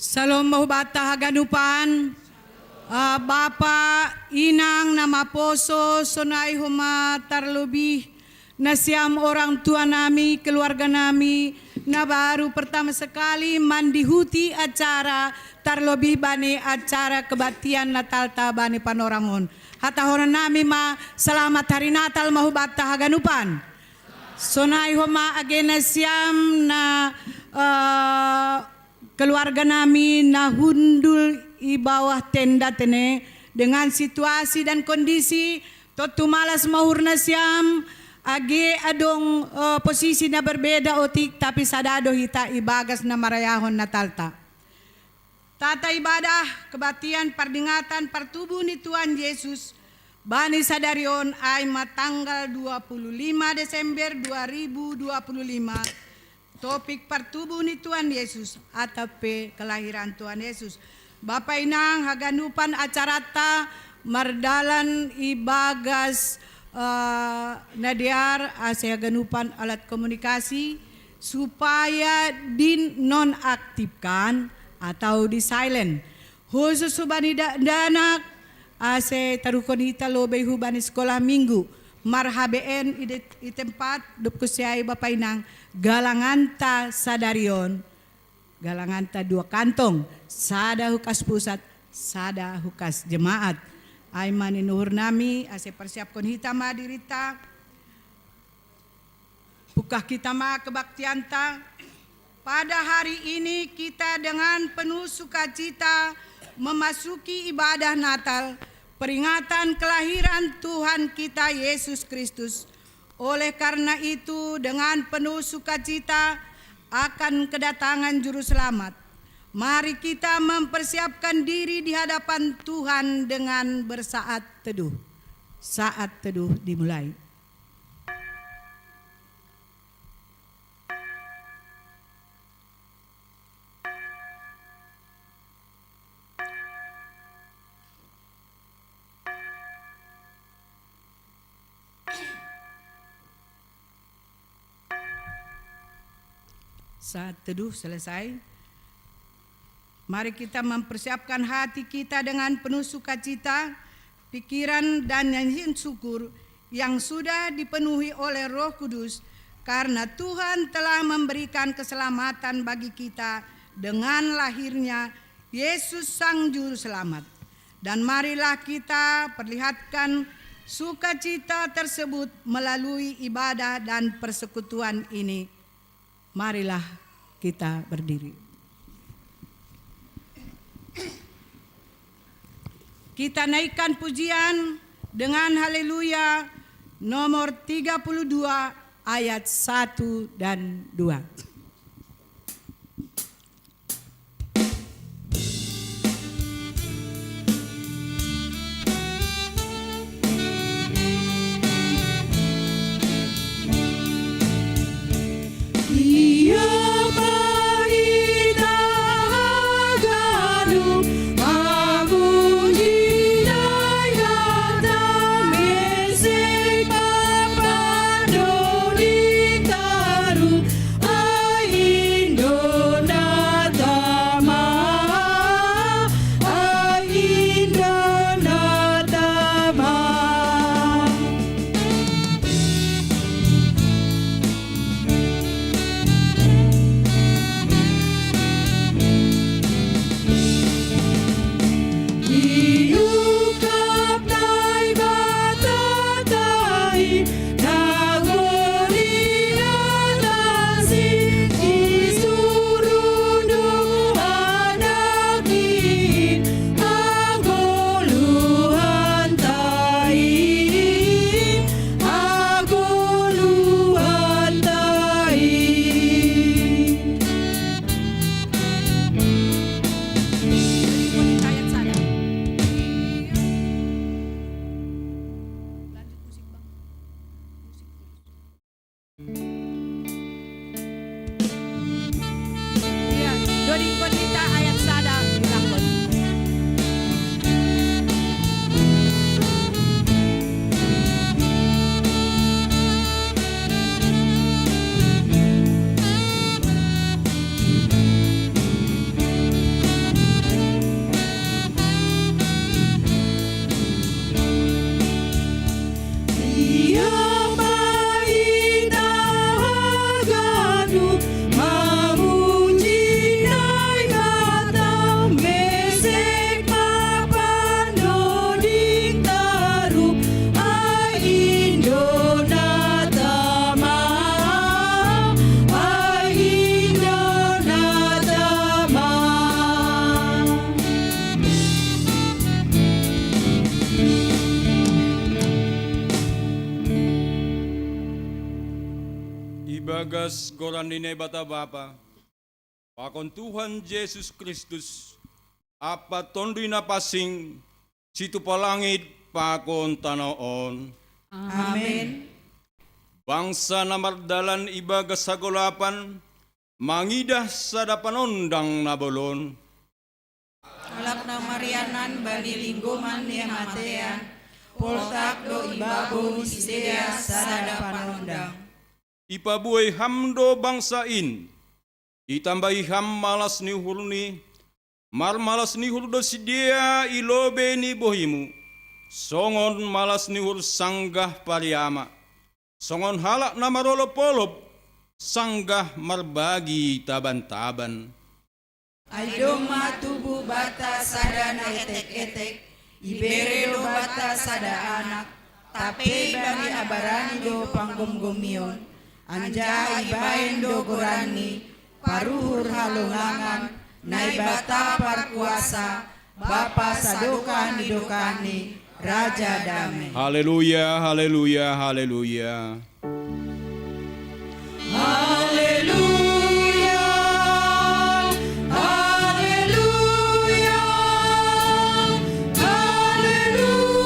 Salom mahubata haganupan. Bapa, inang nama poso, sonai huma tarlebih na siam orang tua nami, keluarga nami, na baru pertama sekali mandihuti acara tarlebih bani acara kebaktian Natal ta bani panorangon. Hatahoran nami ma selamat hari Natal mahubata haganupan. Sonai huma agena siam na keluarga nami na hundul i bawah tenda tene dengan situasi dan kondisi totu malas mahurna siam age adong posisi na berbeda otik tapi sadado hita ibagas na marayahon Natalta. Tata ibadah kebaktian perdingatan pertubuh ni Tuhan Yesus bani sadarion ay matanggal 25 Desember 2025. Topik pertubuh ni Tuhan Yesus atau kelahiran Tuhan Yesus. Bapak inang haganupan acarata mardalan ibagas nadiar ase haganupan alat komunikasi supaya din nonaktifkan atau di silent. Khusus subani danak ase tarukon hita lobay hubani sekolah minggu. Marhabeen i tempat dupkusiay Bapak inang galanganta sadarion. Galanganta 2 kantong, sada hukas pusat, sada hukas jemaat. Ay maninuhur nami, ase persiapkan hita ma dirita. Bukah kita ma kebaktianta. Pada hari ini kita dengan penuh sukacita memasuki ibadah Natal, peringatan kelahiran Tuhan kita Yesus Kristus. Oleh karena itu dengan penuh sukacita akan kedatangan Juru Selamat. Mari kita mempersiapkan diri di hadapan Tuhan dengan bersaat teduh. Saat teduh dimulai. Saat teduh selesai, mari kita mempersiapkan hati kita dengan penuh sukacita, pikiran dan nyanyian syukur yang sudah dipenuhi oleh Roh Kudus karena Tuhan telah memberikan keselamatan bagi kita dengan lahirnya Yesus Sang Juru Selamat. Dan marilah kita perlihatkan sukacita tersebut melalui ibadah dan persekutuan ini. Marilah kita berdiri. Kita naikkan pujian dengan haleluya nomor 32 ayat 1 dan 2. Oh ibagas goran ni bata bapa. Pakon Tuhan Yesus Kristus. Apa tondoy na pasing situ palangit pakon tanaon. Amen. Bangsa na mardalan ibagas sa golapan, mangidah sa dapanondang nabolon. Alap na Marianan bani lingguman ni Amatean, poltak do ibabong sidea sada panondang. Ipabuhay hamdo bangsain, itambahi ham malas ni hulni, malas ni huldo sidia ilobe ni bohimu, songon malas ni hul sanggah pariama, songon halak na marolop-olop, sanggah marbagi taban-taban. Aidoma tubuh bata sada na etek-etek, ibere do bata sada anak, tapi bani abarani do panggom-gomion, anja ibaen do gorani, paruhur halungangan, nai bata parkuasa, bapa sadokani dokani, raja damai. Haleluya, haleluya, haleluya. Haleluya, haleluya, haleluya.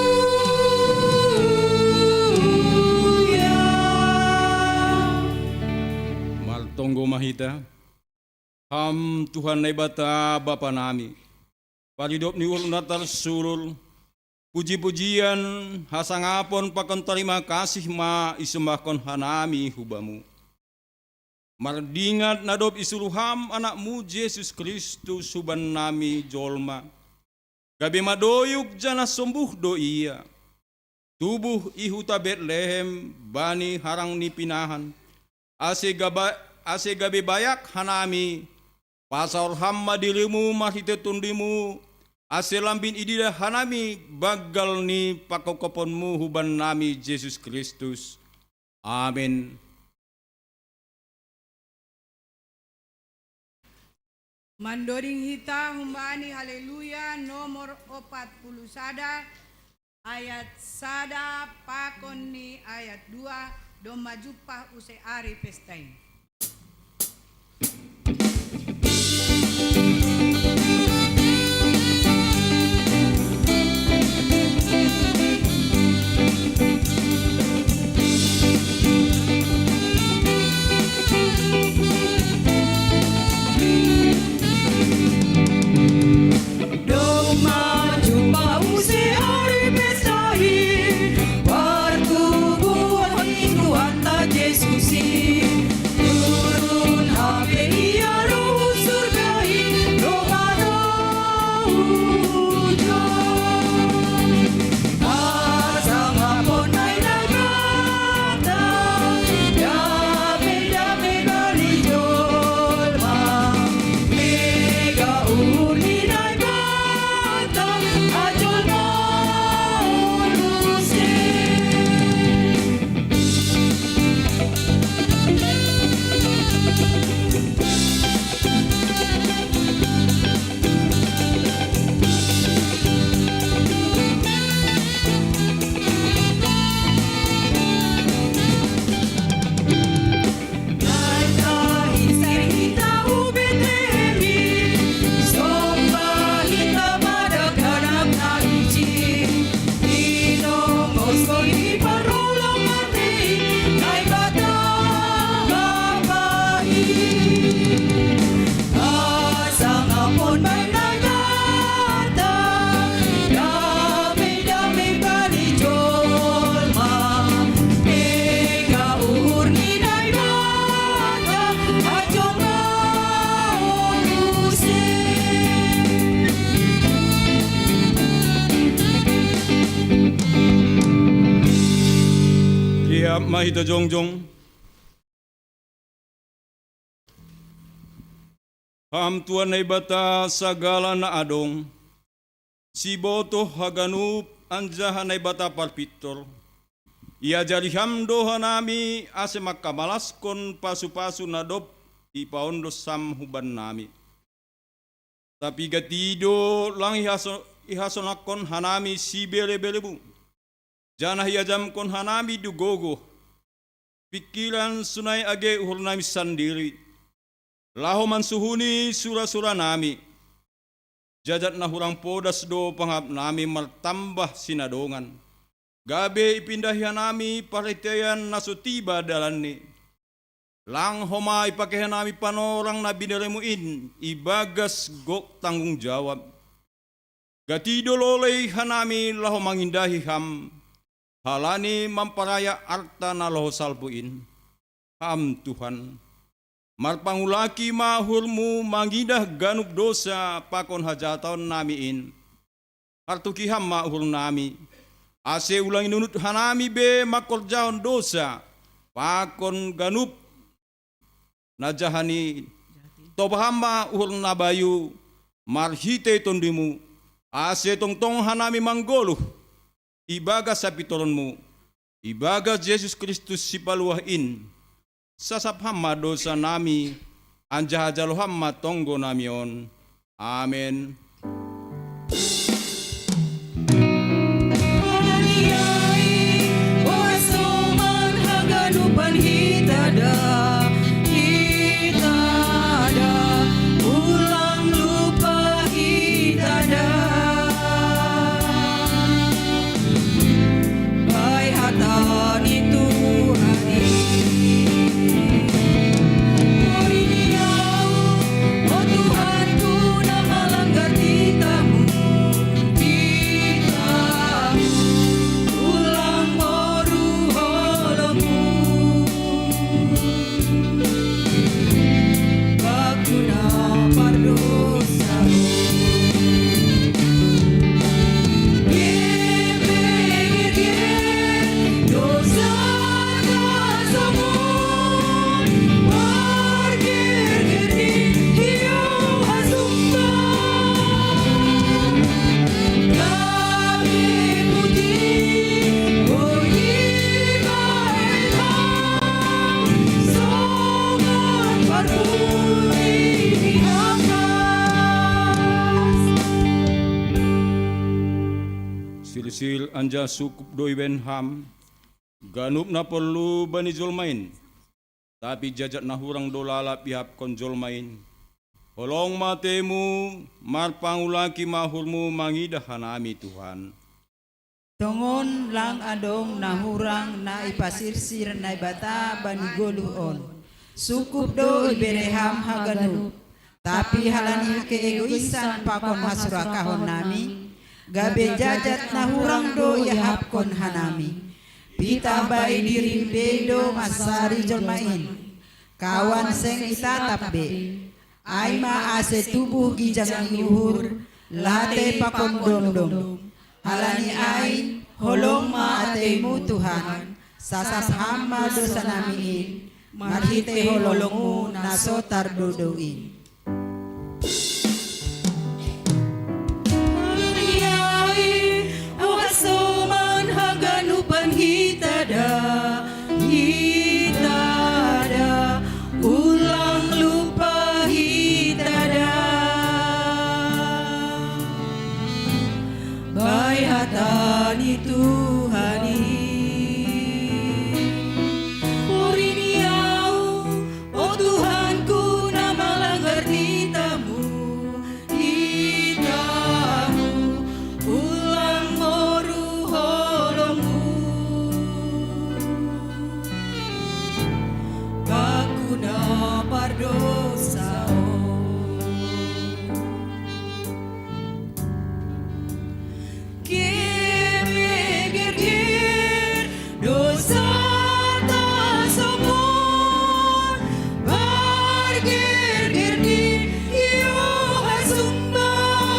Maltonggo mahita, ham Tuhan na bata Bapa nami, paridop ni ulun natal sulul, puji-pujian hasangapon pakon terima kasih ma isembahkon hanami hubamu. Mardingat nadop isuluham anakmu Yesus Kristus suban nami jolma. Gabi madoyuk jana sembuh do iya. Tubuh ihuta Betlehem bani harang ni pinahan. Ase gabi bayak hanami. Pasal hamma dirimu mahite tundimu. Ase lambin idida hanami bagal ni pakokoponmu huban nami Yesus Kristus. Amin. Mandoring hita humbani haleluya nomor 40 sada ayat sada pakon ni ayat 2 do majupah usai ari pestain. Mahita jongjong. Ham Tuhan na bata sagala na adong. Si boto haganup anjahan na bata palpitor. Ia jari hamdo hanami ase makamalas pasu-pasu nadop ipaundo sam huban nami. Tapi gatido lang ihasonakon hanami si bele-belebu. Janah ia jam kon hanami dugogo. pikiran sunai age uhur nami sandiri. Laho mansuhuni sura-sura nami. Jajat na hurang podas do panghap nami martambah sinadongan. Gabe ipindahian nami pariteyan nasutiba dalani. Lang homa ipakehan nami panorang na bineremuin ibagas gok tanggung jawab. Gatido lolay hanami laho mangindahi ham. Halani mamparaya arta na laho salpuin. Ham Tuhan. Marpangulaki mahurmu mangidah ganup dosa pakon hajataon namiin. Hartukiham mahur nami. Ase ulang inunut hanami be makorjaon dosa. Pakon ganup najahani. Tobahama uhur nabayu. Marhite tondimu. Ase tongtong hanami manggoluh. Ibaga sapitoronmu. Ibaga Yesus Kristus sipaluahin. Sasap hamma dosa nami, anjahajalo hamma tonggo namion. Amen. Silsil anja sukup doi benham, ganup na perlu bani jolmain, tapi jajat na hurang dolala pihak kon jolmain. Holong matemu, marpangulaki mahurmu mangidah hanami Tuhan. Tongon lang adong na hurang na ipasirsir na ibata bani goluon. Sukup do ibereham haganup, tapi halani keegoisan pakon hasurakahon nami. Gabe jajat na hurang do yahapkon hanami. Pita bai diri bedo masari jolmain. Kawan seng itatap be. Aima ase tubuh gijang iluhur. Late pakon dong. Halani ai holong ma atemu Tuhan. Sasas hama dosa namiin. Marhite holongmu nasotar dodoin. Hitada, ulang lupa hitada. Baik hatani Tuhani, Uriniau, oh Tuhanku na malanggar ditamu, hitamu, ulang moru holongmu. Bakuna pardosa Kemegerger dosa tasomon Bargerger di iyo hasumbang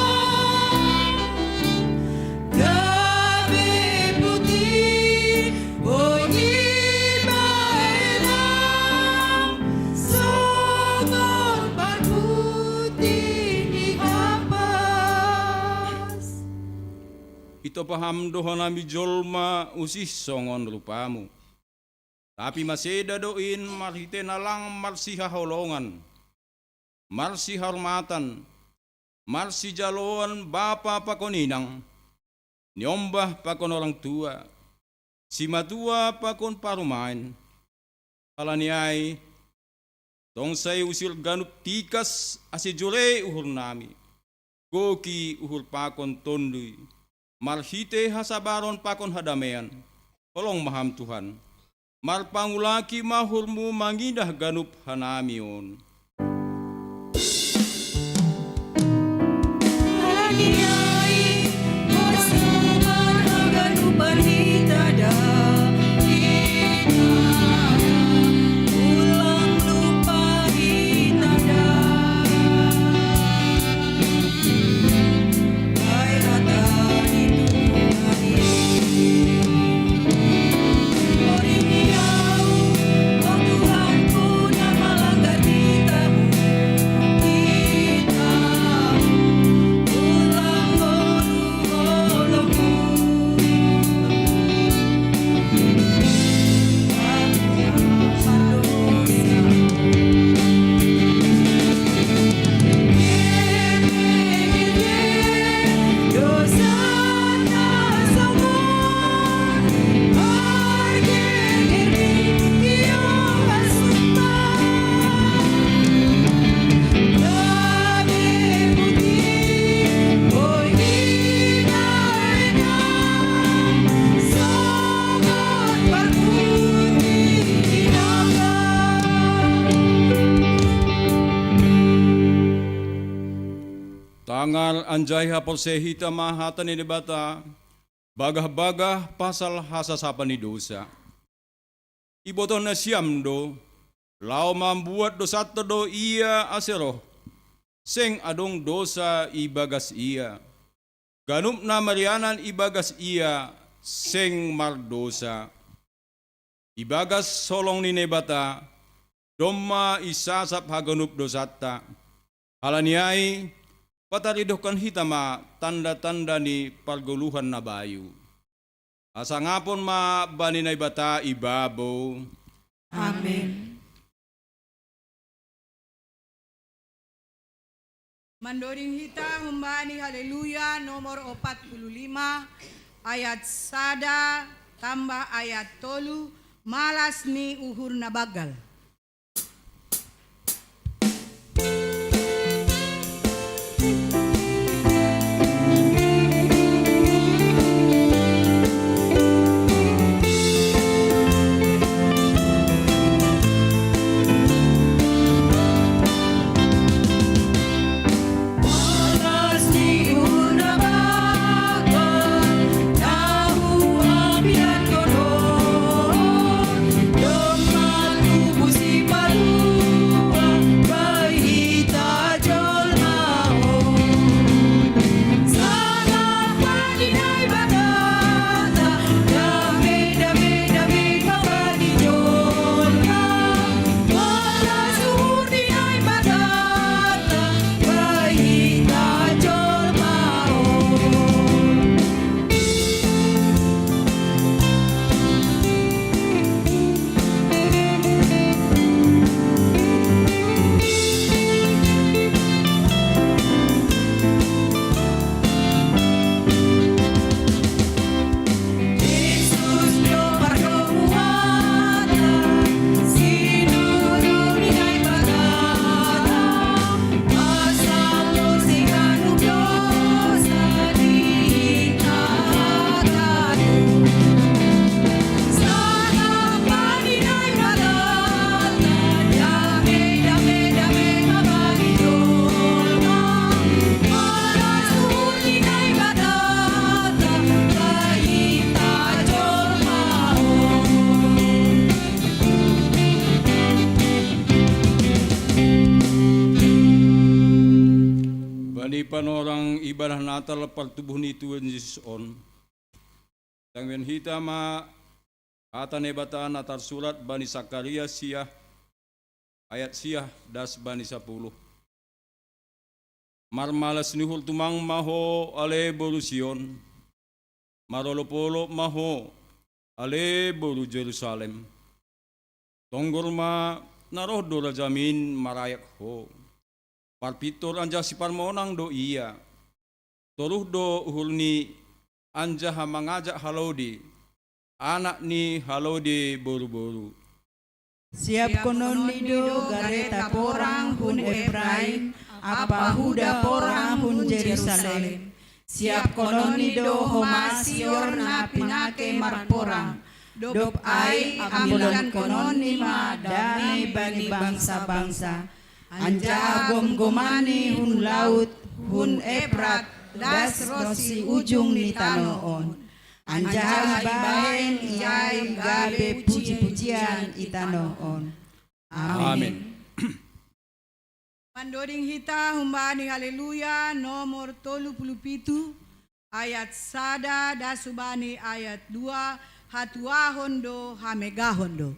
Gabe putih bonyi maelam Songon barputih di ampas. Ito paham doho nami jolma usih songon rupamu. Tapi masih dadoin marhite nalang marsi haholongan. Marsi hormatan. Marsi jaloan bapa pakoninang. Nyombah pakon orang tua. Si matua pakon parumain. Halaniay, tong say usil ganup tikas asi jure uhur nami. Goki uhur pakon tondui. Marhite hasabaron pakon hadamean. Tolong maham Tuhan. Mar pangulaki mahurmu mangidah ganup hanamion. Tangal anjay hapol sehita mahatan ini bata, bagah-bagah pasal hasasapa ni dosa. Iboton na siyam do, lao membuat dosa do ia asero, seng adong dosa ibagas ia. Ganup na marianan ibagas ia, seng mardosa. Ibagas solong ni nebata, domma isasap haganup dosata. Halaniai, pataridokan hitama tanda-tanda ni parguluhan na bayu. Asa ngapon ma baninay bata ibabo. Amin. Mandoring hita humbani haleluya nomor 45 ayat sada tambah ayat tolu malas ni uhur na bagal. Panorang ibadah Natal pagtubuh ni Tuhan Yesus on. Tangwen hita ma atane bata natar surat bani Sakaria siah ayat siah das bani 10. Marmalas nihul tumang maho ale bolusion. Marolopolo maho ale bolu Jerusalem. Tonggol ma naroh dola jamin marayak ho. Parpitor anja si parmonang do iya. Toruh do uhul ni anja mangajak halodi. Anak ni halodi boru-boru. Siap konon nido gareta porang hun Efraim, apa huda porang hun Jerusalem. Siap konon nido homasior na pinake marporang. Dop ai ambulan konon nima damai bani bangsa-bangsa. Anja gom-gomani hun laut, hun Efrat, das rosi ujung ni tanoon. Anja bahen iai gabe puji-pujian itanoon. Amin. Mandoring hita humbani haleluya nomor 37 ayat sada dasubani ayat 2 hatua hondo hamega hondo.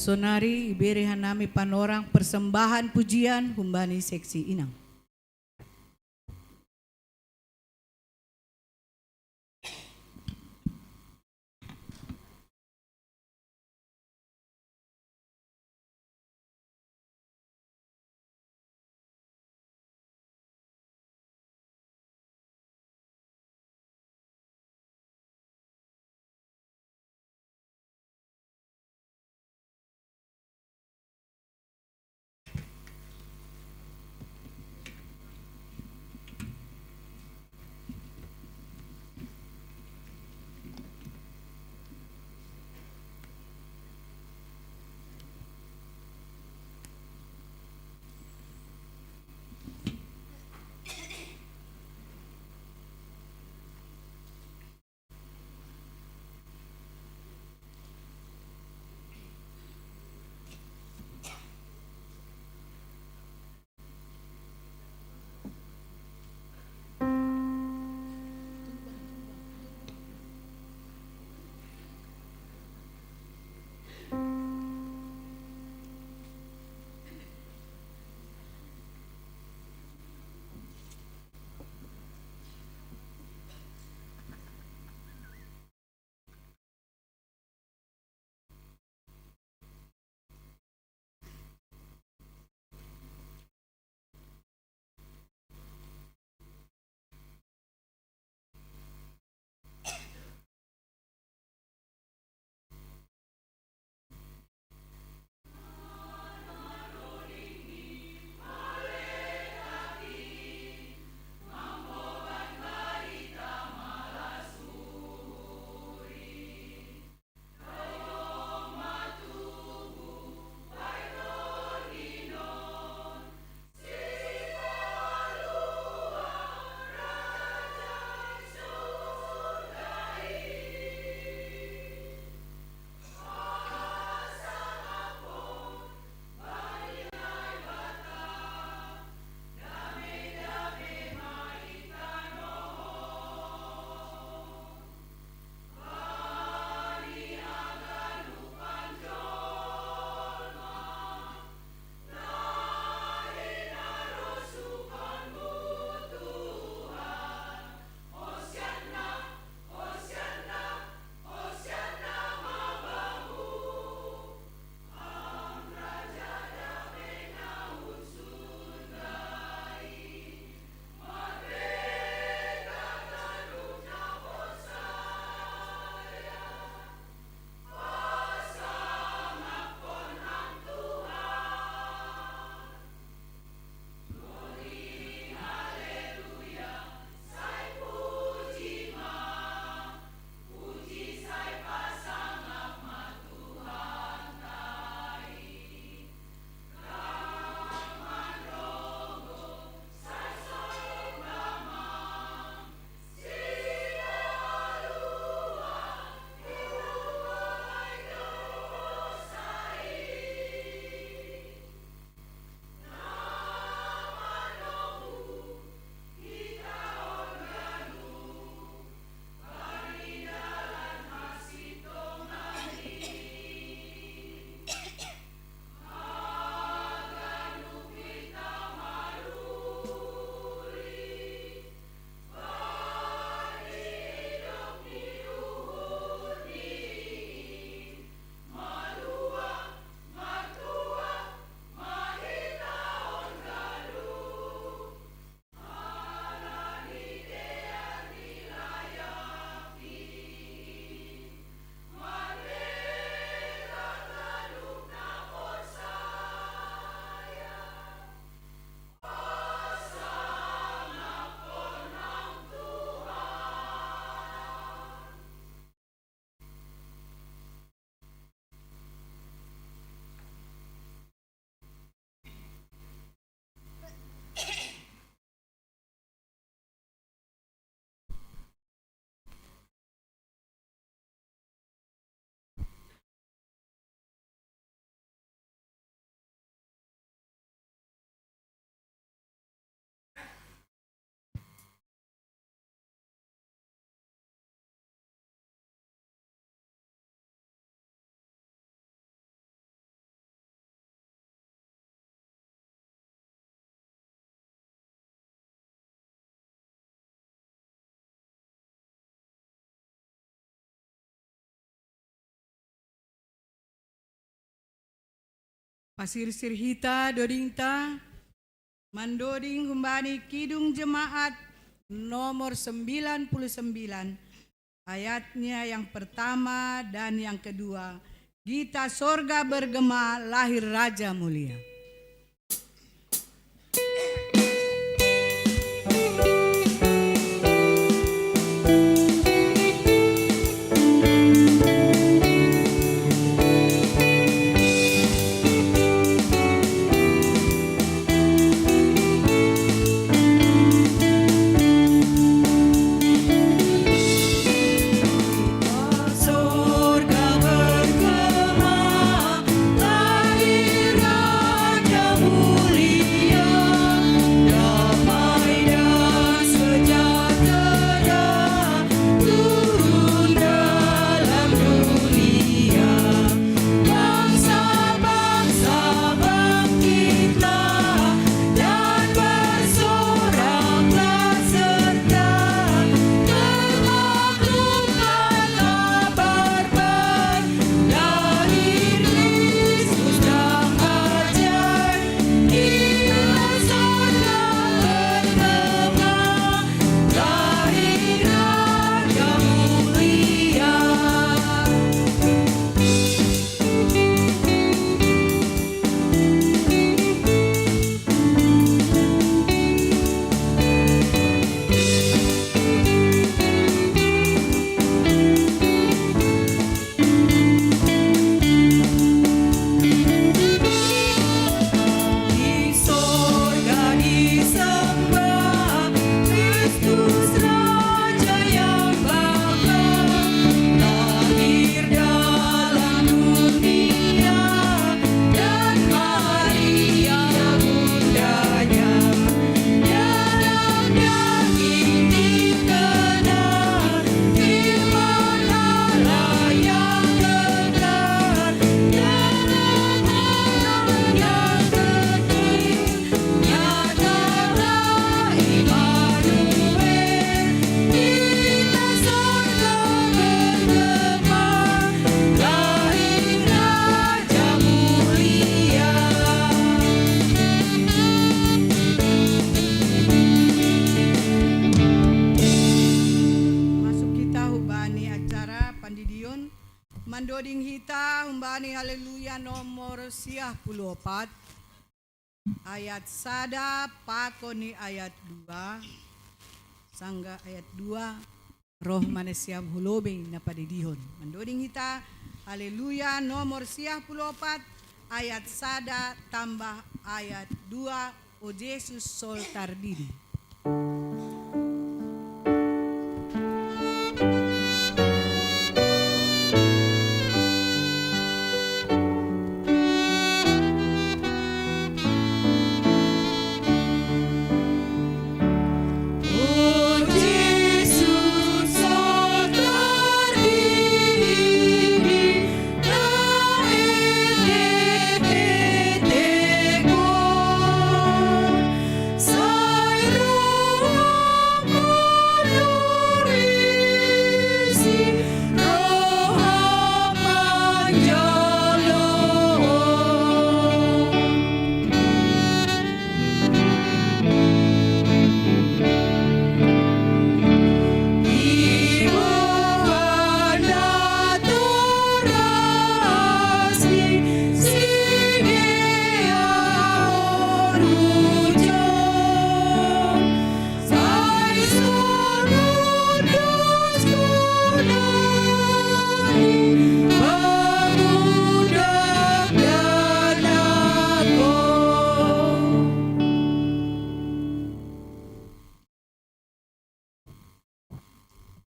Sonari iberi hanami panorang persembahan pujian humbani seksi inang. pasirsir hita dodingta mandoding humbani kidung jemaat nomor 99 ayatnya yang pertama dan yang kedua. Gita sorga bergema lahir Raja mulia. Mandoding hita humbani haleluya nomor 54 ayat sada pakoni ayat 2 sangga ayat 2 roh manesiam hulobe na padidihon. Mandoding hita haleluya nomor 54 ayat sada tambah ayat 2 o Jesus sol tardidi.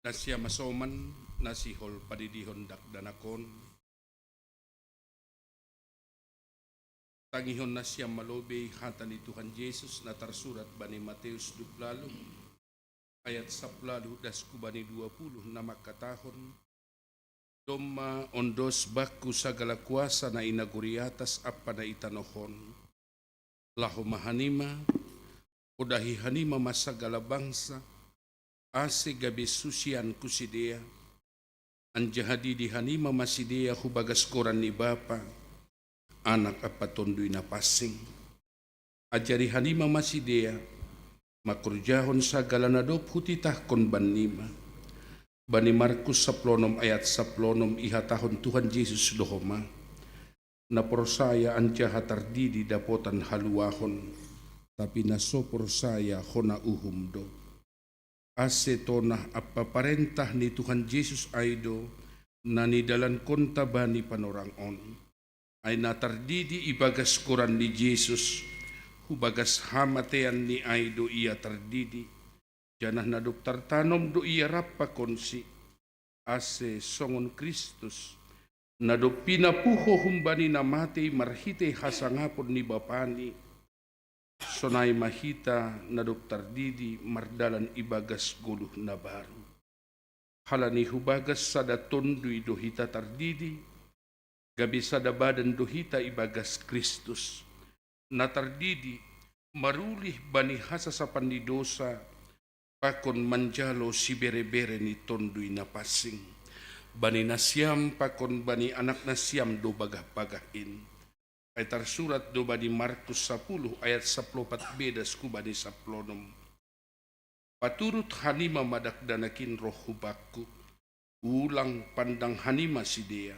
Nasya masoman nasihol padidihon dakdanakon tangihon nasya malobe hatan ni Tuhan Yesus na tersurat bani Mateus 20 ayat 10 das kubani 20 na makatahon doma ondos baku sagala kuasa na inaguri atas apa na itanohon laho mahanima udahi hanima masagala bangsa ase gabi susian kusidea anjahadi di hanima masidea hubagas koran ni Bapa anak apatondoy na passing. Ajari hanima masidea, makurjahon sa galanadop hutitah kon banima. Bani Markus 10 ayat 10 ihatahon Tuhan Yesus dohoma. Na porsaya anja hatardidi dapotan haluahon, tapi naso porsaya hona uhumdo. Ase tonah apa parentah ni Tuhan Yesus aido, na ni dalan konta bani panorang on. Ay natardidi ibagas koran ni Yesus, hubagas hamatean ni aido ia tardidi. Janah na dokter tanom do ia rapa konsi. Ase songon Kristus. Na do pinapuho humbani na mati marhite hasangapon ni bapani. Sonay mahita na dokter didi mardalan ibagas guluh na baru. Halani hubagas sada tondoy dohita tardidi. Gabi sada badan dohita ibagas Kristus. Na tardidi marulih bani hasasapan ni dosa. Pakon manjalo si bere-bere ni tondoy na passing. Bani nasyam pakon bani anak nasyam do bagah-bagahin. Ay tarsurat do bani Markus 10 ayat 14 bedas ku bani 10. Paturut hanima madakdanakin roh hubakku. Ulang pandang hanima sidea.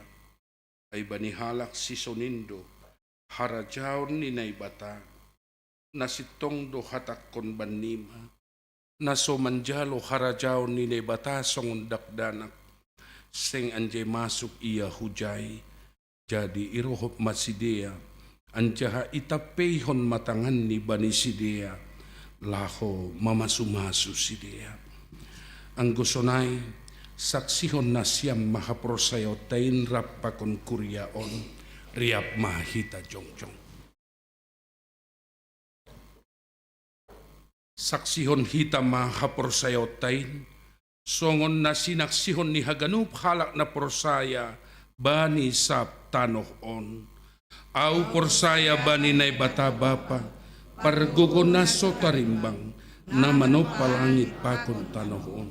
Ay bani halak si sonindo. Harajaon ni naibata. Nasitong do hatak kon banima. Naso manjalo harajaon ni naibata songon dakdanak. Seng anjay masuk ia hujay, jadi irohop masidea, anjaha itapehon matangan ni bani sidea, laho mamasumasu sidea. Ang gusonay, saksihon na siyam mahaprosayo tain rapakon kuryaon, riap mahita jongjong. Saksihon hita mahaprosayo tain, songon na sinaksihon ni haganup halak na porsaya bani sap tanoh on. Au porsaya bani nay bata bapa pargogo naso tarimbang na manop palangit pakon tanoh on.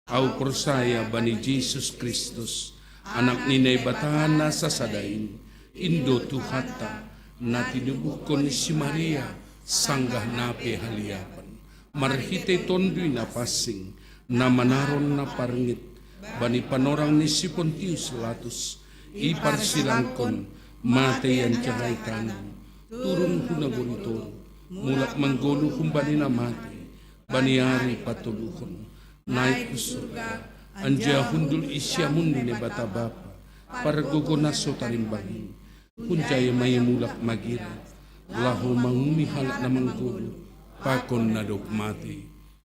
Au porsaya bani Jesus Kristus anak ni nay bata na sasadain indo tuhata na tinubuh kon si Maria sanggah nape haliapan marhite tondoy na passing na manaron na parngit, bani panorang ni si Pontius Latus, iparsilangkon, matayan tiyahay tanong, turun hunaguritor, mulak manggolo humbani na mati, baniari patuluhon, naik surga, anja hundul isyamun ni bata bapa, pargogo naso tarimbangin, punjaya may mulak magira, laho mangumihalak na manggolo, pakon na dok mati.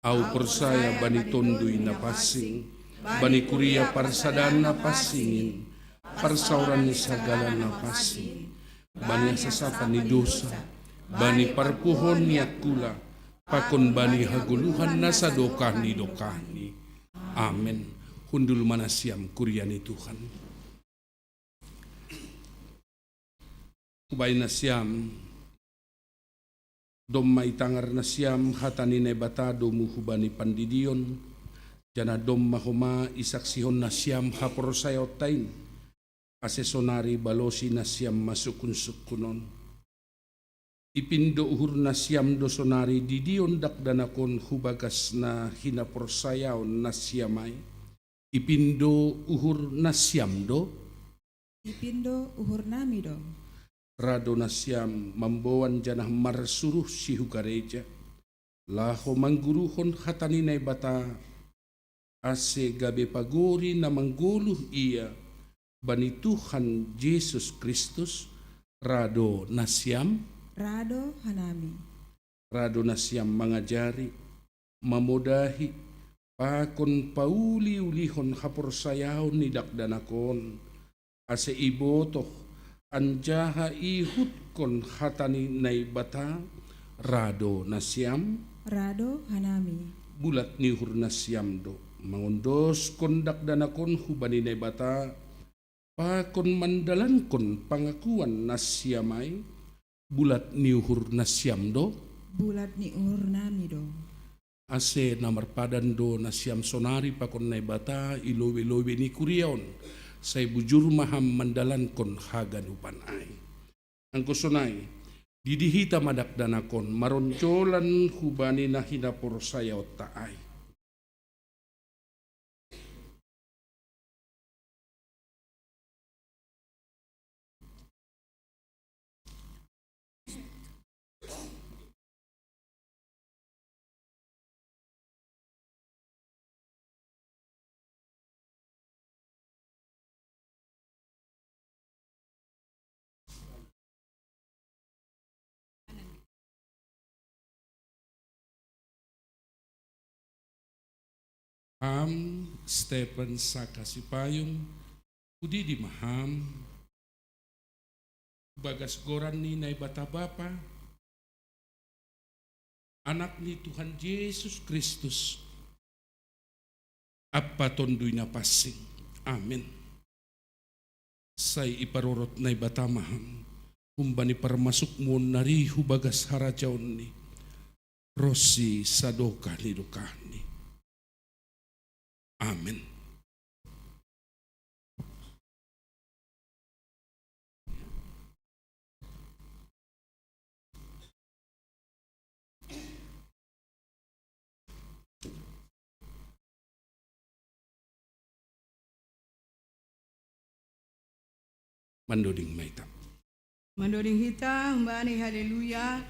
Au persaya bani tondoy na passing, bani kuria parsadan na passingin, parsauran ni sagalan na passing, bani sasapan ni dosa, bani parpuhon ni akula, pakon bani haguluhan na sa dokahni. Amen. Hundul manasyam kuria ni Tuhan. Kubay na siyam, dom maitangar na siyam hatani na bata domu hubani pandidion, jana dom mahoma isaksihon na siyam haporsayo tain, asesonari balosi na siyam masukun-sukunon. Ipindo uhur na siyam dosonari didion dakdanakon hubagas na hinaporsayaw na siyamay. Ipindo uhur na siyam do. Ipindo uhur nami do. Rado na siyam mambawan janah marsuruh si hugareja. Laho mangguruhon hatani na bata. Ase gabe pagori na mangguluh iya. Bani Tuhan Yesus Kristus. Rado na siyam. Rado hanami. Rado na siyam mangajari. Mamodahi. Pakon pauli-ulihon haporsayaw ni dakdanakon. Ase ibotoh. Anjaha ihut kon hatani nay bata rado na siyam. Rado hanami. Bulat nihur na siyam do. Mangundos kon dakdanakon hubani nay bata. Pakon mandalan kon pangakuan na siyamay. Bulat nihur na siyam do. Bulat ni uhur nami do. Ase namarpadan do na siyam sonari pakon nay bata ilowe-lowe ni kuriaon. Say bujur maham mandalan kon hagan upan ay. Angko sonai, didihita madakdanakon, maroncolan hubani na hinapor saya taay. Stephen Sakasipayong, Udi di Maham, bagas goran ni Nay Batabapa, anak ni Tuhan Yesus Kristus, apa tondoy na pasing. Amen. Say iparorot Nay Batamaham, kumbani parmasuk mo narihu bagas harajaon ni, Rosi sadoka ni dukani. Amin. Mandoding maita. Mandoding hita, mbani haleluya.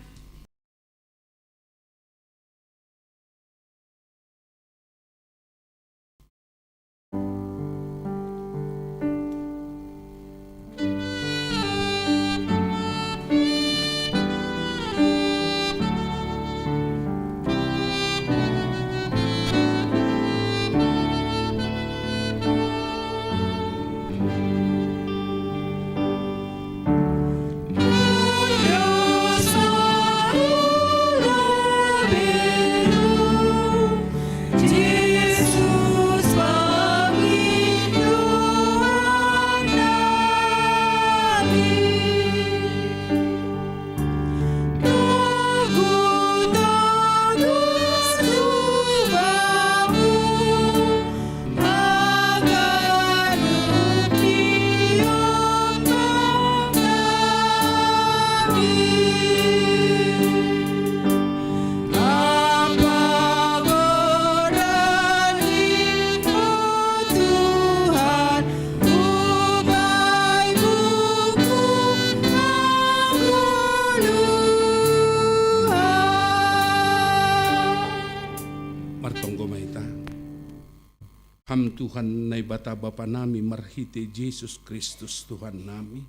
Ham Tuhan Nay Batabapa nami marhite Jesus Kristus Tuhan nami.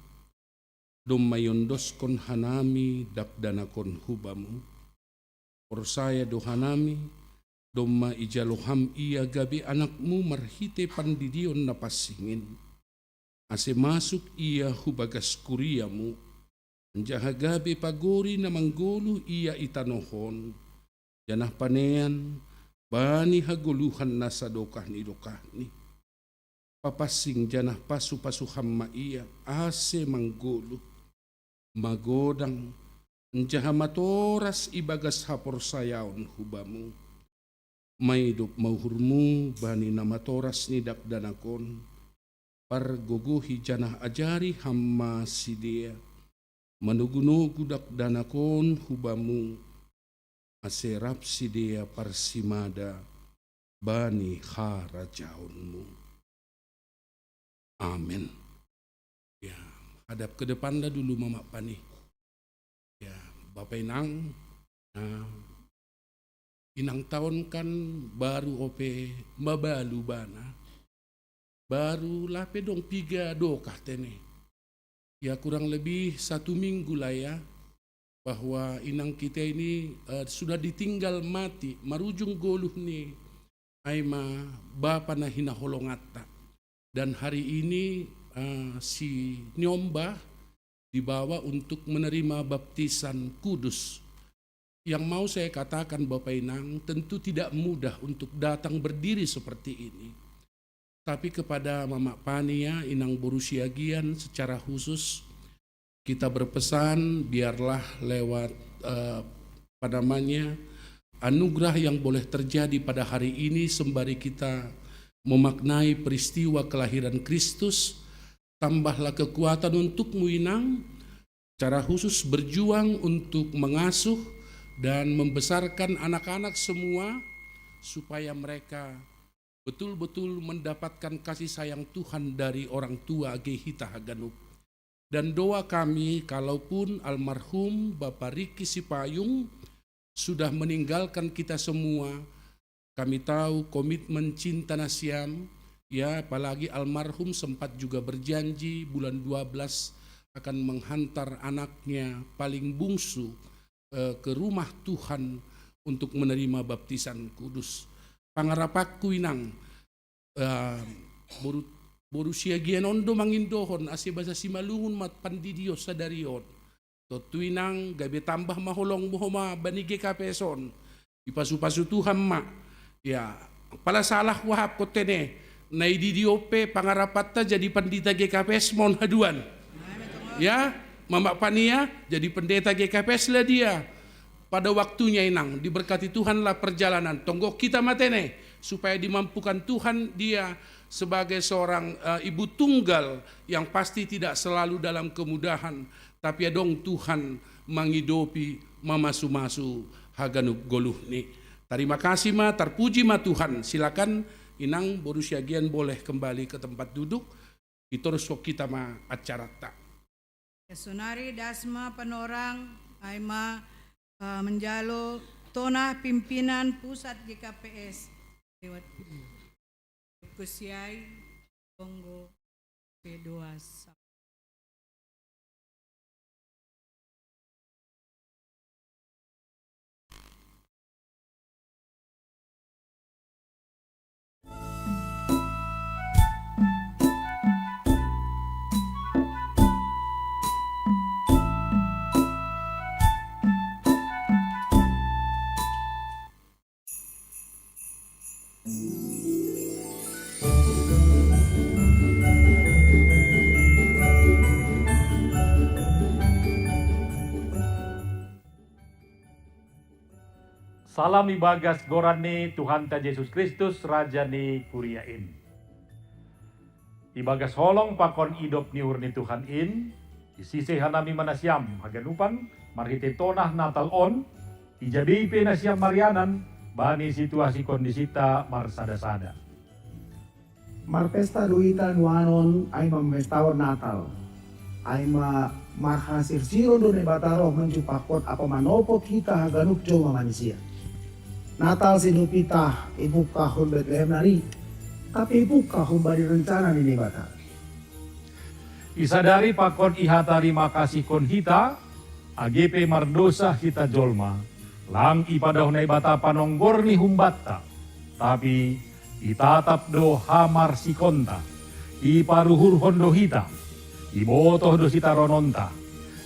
Dumayondos kon hanami dakdanakon hubamu. Orsaya dohanami, doma ijaloham iya gabi anakmu marhite pandidion na pasingin. Ase masuk iya hubagas kuriamu. Anjaha gabi pagori na manggulu iya itanohon. Janah panean, bani haguluhan na sa dokah ni. Papasing janah pasu-pasuham maiya, ase manggulu. Magodang, anjaha matoras ibagas hapor sayaon hubamu. Maydup mauhurmu, bani na matoras ni dakdanakon. Pargoguhi janah ajari hamma sidia. Manugunugu dakdanakon hubamu. Aserap sidia parsimada bani harajaunmu. Amin. Ya, hadap ke depan dah dulu Mama Pani. Ya, Bapak Inang, inang tahun kan baru ope mabalu bana. Baru lape dong 3 dokah tene. Ya kurang lebih 1 minggu lah ya. Bahwa inang kita ini sudah ditinggal mati, marujung goluh ni aima bapa na hinaholongata. Dan hari ini si Nyomba dibawa untuk menerima baptisan kudus. Yang mau saya katakan Bapak Inang, tentu tidak mudah untuk datang berdiri seperti ini. Tapi kepada Mama Pania, Inang Borusiagian secara khusus, kita berpesan biarlah lewat anugerah yang boleh terjadi pada hari ini sembari kita memaknai peristiwa kelahiran Kristus, tambahlah kekuatan untukmu Inang Secara khusus berjuang untuk mengasuh dan membesarkan anak-anak semua supaya mereka betul-betul mendapatkan kasih sayang Tuhan dari orang tua Gehita Haganup. Dan doa kami, kalaupun almarhum Bapak Riki Sipayung sudah meninggalkan kita semua, kami tahu komitmen cinta Nasiam, ya, apalagi almarhum sempat juga berjanji bulan 12 akan menghantar anaknya paling bungsu ke rumah Tuhan untuk menerima baptisan kudus. Pangarapaku inang boru siagian ondo mangindohon ase basa simalungun mat pandidio sadarion. To inang gabe tambah maholong mohoma banige kapeson. Ipasu-pasu Tuhan ma. Ya, pala salah wahap ko tene. Naididiope pangarapat ta jadi pandita GKPS mon haduan. Ya, Mama Pania jadi pendeta GKPS lah dia. Pada waktunya inang diberkati Tuhanlah perjalanan. Tonggok kita matene supaya dimampukan Tuhan dia sebagai seorang ibu tunggal yang pasti tidak selalu dalam kemudahan, tapi adong Tuhan mangidopi mamasu-masu Haganup goluh ni. Terima kasih ma, terpuji ma Tuhan. Silakan inang borusiagian boleh kembali ke tempat duduk. Itorso kita ma acara tak. Sunari Dasma Panorang Aima menjalo Tona pimpinan pusat GKPS lewat Kusiai Tonggo P2. Salam ibagas gorani Tuhan ta Yesus Kristus Raja ni kuriain. Ibagas holong pakon idop ni urni Tuhan in. Isise hanami manasyam haganupan marhite tonah natal on. Ijabi penasyam marianan bani situasi kondisita marsada-sada. Marpesta duitan wanon ay mamestawon Natal. Ay marhasir siro do ne bataro menjupakot apa manopot kita haganup jo manusia. Natal sinupita ibu kahun Bethlehem nari, tapi ibu kahun bari rencana ni bata. Isadari pakon iha tarima kasih kon hita, AGP mardosa hita jolma, lang ipadaw na ibata panonggor ni humbatta, tapi itatap do hamar si konta, iparuhur hondo hita, ibotoh do sita rononta,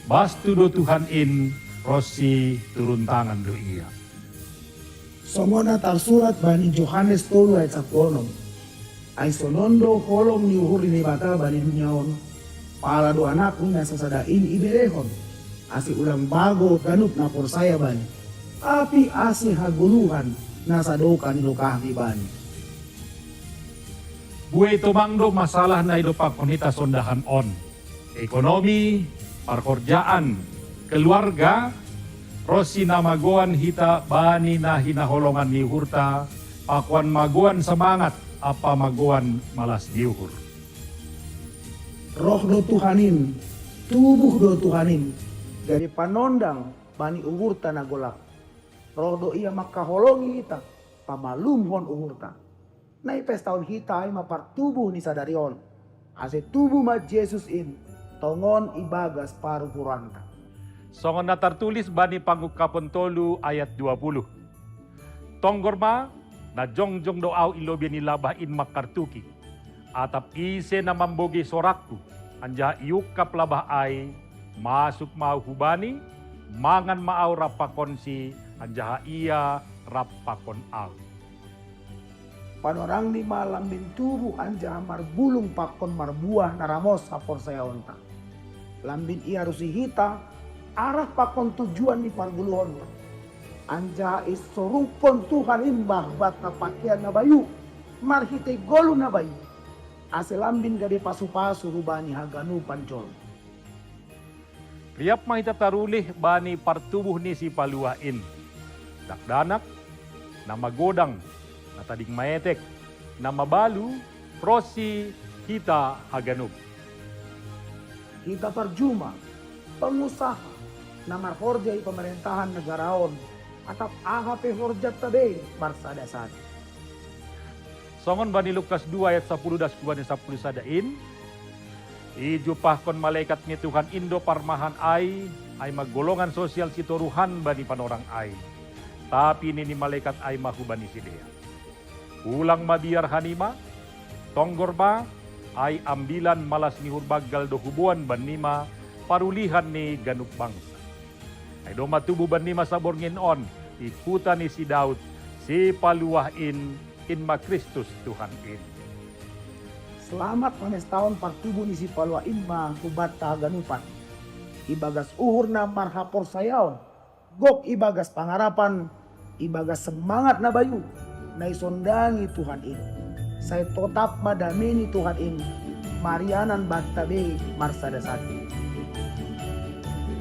bastu do Tuhan in, rosi turun tangan do iya. Somona tarsurat bani Johannes 3 ayat 10. Ay sonondo holong ni uhuri ni bata bani hunyaon. Pala do anak na sasadain iberehon. Asi ulang bago ganup na porsaya bani. Api asi haguluhan nasa doka ni lukahan ni bani. Buhay tumangdo masalah na idopak konita sondahan on. Ekonomi, parkorjaan, keluarga, rosi na maguan hita bani na hinaholongan ni hurta, pakuan maguan semangat apa maguan malas diuhur. Roh do Tuhanin, tubuh do Tuhanin, dari panondang bani uhurta na golak. Roh do iya makaholongi kita, pamalum hon uhurta. Nai pestaon kita ay mapartubuh ni sadarion. Ase tubuh ma Jesus in, tongon ibagas paru puranta. Songon na tertulis bani pangukapon tolu ayat 20. Tonggorma na jongjong doaw ilobi ni labahin makartuki. Atap ise na mambogi sorakku. Anja iukap labah ay masuk mau hubani. Mangan maaw rapakon si anja iya rapakon aw. Panorang ni malam bin tubuh anja marbulung pakon marbuah naramos sapor saya onta. Lambin ia rusi hita. Arah pakon tujuan ni parguluhon. Anja isorupon Tuhan imbah bat na pakaian na bayu. Marhite golu na bayu. Aselambin gade pasu-pasu rubani haganu pancol. Riap mahita tarulih bani partubuh ni si paluain. Dakdanak, nama godang, natadig maetek, nama balu, prosi, kita haganub. Kita parjuma, pengusaha, nama horja pemerintahan negaraon, atap AHP horjat tabe, marsada sad. Songon bani Lukas 2 ayat 10 das kubani 10 sadain. Ijupah kon malaikat ni Tuhan Indo parmahan ay maggolongan sosial sitoruhan bani panorang ay. Tapi nini malaikat ay mahu bani sidea. Ulang mabiar hanima, tonggor ba ay ambilan malas ni hurbagal do hubuan banima parulihan ni ganuk bangsa. Ay do matubo banima sabor on, ikutan ni si Daud, si paluahin inma Kristus Tuhan in. Selamat manes tahun partubuh ni si palwa inma hubat taganupan. Ibagas uhur na marhapor sayaon. Gok ibagas pangarapan, ibagas semangat na bayu. Na isondangi Tuhan ini. Saya tetap madamini Tuhan ini. Marianan battabe marsada sati.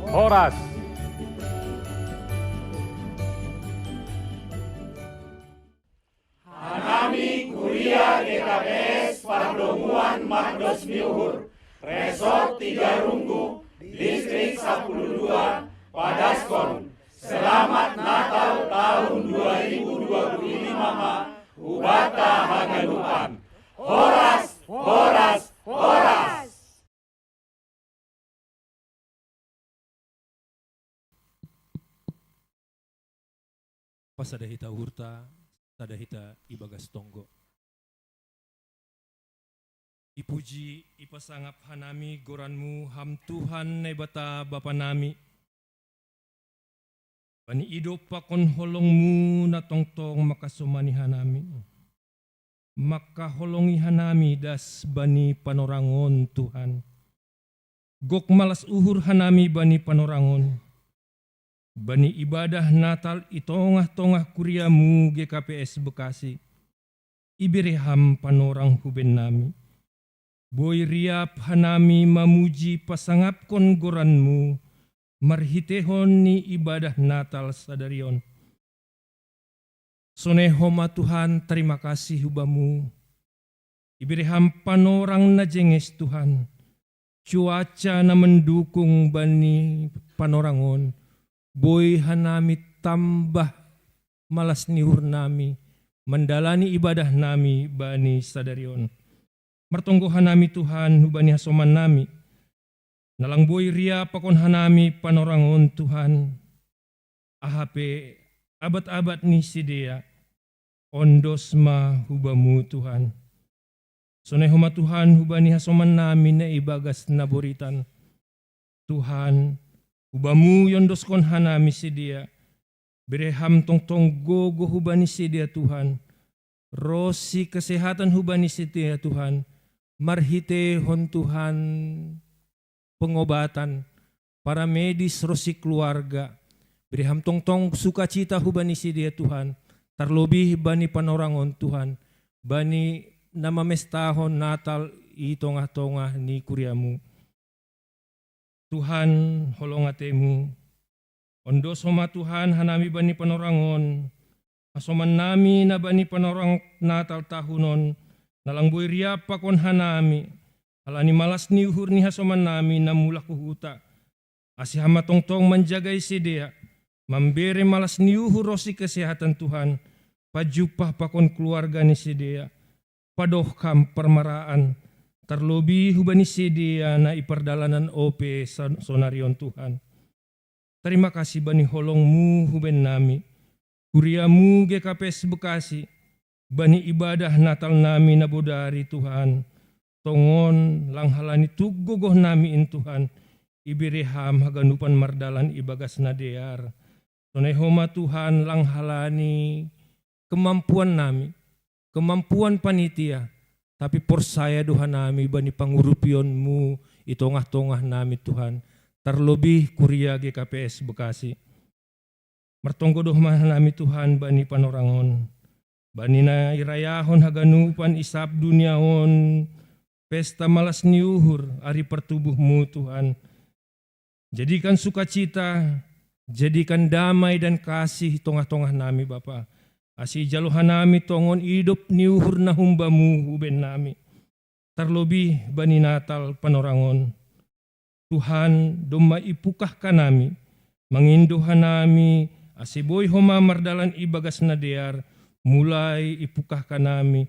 Horas. Hanami Kuria GKPS Pardomuan Mahdos Miuhur Resort Tiga Runggu Distrik 12 Padaskon. Selamat Natal tahun 2025 Ubata Haganupan. Horas, horas, horas. Pasadahita hurta, sadahita ibagas tonggo. Ipuji, ipasangap hanami goranmu ham Tuhan nebata Bapa nami. Bani idop pakon holongmu na tongtong makasumani hanami. Maka holongi hanami das bani panorangon Tuhan. Gok malas uhur hanami bani panorangon. Bani ibadah Natal itongah-tongah kuriamu GKPS Bekasi. Ibireham panorang huben nami. Boy riap hanami mamuji pasangap kon goranmu. Marhitehon ni ibadah Natal sadarion. Sonehoma Tuhan, terima kasih hubamu. Ibireham panorang na jenges Tuhan. Cuaca na mendukung bani panorangon. Boy hanami tambah malas nihur nami. Mendalani ibadah nami bani sadarion. Martonggo hanami Tuhan hubani hasoman nami. Nalang boy ria pakon hanami panorangon Tuhan. AHP abad-abad ni sidea. Ondos ma hubamu Tuhan. Sonehoma Tuhan hubani hasoman nami na ibagas naboritan. Tuhan hubamu yondos kon hanami sidea. Bereham tongtong gogo hubani sidea Tuhan. Rosi kesehatan hubani sidea Tuhan. Marhite hon Tuhan pengobatan, para medis rosi keluarga, beriham tongtong sukacita hubani sidea Tuhan, terlebih bani panorangon Tuhan, bani nama mestahon Natal i tongah-tongah ni kuriamu. Tuhan holongatemu, ondo soma Tuhan hanami bani panorangon, asoman nami na bani panorang Natal tahunon, nalangboy riap pakon hanami, alani malas ni uhur ni hasoman nami na mula kuhuta. Asihama tongtong menjagai sidea. Memberi malas ni uhur rosi kesehatan Tuhan. Pajupah pakon keluarga ni sidea. Padohkam permaraan. Terlebih hubani sidea na iperdalanan OP sonarion Tuhan. Terima kasih bani holongmu huben nami. Kuriamu GKPS Bekasi. Bani ibadah Natal nami na bodari Tuhan. Tongon langhalani tugogoh nami in Tuhan. Ibireham haganupan mardalan ibagas nadear. Sonehoma Tuhan langhalani kemampuan nami. Kemampuan panitia. Tapi porsaya Tuhan nami bani pangurupionmu. Itongah-tongah nami Tuhan. Terlebih kuria GKPS Bekasi. Martonggodoh mah nami Tuhan bani panorangon. Bani na irayahon haganupan isap duniaon. Pesta malas niuhur, hari pertubuhmu Tuhan. Jadikan sukacita, jadikan damai dan kasih tongah-tongah nami Bapa. Asi jaluhan nami tongon hidup ni uhur na humbamu huben nami. Terlebih bani Natal panorangon. Tuhan doma ipukah kanami, menginduhan nami, asiboy homa mardalan ibagas na dear, mulai ipukah kanami,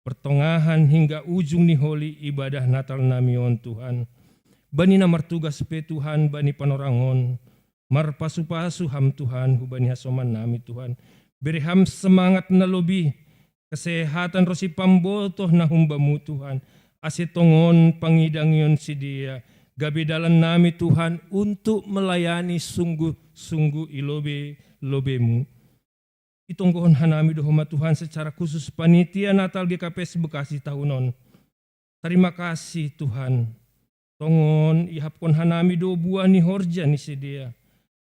pertengahan hingga ujung ni holi ibadah Natal nami on Tuhan. Bani na martugas pe Tuhan, bani panorangon, marpasu-pasu ham Tuhan, hubani hasoman nami Tuhan. Beri ham semangat na lobi, kesehatan rosi pambotoh na humbamu Tuhan, asitongon pangidangyon si dia, gabi dalan nami Tuhan untuk melayani sungguh-sungguh ilobe-lobemu. Itunggohon hanami dohoma Tuhan secara khusus panitia Natal GKPS Bekasi tahunon. Terima kasih Tuhan. Tongon ihapkon hanami do buah ni horja ni sedia.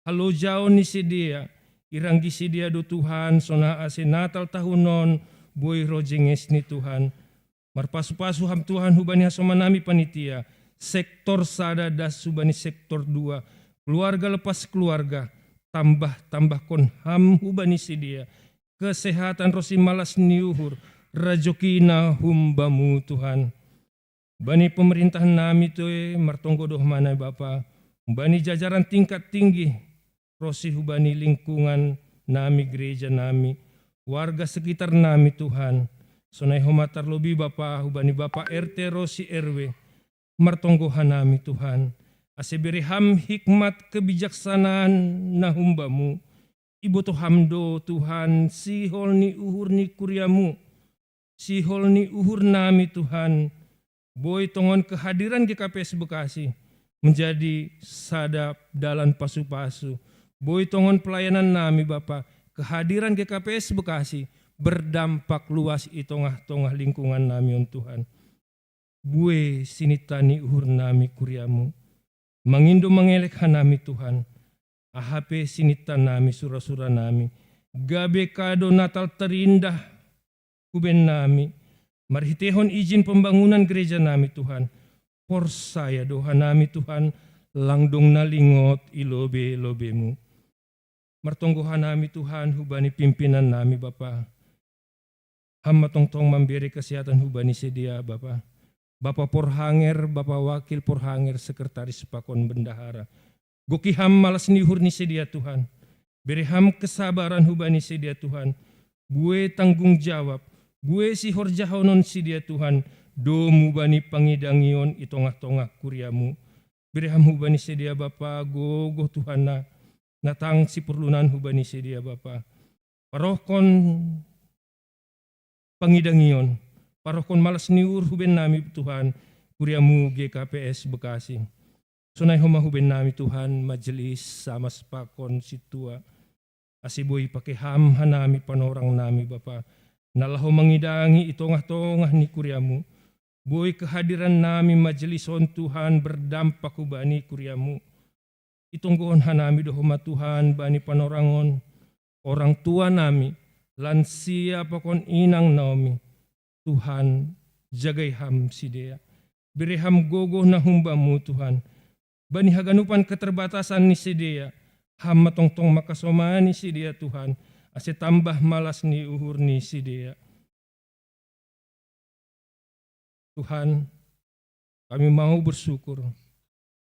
Halo jauh ni sedia. Iranggi sedia do Tuhan sona ase Natal tahunon boy rojenges ni Tuhan. Marpasu-pasu ham Tuhan hubani hasomanami panitia. Sektor sada das subani sektor 2. Keluarga lepas keluarga. Tambah kon ham hubani sedia. Kesehatan rosi malas niuhur. Rajokina humbamu Tuhan. Bani pemerintahan nami tu martonggo doh mana Bapa. Bani jajaran tingkat tinggi. Rosi hubani lingkungan nami gereja nami. Warga sekitar nami Tuhan. Sonai homatar lobi Bapa hubani Bapa RT Rosi RW. Martonggohan nami Tuhan. Aseberi ham hikmat kebijaksanaan na humbamu. Ibu to hamdo Tuhan sihol ni uhur ni kuryamu. Sihol ni uhur nami Tuhan. Boy tongon kehadiran GKPS Bekasi menjadi sadap dalan pasu-pasu. Boy tongon pelayanan nami Bapa, kehadiran GKPS Bekasi berdampak luas i tongah-tongah lingkungan nami on Tuhan. Bue sinitani uhur nami kuryamu. Mangindo mengelek nami Tuhan. AHP sinitan nami sura-sura nami. Gabe kado Natal terindah kuben nami. Marhitehon izin pembangunan gereja nami Tuhan. Porsaya doha nami Tuhan. Langdong nalingot ilobe-lobemu. Martonggohan nami Tuhan hubani pimpinan nami Bapa. Hamba tongtong memberi kesehatan hubani sedia Bapa. Bapa Porhanger, Bapa Wakil Porhanger, Sekretaris Pakon Bendahara. Goki ham malas nihur ni sedia Tuhan. Beri ham kesabaran hubani sedia Tuhan. Bue tanggung jawab. Bue si horjahonon si dia Tuhan, domu bani pangidangion itongah-tongah kuryamu. Bereham hubani si dia Bapa, gogo Tuhan na, natang si perlunan hubani si dia Bapa. Parohkon pangidangion, parohkon malas niur huben nami Tuhan, kuryamu GKPS Bekasi. Sunai homa huben nami Tuhan, majelis sama sepakon situa. Asiboy pakai ham hanami panorang nami Bapa. Nalaho mangidangi itongah-tongah ni kuryamu. Boy kehadiran nami majelis on Tuhan berdampak hubani kuryamu. Itonggohon hanami dohoma Tuhan bani panorangon. Orang tua nami, lansia pakon inang naomi. Tuhan jagai ham sidea. Beri ham gogoh na humbamu Tuhan. Bani haganupan keterbatasan ni sidea. Ham matongtong makasomani sidea Tuhan. Ase tambah malas ni uhur ni si dia. Tuhan, kami mau bersyukur.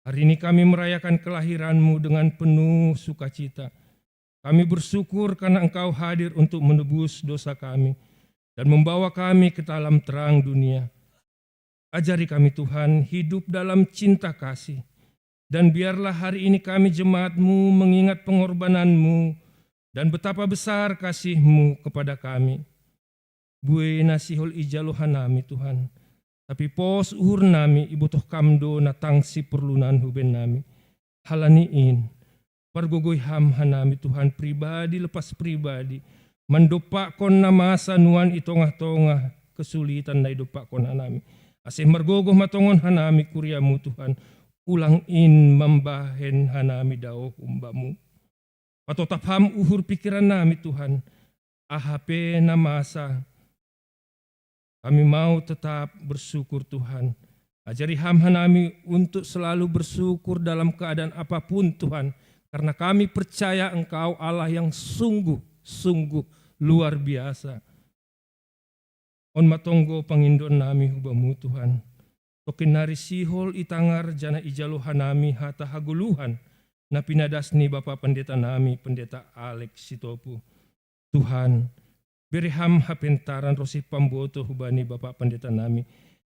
Hari ini kami merayakan kelahiran-Mu dengan penuh sukacita. Kami bersyukur karena Engkau hadir untuk menebus dosa kami dan membawa kami ke dalam terang dunia. Ajari kami Tuhan hidup dalam cinta kasih. Dan biarlah hari ini kami jemaat-Mu mengingat pengorbanan-Mu dan betapa besar kasih-Mu kepada kami. Bue nasihol ijaluhan nami Tuhan. Tapi pos uhur nami ibu toh kamdo natang si perlunan huben nami. Halaniin. Pargogoy ham hanami Tuhan pribadi lepas pribadi. Mendopak kon na masa nuan itongah-tongah kesulitan na idopak kon hanami. Asih margogoh matongon hanami kuryamu Tuhan. Ulang in membahen hanami dao humbamu. Patotap ham uhur pikiran nami Tuhan. AHP na masa. Kami mau tetap bersyukur Tuhan. Ajari hamba kami untuk selalu bersyukur dalam keadaan apapun Tuhan, karena kami percaya Engkau Allah yang sungguh luar biasa. On matonggo pangindon nami hubamu Tuhan. Tokin nari sihol itangar jana ijalo hanami hata haguluhan na pinadasni Bapa Pendeta nami, Pendeta Alex Sitopu. Tuhan, beriham hapentaran rosi pamboto hubani Bapa Pendeta nami.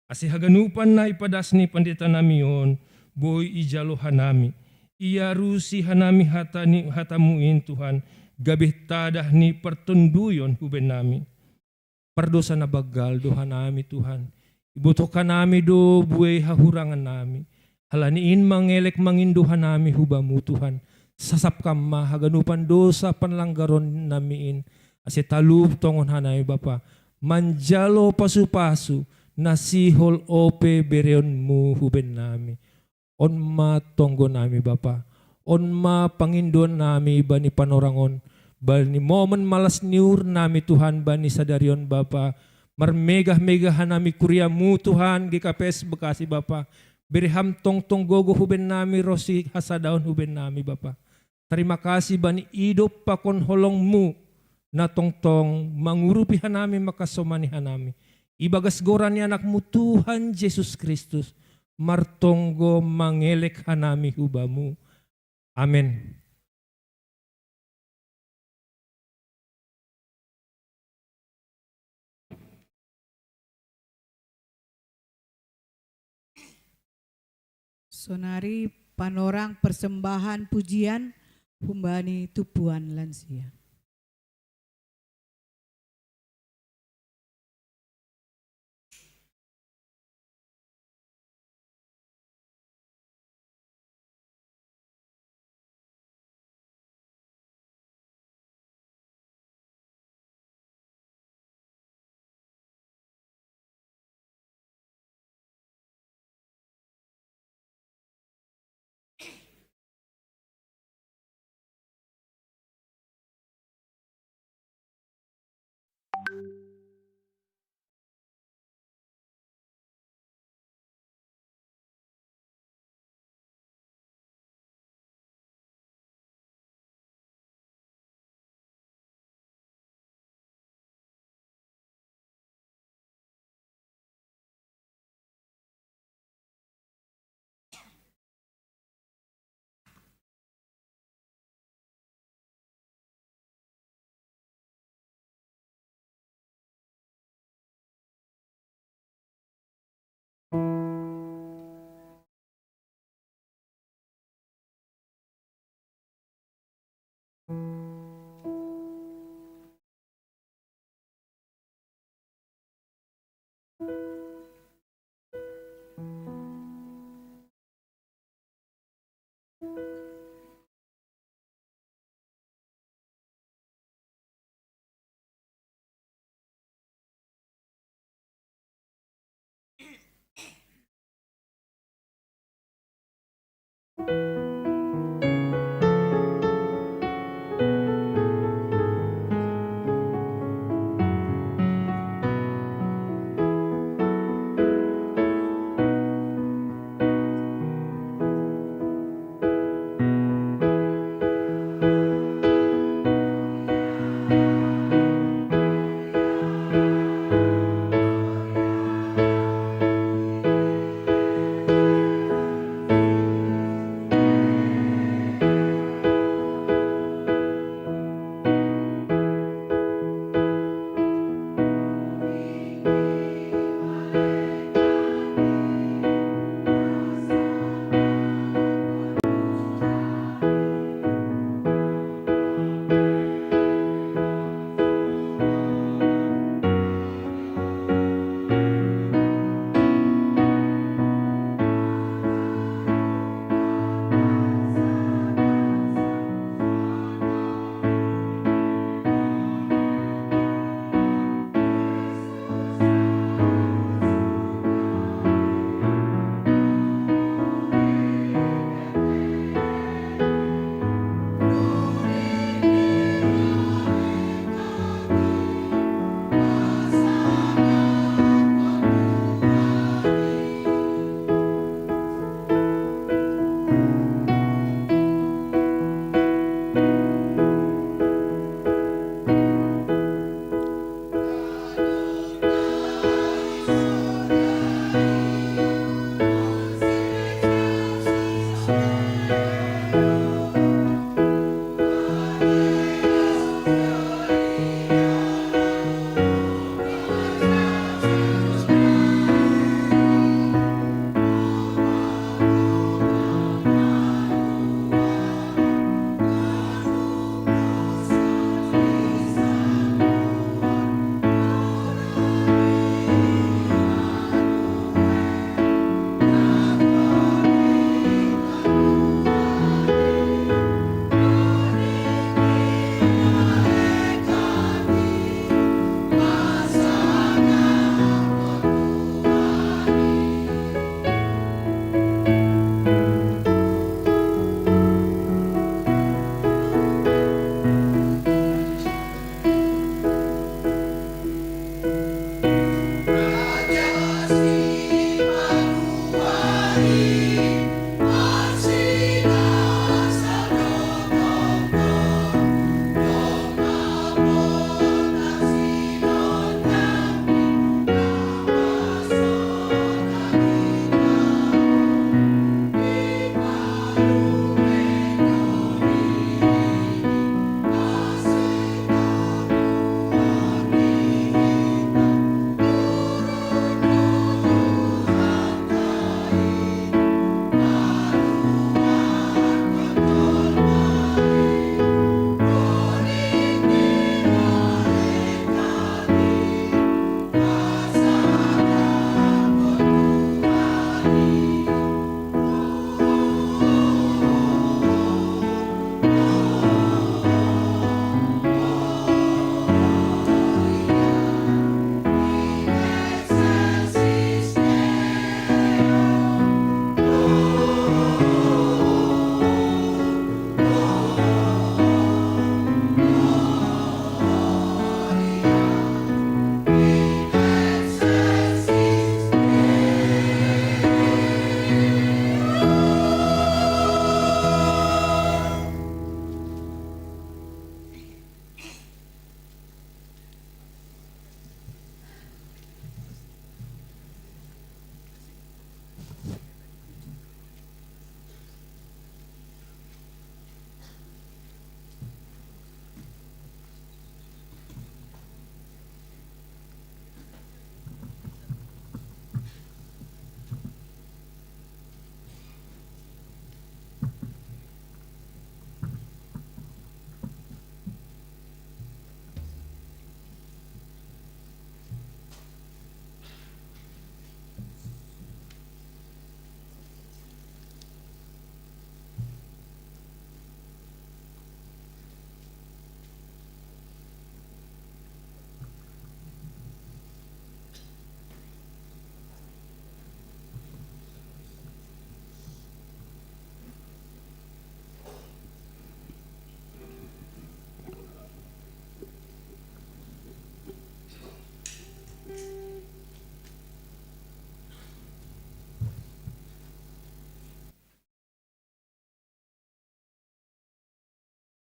Asi haganupan na ipadasni Pendeta nami yon, boy ijalo hanami. Iya rusi hanami hatamuin Tuhan, gabih tadah ni pertunduyon huben nami. Pardosa na bagal do hanami Tuhan. Ibutuhkan nami do buhay hahurangan nami. Halaniin mangelek manginduhan nami hubamu Tuhan. Sasap kama haganupan dosa panlanggaron namiin. Asi talub tongon hanay Bapa. Manjalo pasu-pasu nasihol ope bereon mu huben nami. On ma tonggo nami Bapa. On ma pangindon nami bani panorangon. Bani momen malas niur nami Tuhan bani sadarion Bapa. Marmegah-megahan nami kuriamu Tuhan GKPS Bekasi Bapa. Beriham tong gogo huben nami rosi hasadaon huben nami Bapa. Terima kasih bani idop pakon holongmu na tong mangurupihan nami makasomanihan nami. Ibagas goran ni anakmu Tuhan Yesus Kristus. Martonggo mangelek hanami hubamu. Amin. Sonari panorang persembahan pujian humbani tupuan lansia.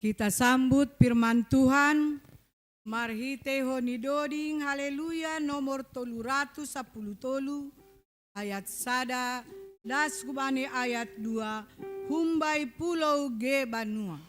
Kita sambut firman Tuhan. Marhite honi doding haleluya nomor 310 ayat 1 das kubani ayat 2 humbai pulau G Banua.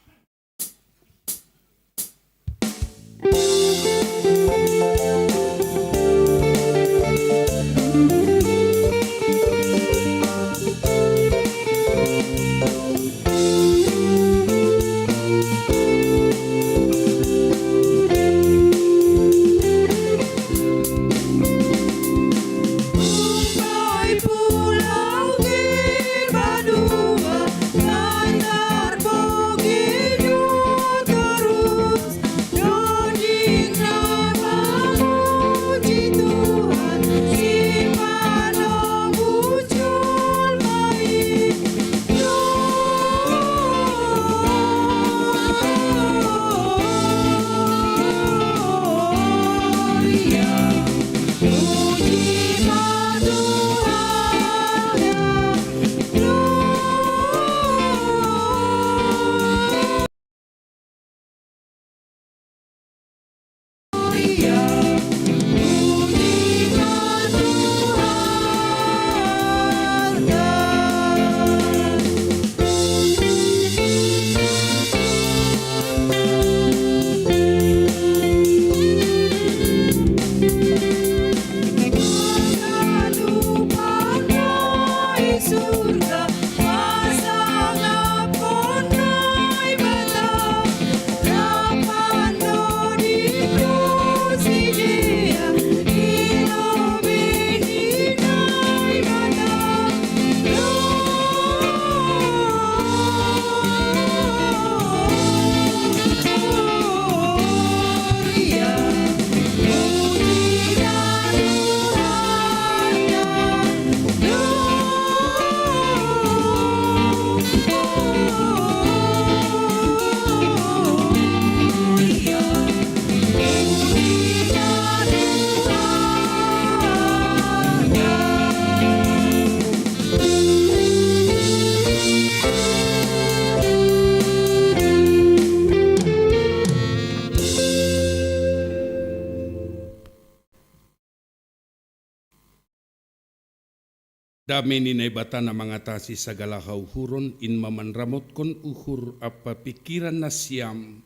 Dami ni bata na mangatasi sagala kauhuron in mamanramotkon uhur apa pikiran na siyam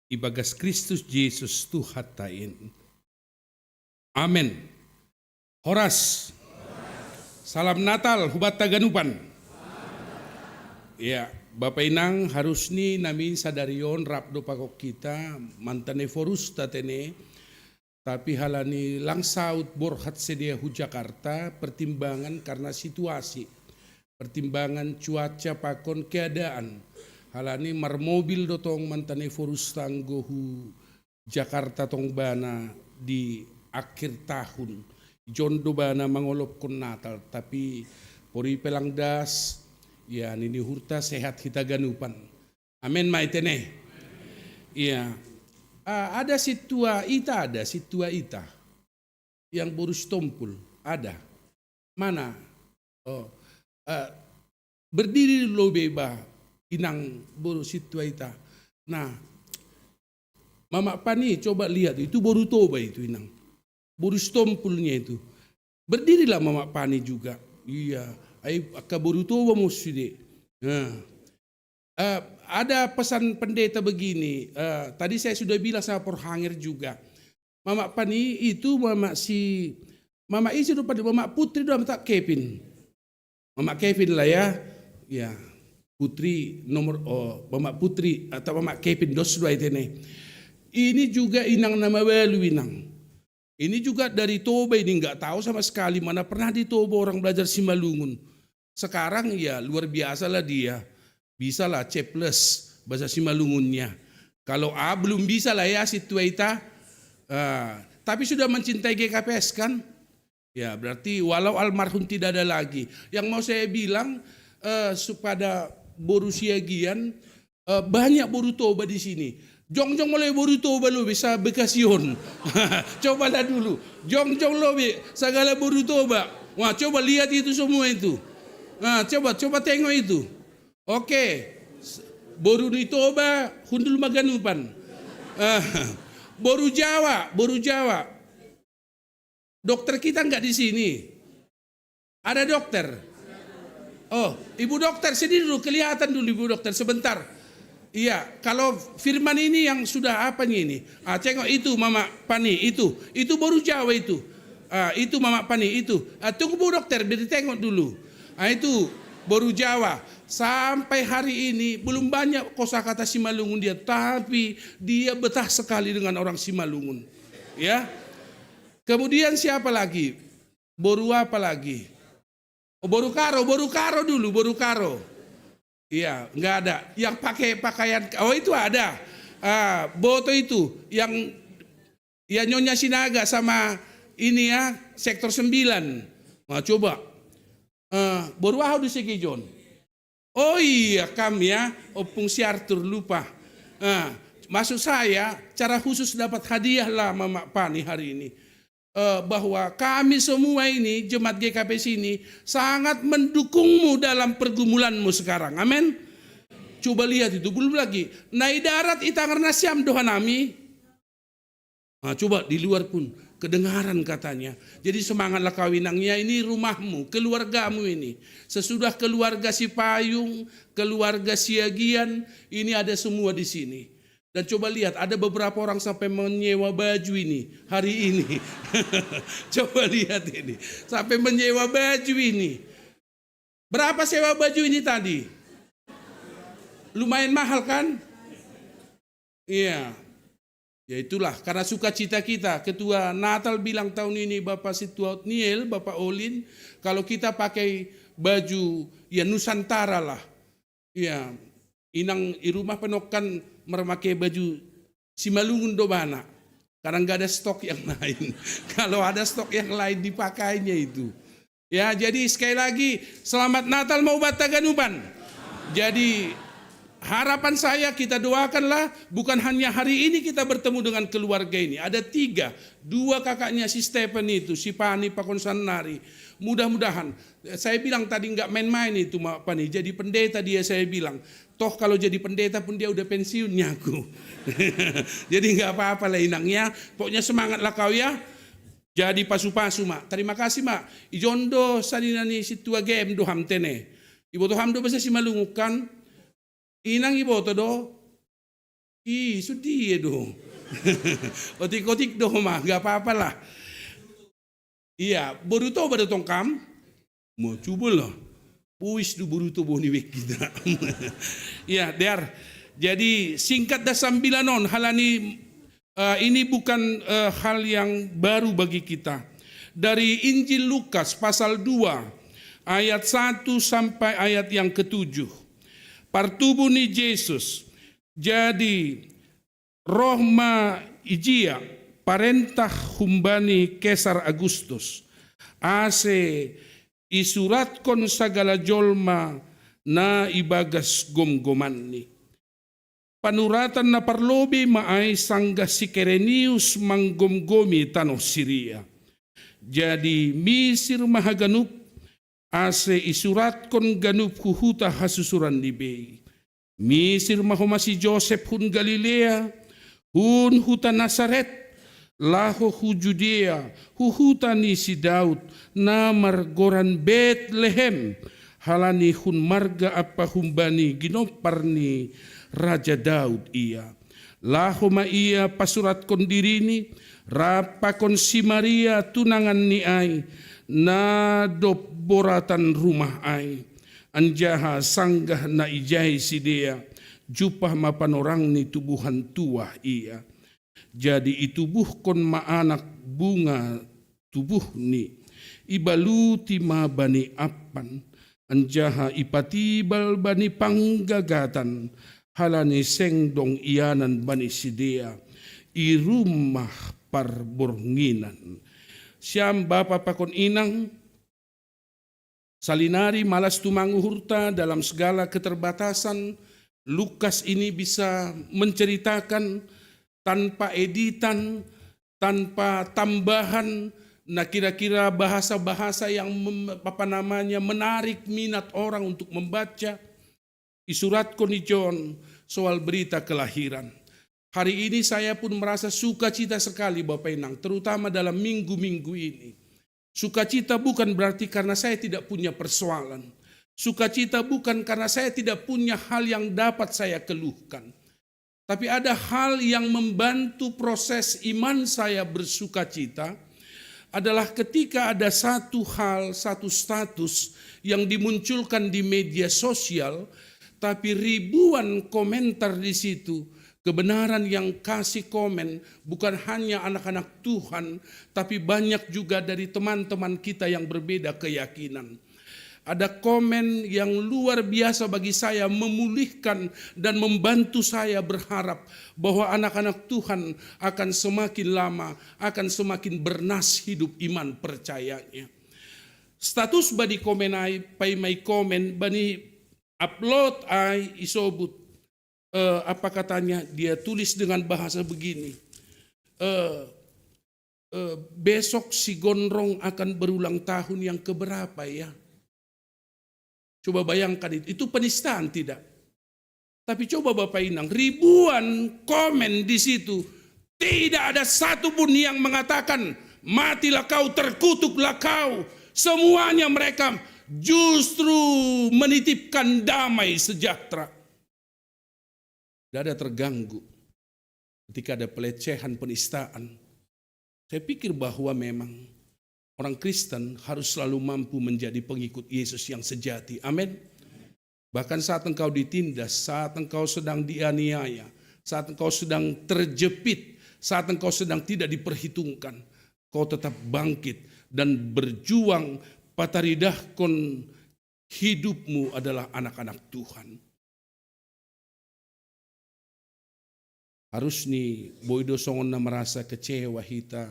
ibagas Kristus Jesus tuhatain. Amen. Horas. Salam Natal hubat taganupan. Ya, Bapak Inang harus ni namin sadarion rapdo pakok kita mantane forus tatene. Tapi halani langsaut borhat sedia hu Jakarta pertimbangan karena situasi, pertimbangan cuaca pakon keadaan. Halani marmobil dotong mantane forus tanggo hu Jakarta tong bana di akhir tahun. Jondo bana mangolop kon Natal tapi pori pelang das ya nini hurta sehat kita ganupan. Amin maitene. Iya. Ada situa ita yang burus tompul ada mana berdiri lo beba inang burus situa ita. Nah Mama Pani coba lihat itu baru toba itu inang burus tompulnya itu berdirilah Mama Pani juga iya baru toba musuh. Nah ada pesan pendeta begini, tadi saya sudah bilang sama Porhanger juga, Mama Pani itu Mama Isi pada Mama Putri dalam tak Kevin, Mama Kevin lah ya Putri nomor Mama Putri atau Mama Kevin dos dua itu nih. Ini juga inang nama balu inang, ini juga dari Toba ini nggak tahu sama sekali mana pernah di Toba orang belajar Simalungun, sekarang ya luar biasa lah dia. Bisa lah C+ bahasa Simalungunnya. Kalau A belum bisa lah ya si Tuaita. Tapi sudah mencintai GKPS kan? Ya berarti walau almarhum tidak ada lagi. Yang mau saya bilang supaya Borussia Gian banyak boru toba di sini. Jong-jong mulai boru toba lo bisa bekasion. Cobalah dulu. Jong-jong lo segala boru toba. Wah coba lihat itu semua itu. Nah coba tengok itu. Oke, Boru ni Toba, hundul maganupan. Boru Jawa. Dokter kita nggak di sini. Ada dokter? Oh, Ibu dokter, sini dulu, kelihatan dulu Ibu dokter, sebentar. Iya, kalau Firman ini yang sudah apanya ini? Tengok itu Mama Pani, itu boru Jawa itu. Itu Mama Pani, itu. Tunggu Bu dokter, biar tengok dulu. Itu boru Jawa. Sampai hari ini belum banyak kosakata Simalungun dia, tapi dia betah sekali dengan orang Simalungun. Ya. Kemudian siapa lagi? Boru apa lagi? Oh, boru karo dulu, boru karo. Iya, nggak ada. Yang pakai pakaian, oh itu ada. Boto itu yang ya Nyonya Sinaga sama ini ya sektor 9. Nah, coba. Boru ahau di Segijon. Oh iya kami ya, opung si Arthur lupa. Maksud saya, cara khusus dapat hadiah lah Mama Pani hari ini. Bahwa kami semua ini, Jemaat GKP sini, sangat mendukungmu dalam pergumulanmu sekarang. Amin. Coba lihat itu, belum lagi. Nai darat itangarna siam dohanami. Coba di luar pun kedengaran katanya. Jadi semangatlah kawinannya, ini rumahmu, keluargamu ini. Sesudah keluarga si Payung, keluarga Siagian, ini ada semua di sini. Dan coba lihat, ada beberapa orang sampai menyewa baju ini hari ini. Coba lihat ini, sampai menyewa baju ini. Berapa sewa baju ini tadi? Lumayan mahal kan? Iya. Ya itulah, karena sukacita kita. Ketua Natal bilang tahun ini Bapak Situa Otniel, Bapak Olin, kalau kita pakai baju ya Nusantara lah. Ya, inang di rumah penokan memakai baju Simalungun dobana. Karena nggak ada stok yang lain. Kalau ada stok yang lain dipakainya itu. Ya, jadi sekali lagi selamat Natal mau Bataganupan. Jadi harapan saya kita doakanlah bukan hanya hari ini kita bertemu dengan keluarga ini. Ada 3, 2 kakaknya si Stephen itu, si Pani Pakonsanari. Mudah-mudahan, saya bilang tadi nggak main-main itu Mak Pani. Jadi pendeta dia saya bilang, toh kalau jadi pendeta pun dia udah pensiunnya aku. Jadi nggak apa-apa lah inangnya. Pokoknya semangatlah kau ya. Jadi pasu-pasu Mak. Terima kasih Mak. Ijondo saninani situa game doham tene. Ibu doham do bisa simalungukan. Inang ibu to do. Sudi do. Otik-otik do Mak. Nggak apa-apa lah. Iya, baru tongkam. Mau coba lah. Puis du buru tu boni wek kita. Ya, der. Jadi singkat dah sambilanon halani ini bukan hal yang baru bagi kita. Dari Injil Lukas pasal 2 ayat 1 sampai ayat yang ke-7. Partubuni Yesus. Jadi Rohma Ijia parentah humbani Kesar Agustus. Ase isuratkon sagala jolma na ibagas gomgomanni. Panuratan na parlobi maay sangga si Kerenius manggomgomi tanoh Siria. Jadi misir mahaganup ase isuratkon ganup huhuta hasusuran libei. Misir mahomasi Joseph hun Galilea hun huta Nazaret. Laho hu Judea, huhutani si Daud, namar goran Bethlehem, halani hun marga apa humbani ginoparni Raja Daud ia. Laho ma ia pasurat kon dirini, rapa kon si Maria tunangan ni ai, na dop boratan rumah ai. Anjaha sanggah na ijai si dia, jupah mapanorang ni tubuhan tua ia. Jadi itubuh kon maanak bunga tubuh ni ibaluti ma bani apan anjaha ipatibal bani panggagatan halani sengdong ianan bani sidea i rumah parbornginan. Siam bapa pakon inang salinari malas tumanguhurta dalam segala keterbatasan. Lukas ini bisa menceritakan tanpa editan, tanpa tambahan, nah kira-kira bahasa-bahasa yang menarik minat orang untuk membaca. isurat ni John soal berita kelahiran. Hari ini saya pun merasa sukacita sekali Bapak Inang, terutama dalam minggu-minggu ini. Sukacita bukan berarti karena saya tidak punya persoalan. Sukacita bukan karena saya tidak punya hal yang dapat saya keluhkan. Tapi ada hal yang membantu proses iman saya bersukacita adalah ketika ada satu hal, satu status yang dimunculkan di media sosial, tapi ribuan komentar di situ. Kebenaran yang kasih komen bukan hanya anak-anak Tuhan, tapi banyak juga dari teman-teman kita yang berbeda keyakinan. Ada komen yang luar biasa bagi saya, memulihkan dan membantu saya berharap bahwa anak-anak Tuhan akan semakin lama, akan semakin bernas hidup iman percayanya. Status bani komen ay, pay may komen, bani upload ay isobut. Apa katanya, dia tulis dengan bahasa begini, besok si Gondrong akan berulang tahun yang keberapa ya? Coba bayangkan itu penistaan tidak? Tapi coba Bapak Inang, ribuan komen di situ, tidak ada satupun yang mengatakan matilah kau, terkutuklah kau. Semuanya mereka justru menitipkan damai sejahtera. Dada terganggu ketika ada pelecehan, penistaan. Saya pikir bahwa memang orang Kristen harus selalu mampu menjadi pengikut Yesus yang sejati. Amin. Bahkan saat engkau ditindas, saat engkau sedang dianiaya, saat engkau sedang terjepit, saat engkau sedang tidak diperhitungkan, kau tetap bangkit dan berjuang. Pataridahkon, hidupmu adalah anak-anak Tuhan. Harus nih boido songon na merasa kecewa hita,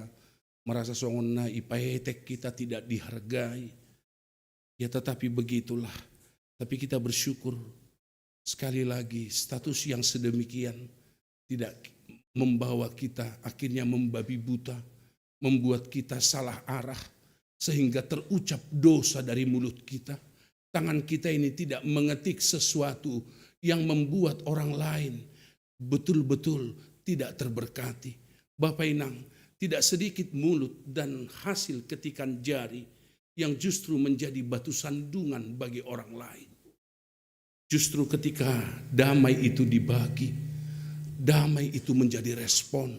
merasa songon na ipahetek kita tidak dihargai. Ya tetapi begitulah. Tapi kita bersyukur sekali lagi status yang sedemikian tidak membawa kita akhirnya membabi buta, membuat kita salah arah sehingga terucap dosa dari mulut kita. Tangan kita ini tidak mengetik sesuatu yang membuat orang lain betul-betul tidak terberkati. Bapak Inang, tidak sedikit mulut dan hasil ketikan jari yang justru menjadi batu sandungan bagi orang lain. Justru ketika damai itu dibagi, damai itu menjadi respon.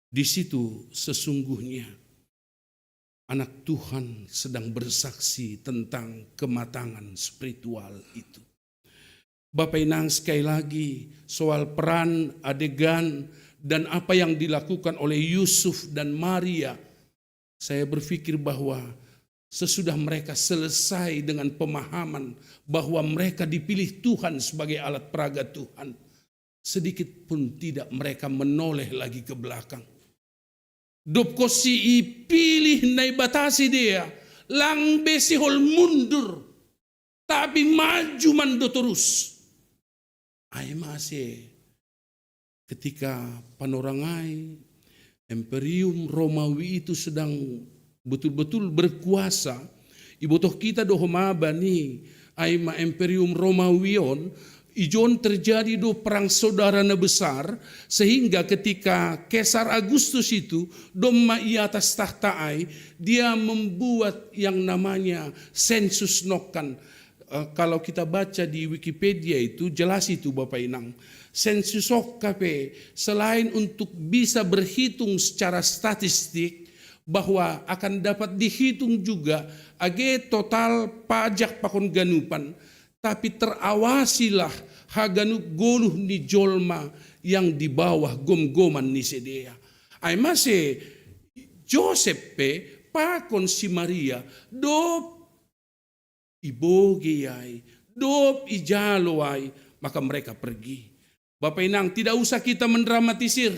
Di situ sesungguhnya anak Tuhan sedang bersaksi tentang kematangan spiritual itu. Bapak Inang, sekali lagi soal peran, adegan, dan apa yang dilakukan oleh Yusuf dan Maria. Saya berpikir bahwa sesudah mereka selesai dengan pemahaman bahwa mereka dipilih Tuhan sebagai alat peraga Tuhan, sedikit pun tidak mereka menoleh lagi ke belakang. Dopko si ipilih nai batasi dia, lang besihol mundur, tapi maju mando terus. Ay masih ketika panorangai Imperium Romawi itu sedang betul-betul berkuasa, ibotoh kita dohoma bani ay ma Imperium Romawion, ijon terjadi do perang saudara na besar, sehingga ketika Kaisar Agustus itu domma i atas tahta ay, dia membuat yang namanya sensus nokan. Kalau kita baca di Wikipedia itu jelas itu Bapak Inang. Sensus OKP selain untuk bisa berhitung secara statistik bahwa akan dapat dihitung juga age total pajak pakon ganupan, tapi terawasilah haganup goluh ni jolma yang di bawah gom-goman ni sedea. Ay masih Joseph pakon si Maria do ibogeyai, dop ijalowai, maka mereka pergi. Bapak Inang, tidak usah kita mendramatisir.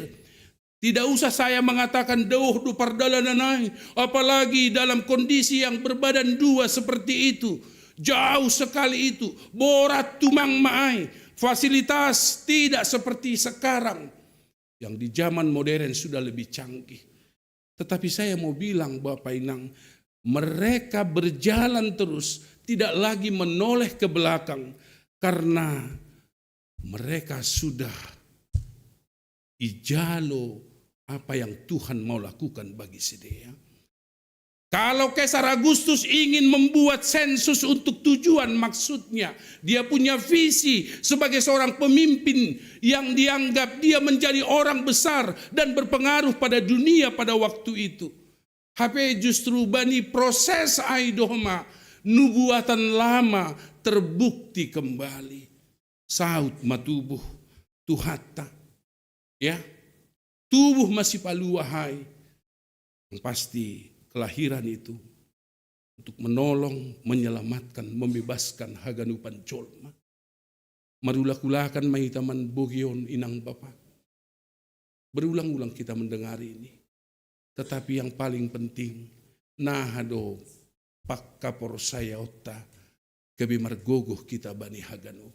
Tidak usah saya mengatakan dauh du pardalananai, apalagi dalam kondisi yang berbadan dua seperti itu. Jauh sekali itu, borat tumang maai, fasilitas tidak seperti sekarang. Yang di zaman modern sudah lebih canggih. Tetapi saya mau bilang Bapak Inang, mereka berjalan terus, tidak lagi menoleh ke belakang, Karena mereka sudah ijalo apa yang Tuhan mau lakukan bagi Sidea. Kalau Kaisar Agustus ingin membuat sensus untuk tujuan, maksudnya dia punya visi sebagai seorang pemimpin yang dianggap dia menjadi orang besar dan berpengaruh pada dunia pada waktu itu. Tapi justru bani proses aidoma, nubuatan lama terbukti kembali. Saut matubuh tuhata. Ya, tubuh masih paluahai. Yang pasti kelahiran itu untuk menolong, menyelamatkan, membebaskan haganupan jolma. Marula-kulakan mahitaman bogion inang bapa. Berulang-ulang kita mendengar ini. Tetapi yang paling penting, nahado pakkapor saya otta gabi margogoh kita bani haganu.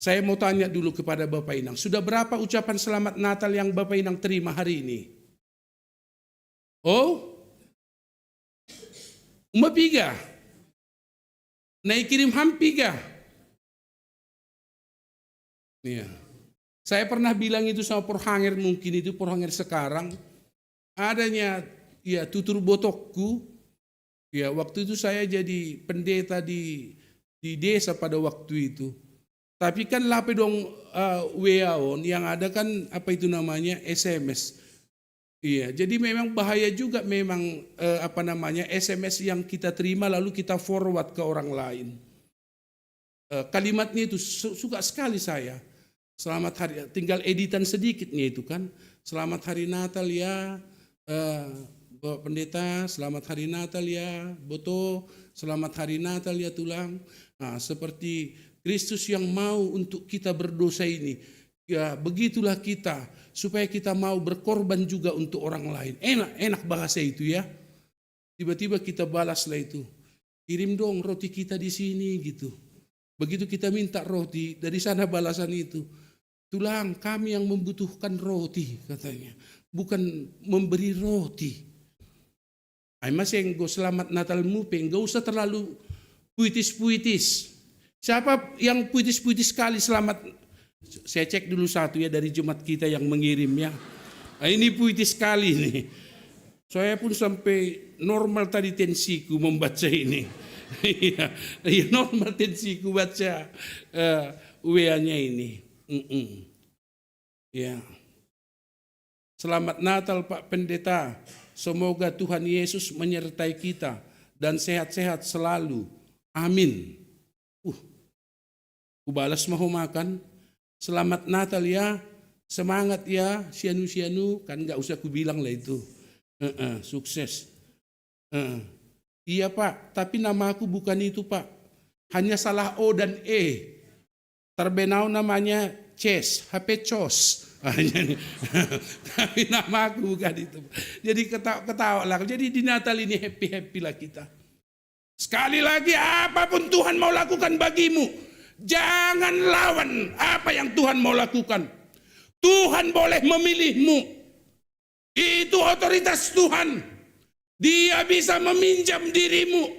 Saya mau tanya dulu kepada Bapak Inang, sudah berapa ucapan selamat Natal yang Bapak Inang terima hari ini? Oh? Umapiga? Naikirim hampiga? Iya. Saya pernah bilang itu sama Porhanger, mungkin itu Porhanger sekarang. Adanya ya tutur botokku. Ya, waktu itu saya jadi pendeta di desa pada waktu itu. Tapi kan lape dong WA-on yang ada kan apa itu namanya SMS. Iya, jadi memang bahaya juga memang SMS yang kita terima lalu kita forward ke orang lain. Kalimatnya itu suka sekali saya. Selamat hari, tinggal editan sedikitnya itu kan. Selamat hari Natal ya, Bapak Pendeta. Selamat hari Natal ya, Boto. Selamat hari Natal ya Tulang. Nah, seperti Kristus yang mau untuk kita berdosa ini. Ya, begitulah kita. Supaya kita mau berkorban juga untuk orang lain. Enak bahasa itu ya. Tiba-tiba kita balaslah itu. Kirim dong roti kita di sini gitu. Begitu kita minta roti, dari sana balasan itu. Tulang, kami yang membutuhkan roti katanya. Bukan memberi roti. Ay maseng go selamat Natal mupe, enggak usah terlalu puitis-puitis. Siapa yang puitis-puitis sekali selamat? Saya cek dulu satu ya dari jemaat kita yang mengirim ya. Nah, ini puitis sekali nih. Saya pun sampai normal tadi tensiku membaca ini. Iya, normal tensiku baca WA-nya ini. Ya. Selamat Natal Pak Pendeta. Semoga Tuhan Yesus menyertai kita dan sehat-sehat selalu. Amin. Kubalas mau makan. Selamat Natal ya. Semangat ya. Sianu-sianu. Kan gak usah kubilang lah itu. Sukses. Iya Pak. Tapi nama aku bukan itu Pak. Hanya salah O dan E. Terbenau namanya Ces. HP Cos. Tapi nama aku bukan itu. Jadi ketawa lah. Jadi di Natal ini happy-happy lah kita. Sekali lagi apapun Tuhan mau lakukan bagimu. Jangan lawan apa yang Tuhan mau lakukan. Tuhan boleh memilihmu. Itu otoritas Tuhan. Dia bisa meminjam dirimu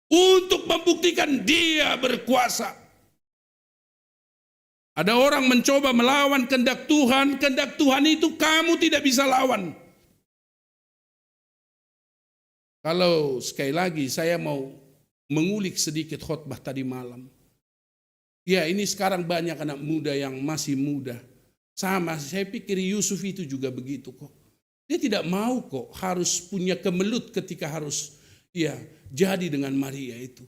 untuk membuktikan dia berkuasa. Ada orang mencoba melawan kehendak Tuhan itu kamu tidak bisa lawan. Kalau sekali lagi saya mau mengulik sedikit khotbah tadi malam. Ya ini sekarang banyak anak muda yang masih muda. Sama saya pikir Yusuf itu juga begitu kok. Dia tidak mau kok harus punya kemelut ketika harus ya jadi dengan Maria itu.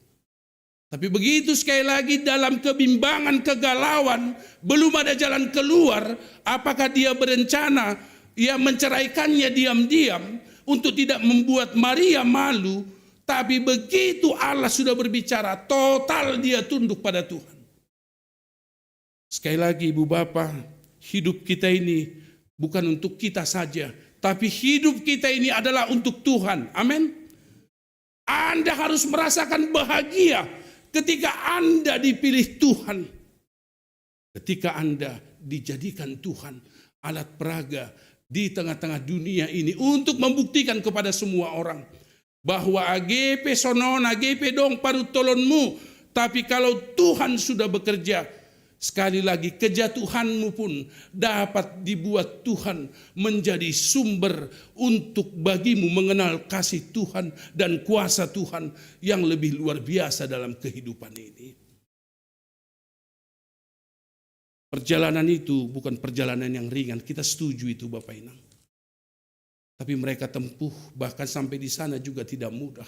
Tapi begitu sekali lagi dalam kebimbangan, kegalauan, belum ada jalan keluar, apakah dia berencana ya menceraikannya diam-diam untuk tidak membuat Maria malu, tapi begitu Allah sudah berbicara, total dia tunduk pada Tuhan. Sekali lagi Ibu Bapak, hidup kita ini bukan untuk kita saja, tapi hidup kita ini adalah untuk Tuhan. Amin. Anda harus merasakan bahagia ketika Anda dipilih Tuhan. Ketika Anda dijadikan Tuhan alat peraga di tengah-tengah dunia ini untuk membuktikan kepada semua orang bahwa AGP sonon, AGP dong parut tolonmu, Tapi kalau Tuhan sudah bekerja, sekali lagi kejatuhanmu pun dapat dibuat Tuhan menjadi sumber untuk bagimu mengenal kasih Tuhan dan kuasa Tuhan yang lebih luar biasa dalam kehidupan ini. Perjalanan itu bukan perjalanan yang ringan, kita setuju itu Bapak Inang. Tapi mereka tempuh bahkan sampai di sana juga tidak mudah.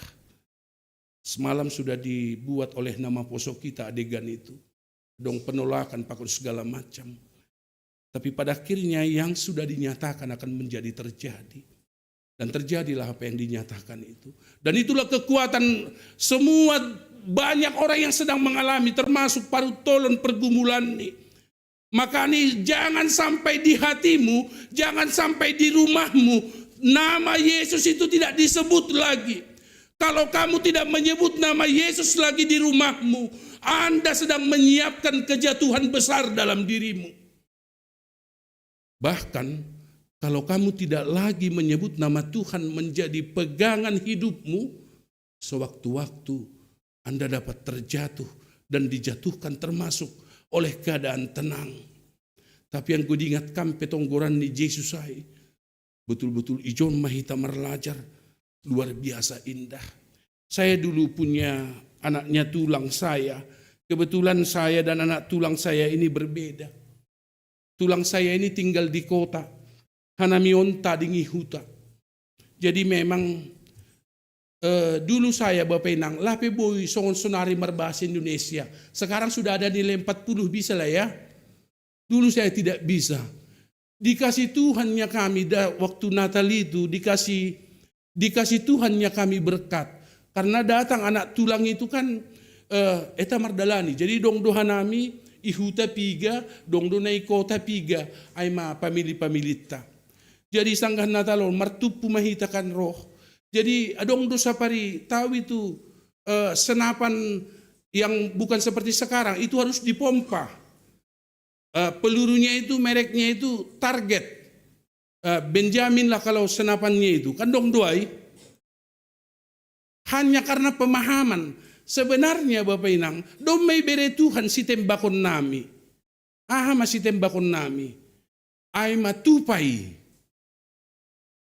Semalam sudah dibuat oleh nama poso kita adegan itu. Dong penolakan pakun segala macam. Tapi pada akhirnya yang sudah dinyatakan akan menjadi terjadi. Dan terjadilah apa yang dinyatakan itu. Dan itulah kekuatan semua banyak orang yang sedang mengalami termasuk parut tolon pergumulan ini. Maka nih jangan sampai di hatimu, jangan sampai di rumahmu, nama Yesus itu tidak disebut lagi. Kalau kamu tidak menyebut nama Yesus lagi di rumahmu, Anda sedang menyiapkan kejatuhan besar dalam dirimu. Bahkan kalau kamu tidak lagi menyebut nama Tuhan menjadi pegangan hidupmu, sewaktu-waktu Anda dapat terjatuh dan dijatuhkan termasuk oleh keadaan tenang. Tapi yang gue diingatkan petonggoran ni Yesus saya, betul-betul ijon mahita merlajar, luar biasa indah. Saya dulu punya anaknya tulang saya. Kebetulan saya dan anak tulang saya ini berbeda. Tulang saya ini tinggal di kota. Hanamion tadingi huta. Jadi memang dulu saya Bapak Inang, lape boy songon sonari berbahasa Indonesia. Sekarang sudah ada nilai 40 bisa lah ya. Dulu saya tidak bisa. Dikasih Tuhannya kami waktu Natal itu dikasih Tuhannya kami berkat. Karena datang anak tulang itu kan eta mardalani. Jadi dong dohanami ihuta piga, dong donai kota piga, aima pamili-pamilita. Jadi sanggah Natalon martupu mahitakan roh. Jadi adong dosa pari tahu itu senapan yang bukan seperti sekarang itu harus dipompa. Pelurunya itu mereknya itu target. Benjamin lah kalau senapannya itu. Kan dong doai. Hanya karena pemahaman. Sebenarnya Bapak Inang, dong may bere Tuhan si tembakon nami. Masih tembakon nami. Ay matupai.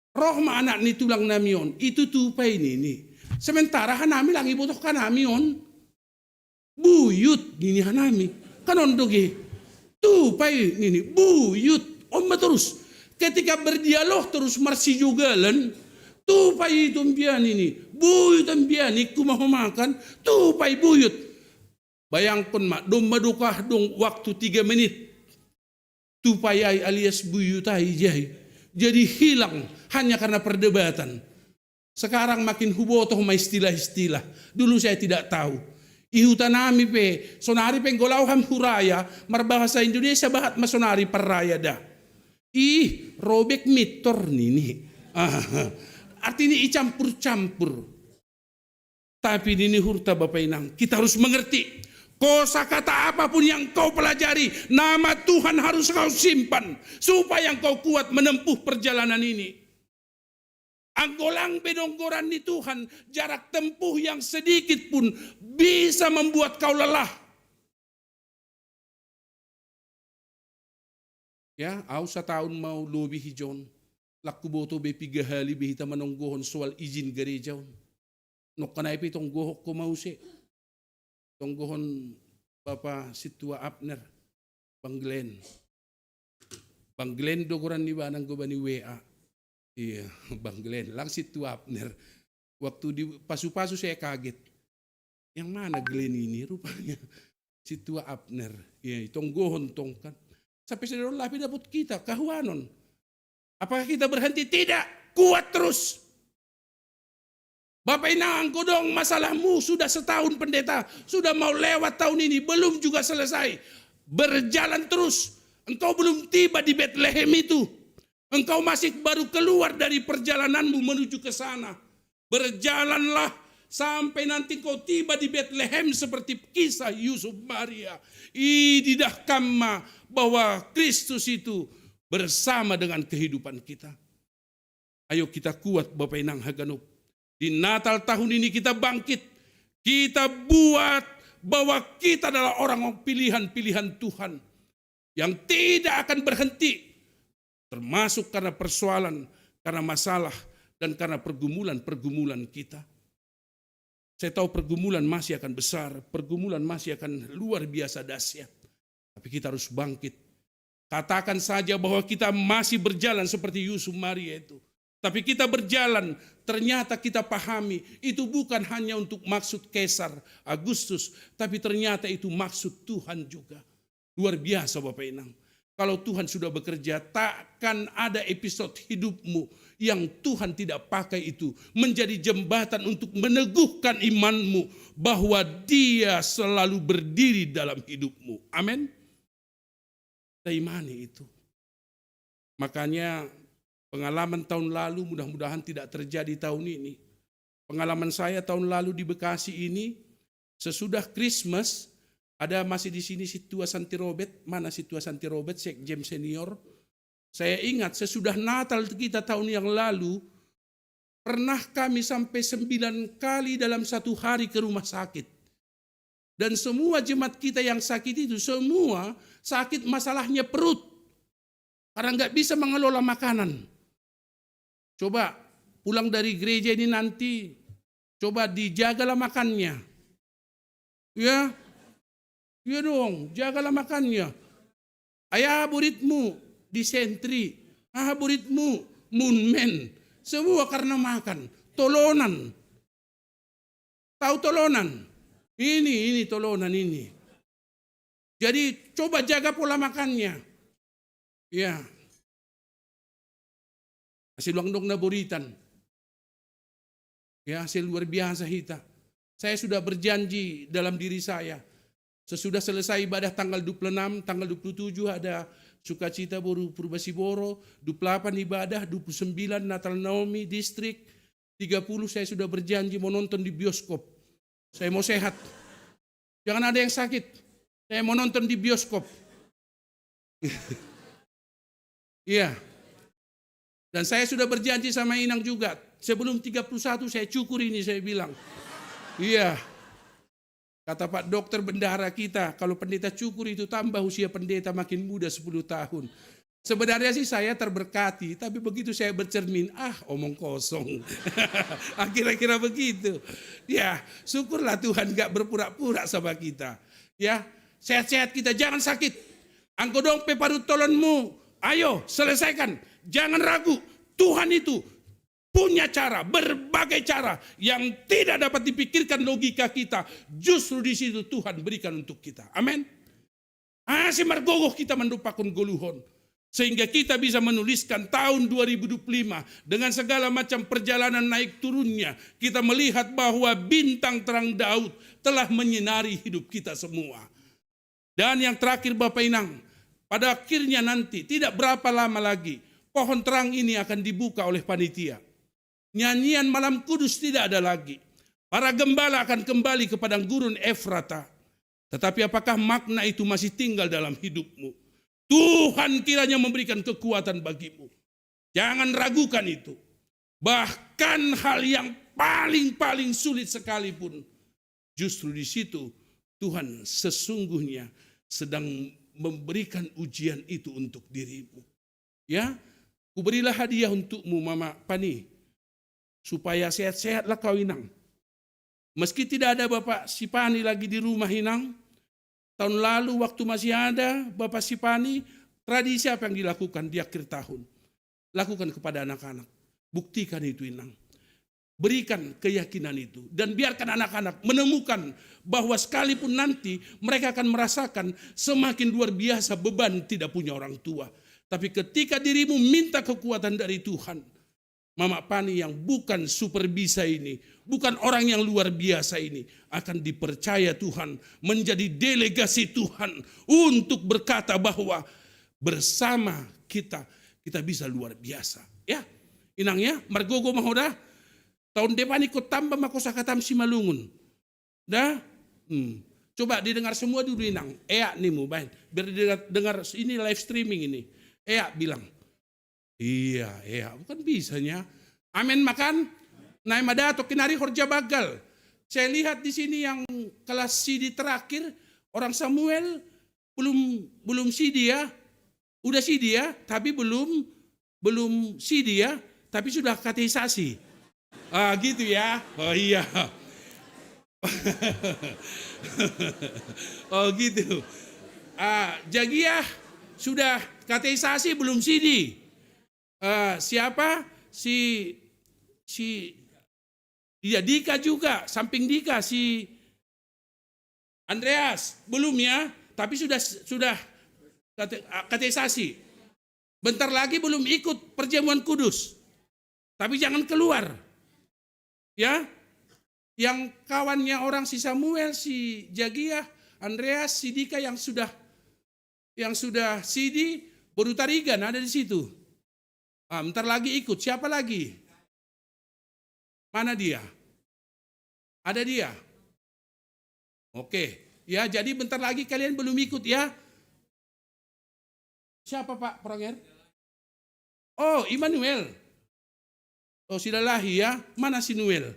Roh ma anak ni tulang namion. Itu tupai ini. Sementara hanami lang ibutok ka namion. Buyut. Nini hanami. Kanon doge. Tupai ini buyut terus ketika berdialog terus marsijugalan tupai itu mbian ini buyut mbian iku mau makan tupai buyut bayangkan mak dong madukah dong waktu 3 menit tupai alias buyut jai jadi hilang hanya karena perdebatan. Sekarang makin hubotoh ma istilah-istilah dulu saya tidak tahu. Ihutanami pe, sonari penggolauham huraya, marbahasa Indonesia bahat masonari paraya dah. Robek mitor nini. Artinya icampur-campur. Tapi nini hurta Bapak Inang, kita harus mengerti. Kosakata apapun yang kau pelajari, nama Tuhan harus kau simpan. Supaya kau kuat menempuh perjalanan ini. Anggolang bedonggoran di Tuhan, jarak tempuh yang sedikit pun bisa membuat kau lelah. Ya, aku setahun mau lebih hijon. Laku boto be 3 hali behita menonggohon soal izin gereja. Nok kanai pe tonggohok ko mau se. Tonggohon Bapak Situa Abner, Bang Glenn. Bang Glenn dogoran ni banang ko bani WA. Iya, Bang Glenn, langsit tu Abner. Waktu di pasu-pasu saya kaget. Yang mana Glenn ini rupanya? Si tua Abner. Iya, tonggohon tongkan. Sampai sedang lapi dapat kita, kahuanon. Apakah kita berhenti? Tidak, kuat terus. Bapak Inang ko dong masalahmu sudah setahun pendeta. Sudah mau lewat tahun ini, belum juga selesai. Berjalan terus. Engkau belum tiba di Bethlehem itu. Engkau masih baru keluar dari perjalananmu menuju ke sana. Berjalanlah sampai nanti kau tiba di Bethlehem seperti kisah Yusuf Maria. Ididah kama bahwa Kristus itu bersama dengan kehidupan kita. Ayo kita kuat Bapak Inang Haganup. Di Natal tahun ini kita bangkit. Kita buat bahwa kita adalah orang pilihan-pilihan Tuhan yang tidak akan berhenti, termasuk karena persoalan, karena masalah, dan karena pergumulan-pergumulan kita. Saya tahu pergumulan masih akan besar, pergumulan masih akan luar biasa dahsyat. Tapi kita harus bangkit. Katakan saja bahwa kita masih berjalan seperti Yusuf Maria itu. Tapi kita berjalan, ternyata kita pahami itu bukan hanya untuk maksud Kaisar Agustus, tapi ternyata itu maksud Tuhan juga. Luar biasa Bapak Inang. Kalau Tuhan sudah bekerja, takkan ada episode hidupmu yang Tuhan tidak pakai itu menjadi jembatan untuk meneguhkan imanmu bahwa Dia selalu berdiri dalam hidupmu. Amin. Kita imani itu. Makanya pengalaman tahun lalu mudah-mudahan tidak terjadi tahun ini. Pengalaman saya tahun lalu di Bekasi ini, sesudah Christmas, ada masih di sini si Tua Santi Robert. Mana si Tua Santi Robert, Sekjem Senior. Saya ingat sesudah Natal kita tahun yang lalu, pernah kami sampai 9 kali dalam satu hari ke rumah sakit. Dan semua jemaat kita yang sakit itu, semua sakit masalahnya perut. Karena nggak bisa mengelola makanan. Coba pulang dari gereja ini nanti, coba dijagalah makannya. Ya, iya dong, jagalah makannya. Ayah buritmu disentri, buritmu moonman, semua karena makan. Tolonan, tahu tolonan? Ini tolonan ini. Jadi coba jaga pola makannya. Ya, hasil luang na buritan. Ya, hasil luar biasa hita. Saya sudah berjanji dalam diri saya. Sesudah selesai ibadah tanggal 26, tanggal 27 ada sukacita Boru Purbasiboro, 28 ibadah, 29 Natal Naomi Distrik, 30 saya sudah berjanji mau nonton di bioskop. Saya mau sehat. Jangan ada yang sakit. Saya mau nonton di bioskop. Iya. Dan saya sudah berjanji sama Inang juga. Sebelum 31 saya cukur ini, saya bilang. Iya. Kata Pak Dokter bendahara kita, kalau pendeta cukur itu tambah usia pendeta makin muda 10 tahun. Sebenarnya sih saya terberkati, tapi begitu saya bercermin, omong kosong. Kira-kira begitu. Ya, syukurlah Tuhan gak berpura-pura sama kita. Ya, sehat-sehat kita, jangan sakit. Angko dong peparut tolonmu, ayo selesaikan. Jangan ragu, Tuhan itu punya cara, berbagai cara yang tidak dapat dipikirkan logika kita. Justru di situ Tuhan berikan untuk kita. Amin. Si margogoh kita mendupakan goluhon. Sehingga kita bisa menuliskan tahun 2025 dengan segala macam perjalanan naik turunnya. Kita melihat bahwa bintang terang Daud telah menyinari hidup kita semua. Dan yang terakhir Bapak Inang, pada akhirnya nanti tidak berapa lama lagi pohon terang ini akan dibuka oleh panitia. Nyanyian malam kudus tidak ada lagi. Para gembala akan kembali ke padang gurun Efrata. Tetapi apakah makna itu masih tinggal dalam hidupmu? Tuhan kiranya memberikan kekuatan bagimu. Jangan ragukan itu. Bahkan hal yang paling sulit sekalipun, justru di situ Tuhan sesungguhnya sedang memberikan ujian itu untuk dirimu. Ya, kuberilah hadiah untukmu Mama Pani, supaya sehat-sehatlah kau Inang. Meski tidak ada Bapak Sipani lagi di rumah Inang, tahun lalu waktu masih ada Bapak Sipani, tradisi apa yang dilakukan di akhir tahun? Lakukan kepada anak-anak. Buktikan itu Inang. Berikan keyakinan itu. Dan biarkan anak-anak menemukan bahwa sekalipun nanti mereka akan merasakan semakin luar biasa beban tidak punya orang tua. Tapi ketika dirimu minta kekuatan dari Tuhan, Mama Pani yang bukan super bisa ini, bukan orang yang luar biasa ini, akan dipercaya Tuhan menjadi delegasi Tuhan untuk berkata bahwa bersama kita bisa luar biasa. Ya, Inang ya, margogo mahoda, tahun depan ikut tambah makosa katam si malungun. Dah, coba didengar semua dulu Inang. Nih mu, baik, biar dengar ini live streaming ini. Bilang. Iya, bukan bisanya. Amin makan. Naik mada atau kinari horja bagal. Saya lihat di sini yang kelas CD terakhir, orang Samuel belum CD ya. Udah CD ya, tapi belum CD ya, tapi sudah katekisasi. Gitu ya. Oh iya. Oh gitu. Jagiah sudah katekisasi belum CD. Siapa? Iya Dika juga, samping Dika si Andreas belum ya, tapi sudah katekisasi. Bentar lagi belum ikut perjamuan kudus. Tapi jangan keluar. Ya. Yang kawannya orang si Samuel, si Jagiah, Andreas, si Dika yang sudah CD, Boru Tarigan ada di situ. Bentar lagi ikut. Siapa lagi? Mana dia? Ada dia? Oke. Ya, jadi bentar lagi kalian belum ikut ya. Siapa Pak Pranger? Oh, Immanuel. Oh, sudah lahir ya. Mana si Noel?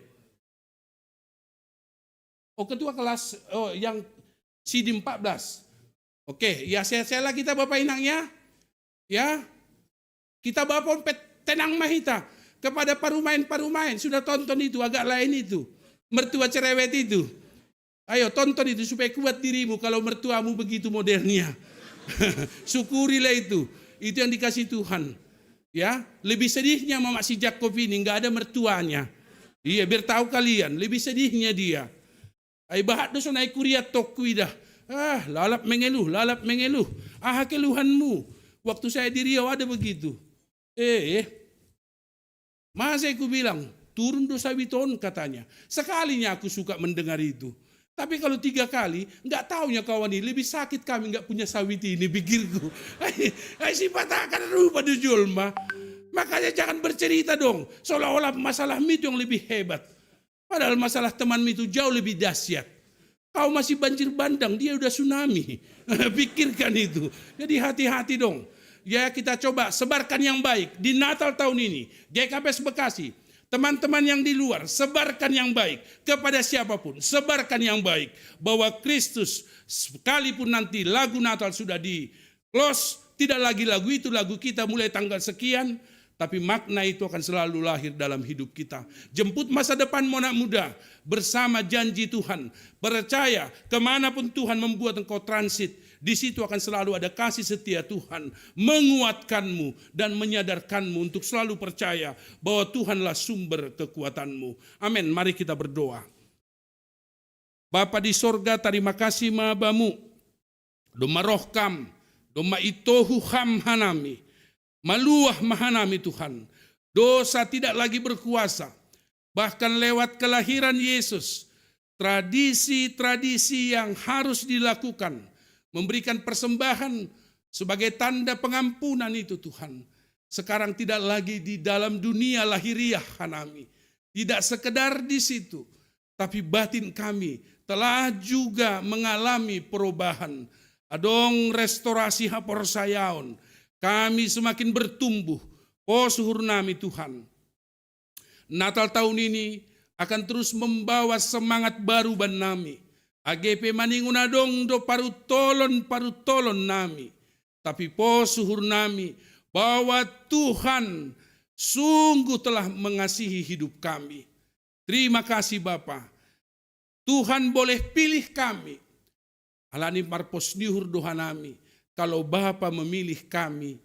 Oh, ketua kelas yang CD 14. Oke, ya sehat-sehatlah kita Bapak Inangnya. Ya. Kita bawa pompet tenang mahita kepada parumain sudah tonton itu agak lain itu. Mertua cerewet itu. Ayo tonton itu supaya kuat dirimu kalau mertuamu begitu modernnya. Syukurilah itu. Itu yang dikasih Tuhan. Ya, lebih sedihnya Mama si Jakob ini nggak ada mertuanya. Iya, biar tahu kalian, lebih sedihnya dia. Ay bahat dosa naik kuria tokwi dah. Lalap mengeluh. Keluhanmu. Waktu saya di Riau ada begitu. Masa aku bilang, turun dosa witon katanya. Sekalinya aku suka mendengar itu. Tapi kalau 3 kali, nggak taunya kawan ini, lebih sakit kami nggak punya sawit ini, pikirku. Sifat akan rubah di Julma. Makanya jangan bercerita dong, seolah-olah masalah itu yang lebih hebat. Padahal masalah teman itu jauh lebih dahsyat. Kau masih banjir bandang, dia udah tsunami. Pikirkan itu. Jadi hati-hati dong. Ya kita coba sebarkan yang baik. Di Natal tahun ini, GKPS Bekasi, teman-teman yang di luar, sebarkan yang baik. Kepada siapapun, sebarkan yang baik. Bahwa Kristus, sekalipun nanti lagu Natal sudah di close, tidak lagi lagu itu, lagu kita mulai tanggal sekian, tapi makna itu akan selalu lahir dalam hidup kita. Jemput masa depan anak muda bersama janji Tuhan. Percaya kemanapun Tuhan membuat engkau transit, di situ akan selalu ada kasih setia Tuhan menguatkanmu dan menyadarkanmu untuk selalu percaya bahwa Tuhanlah sumber kekuatanmu. Amin. Mari kita berdoa. Bapa di sorga, terima kasih mahabamu. Doma rohkam, doma itohu ham hanami. Maluah mahanami Tuhan. Dosa tidak lagi berkuasa. Bahkan lewat kelahiran Yesus, tradisi-tradisi yang harus dilakukan, memberikan persembahan sebagai tanda pengampunan itu Tuhan. Sekarang tidak lagi di dalam dunia lahiriah hanami. Tidak sekedar di situ, tapi batin kami telah juga mengalami perubahan. Adong restorasi hapor sayaon. Kami semakin bertumbuh. Oh suhur nami Tuhan. Natal tahun ini akan terus membawa semangat baru ban nami. AGP maningunadong do parutolon nami. Tapi po suhur nami bahwa Tuhan sungguh telah mengasihi hidup kami. Terima kasih Bapa. Tuhan boleh pilih kami. Alani marpos nihur doha nami. Kalau Bapa memilih kami,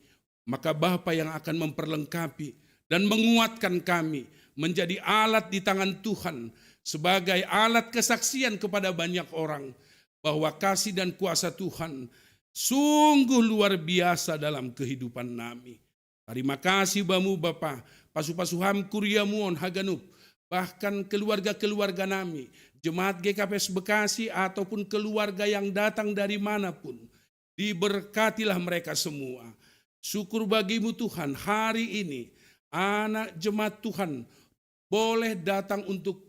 maka Bapa yang akan memperlengkapi dan menguatkan kami menjadi alat di tangan Tuhan sebagai alat kesaksian kepada banyak orang bahwa kasih dan kuasa Tuhan sungguh luar biasa dalam kehidupan kami. Terima kasih bamu Bapa, pasu-pasuham kuriamuon haganup, bahkan keluarga-keluarga nami, jemaat GKPS Bekasi ataupun keluarga yang datang dari manapun. Diberkatilah mereka semua. Syukur bagimu Tuhan, hari ini anak jemaat Tuhan boleh datang untuk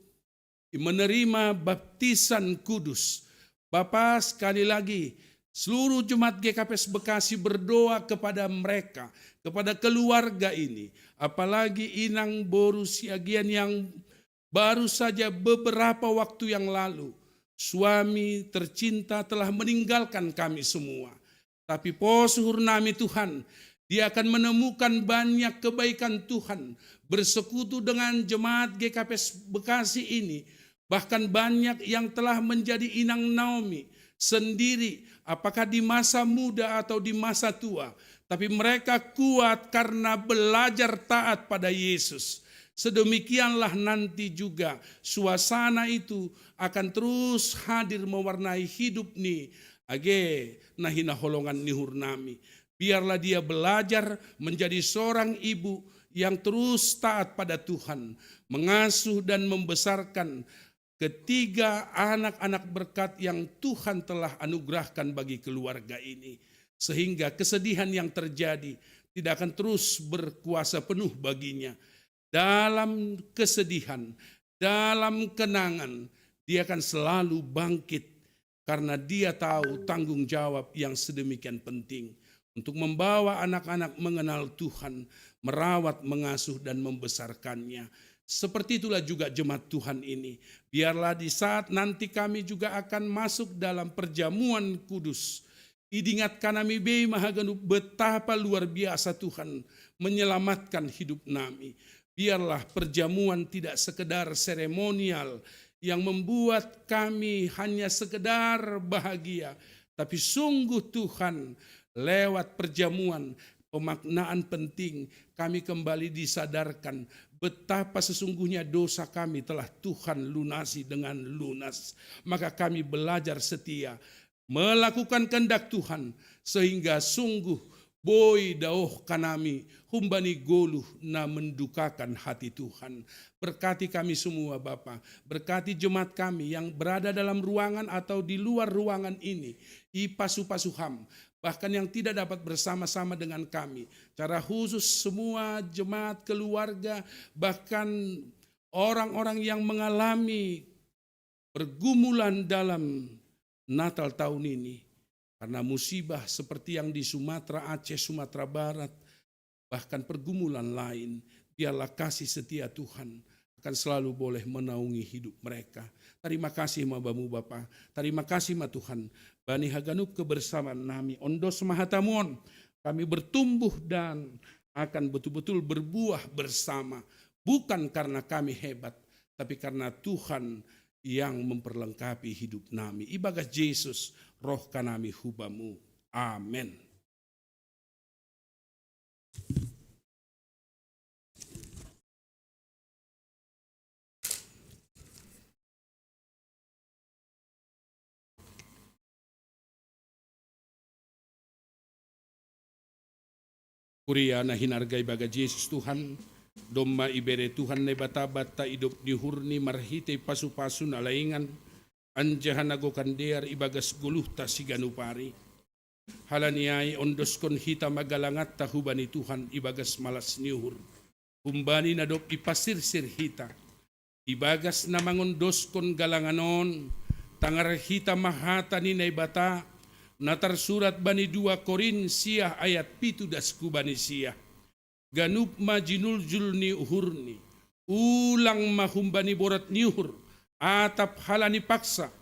menerima baptisan kudus. Bapa sekali lagi, seluruh jemaat GKPS Bekasi berdoa kepada mereka, kepada keluarga ini. Apalagi Inang Boru Siagian yang Baru saja beberapa waktu yang lalu, suami tercinta telah meninggalkan kami semua. Tapi posuhur nami Tuhan, dia akan menemukan banyak kebaikan Tuhan. Bersekutu dengan jemaat GKP Bekasi ini, bahkan banyak yang telah menjadi inang Naomi sendiri, apakah di masa muda atau di masa tua. Tapi mereka kuat karena belajar taat pada Yesus. Sedemikianlah nanti juga suasana itu akan terus hadir mewarnai hidup ni age nahina holongan nihur nami. Biarlah dia belajar menjadi seorang ibu yang terus taat pada Tuhan, mengasuh dan membesarkan ketiga anak-anak berkat yang Tuhan telah anugerahkan bagi keluarga ini. Sehingga kesedihan yang terjadi tidak akan terus berkuasa penuh baginya. Dalam kesedihan, dalam kenangan, dia akan selalu bangkit karena dia tahu tanggung jawab yang sedemikian penting untuk membawa anak-anak mengenal Tuhan, merawat, mengasuh, dan membesarkannya. Seperti itulah juga jemaat Tuhan ini. Biarlah di saat nanti kami juga akan masuk dalam perjamuan kudus, idingatkan kami bei mahaganu betapa luar biasa Tuhan menyelamatkan hidup nami. Biarlah perjamuan tidak sekedar seremonial yang membuat kami hanya sekedar bahagia. Tapi sungguh Tuhan lewat perjamuan pemaknaan penting kami kembali disadarkan betapa sesungguhnya dosa kami telah Tuhan lunasi dengan lunas. Maka kami belajar setia melakukan kehendak Tuhan sehingga sungguh boy dauh kanami humbani goluh na mendukakan hati Tuhan. Berkati kami semua Bapa, berkati jemaat kami yang berada dalam ruangan atau di luar ruangan ini, ipasuham, bahkan yang tidak dapat bersama-sama dengan kami. Secara khusus semua jemaat keluarga, bahkan orang-orang yang mengalami pergumulan dalam Natal tahun ini. Karena musibah seperti yang di Sumatera, Aceh, Sumatera Barat, bahkan pergumulan lain, biarlah kasih setia Tuhan akan selalu boleh menaungi hidup mereka. Terima kasih Mabamu Bapa, terima kasih Ma Tuhan. Bani haganup kebersamaan nami, ondos mahatamuon, kami bertumbuh dan akan betul-betul berbuah bersama. Bukan karena kami hebat, tapi karena Tuhan yang memperlengkapi hidup nami. Ibagas Yesus, roh kanami hubamu. Amin. Kuria na hinargai baga Yesus Tuhan, domma ibere Tuhan ne bata-bata hidup di hurni marhite pasu-pasu na laingan, anjahan nago kandear ibagas guluh ta siganupari. Halaniai ondoskon hita magalangat tahubani Tuhan ibagas malas niuhur. Humbani nadop ipasirsir hita. Ibagas na mangondoskon galanganon, tangar hita mahata ni naibata, natar surat bani 2 Korinsia ayat 7 bani sia. Ganup majinul julni uhurni, ulang mahumbani borat niuhur, atap halani paksa,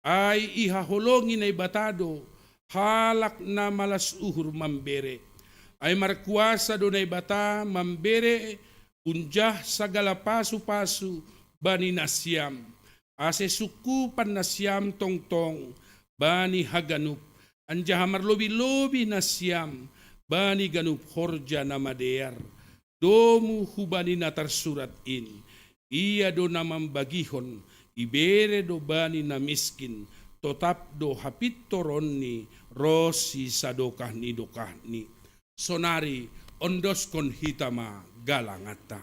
ay ihaholongi na ibatado, halak na malas uhur mambere, ay markuasa do na ibata mambere, unjah sagala pasu-pasu bani nasyam, ase sukupan nasyam tongtong, bani haganup, anjah marlobi-lobi nasyam, bani ganup horja nama dear, domu hubani natar surat ini, ia do namam bagihon, ibere do bani na miskin, totap do hapit toronni, rosi sadokah ni dokah ni, sonari ondoskon hitama galangata.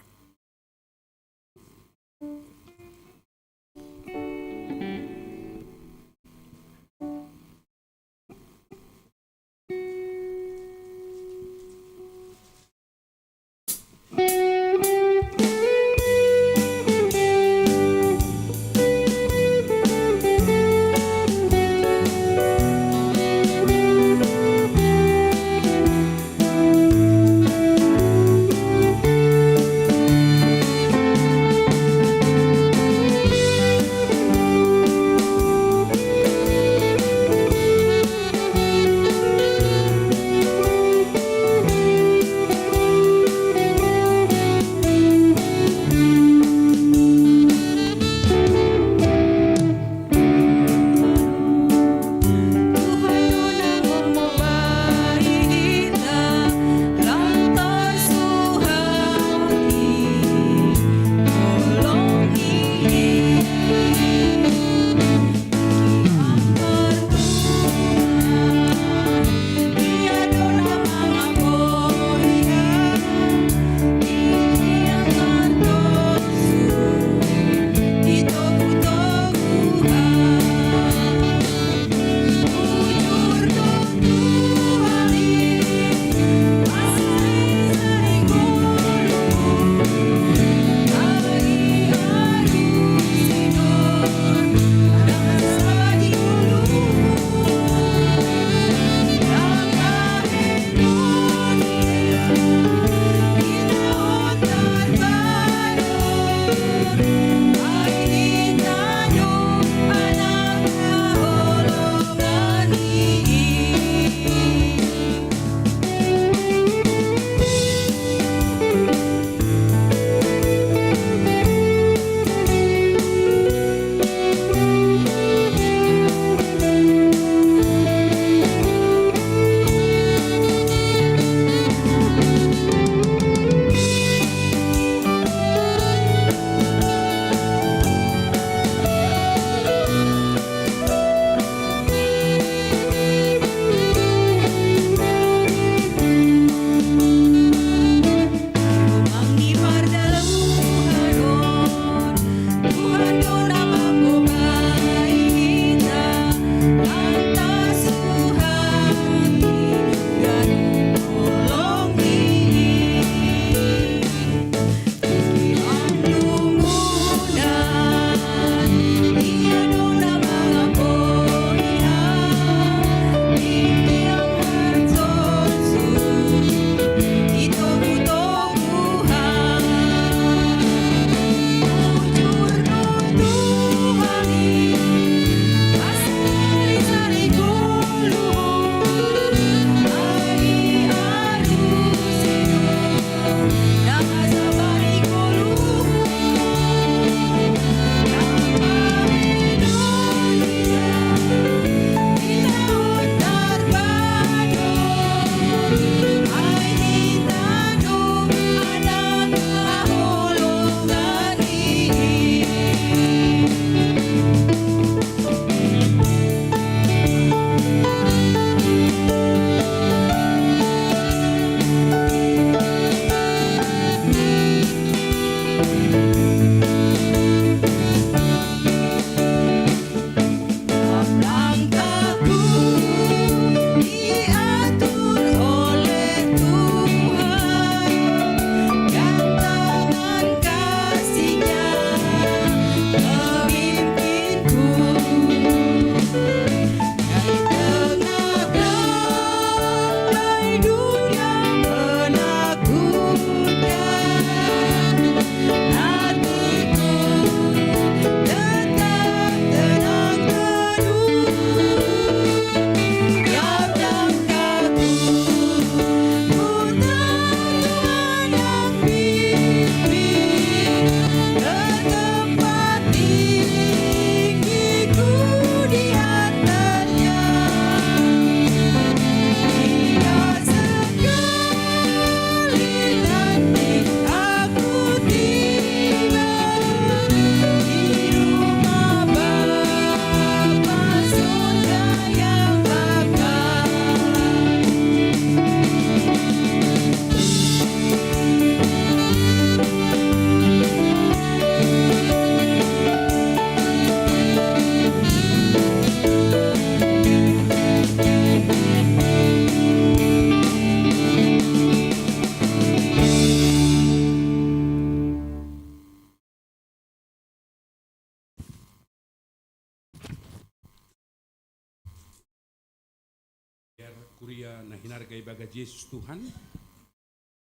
kuria na hinargai baga Yesus Tuhan.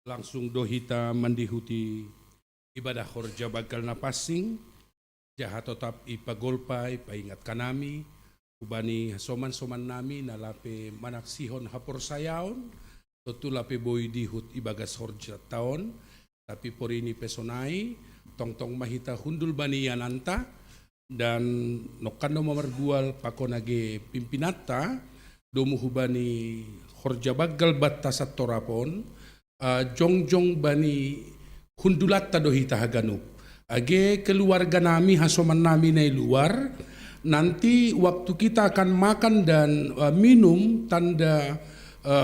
Langsung dohita mandihuti ibadah horja bagal na pasing. Jaha tetap ipagolpa ipaingat kanami. Ubani soman-soman nami na lape manaksihon hapor sayaon. Tutulape boy dihut ibagas horja taon. Tapi porini pesonai. Tong-tong mahita hundul bani yananta. Dan nokano mamargual pakonage pimpinata. Domuhubani horja bagal batta satorapon jongjong bani hundulat dohita haganup age keluarga nami hasoman nami na luar nanti waktu kita akan makan dan minum tanda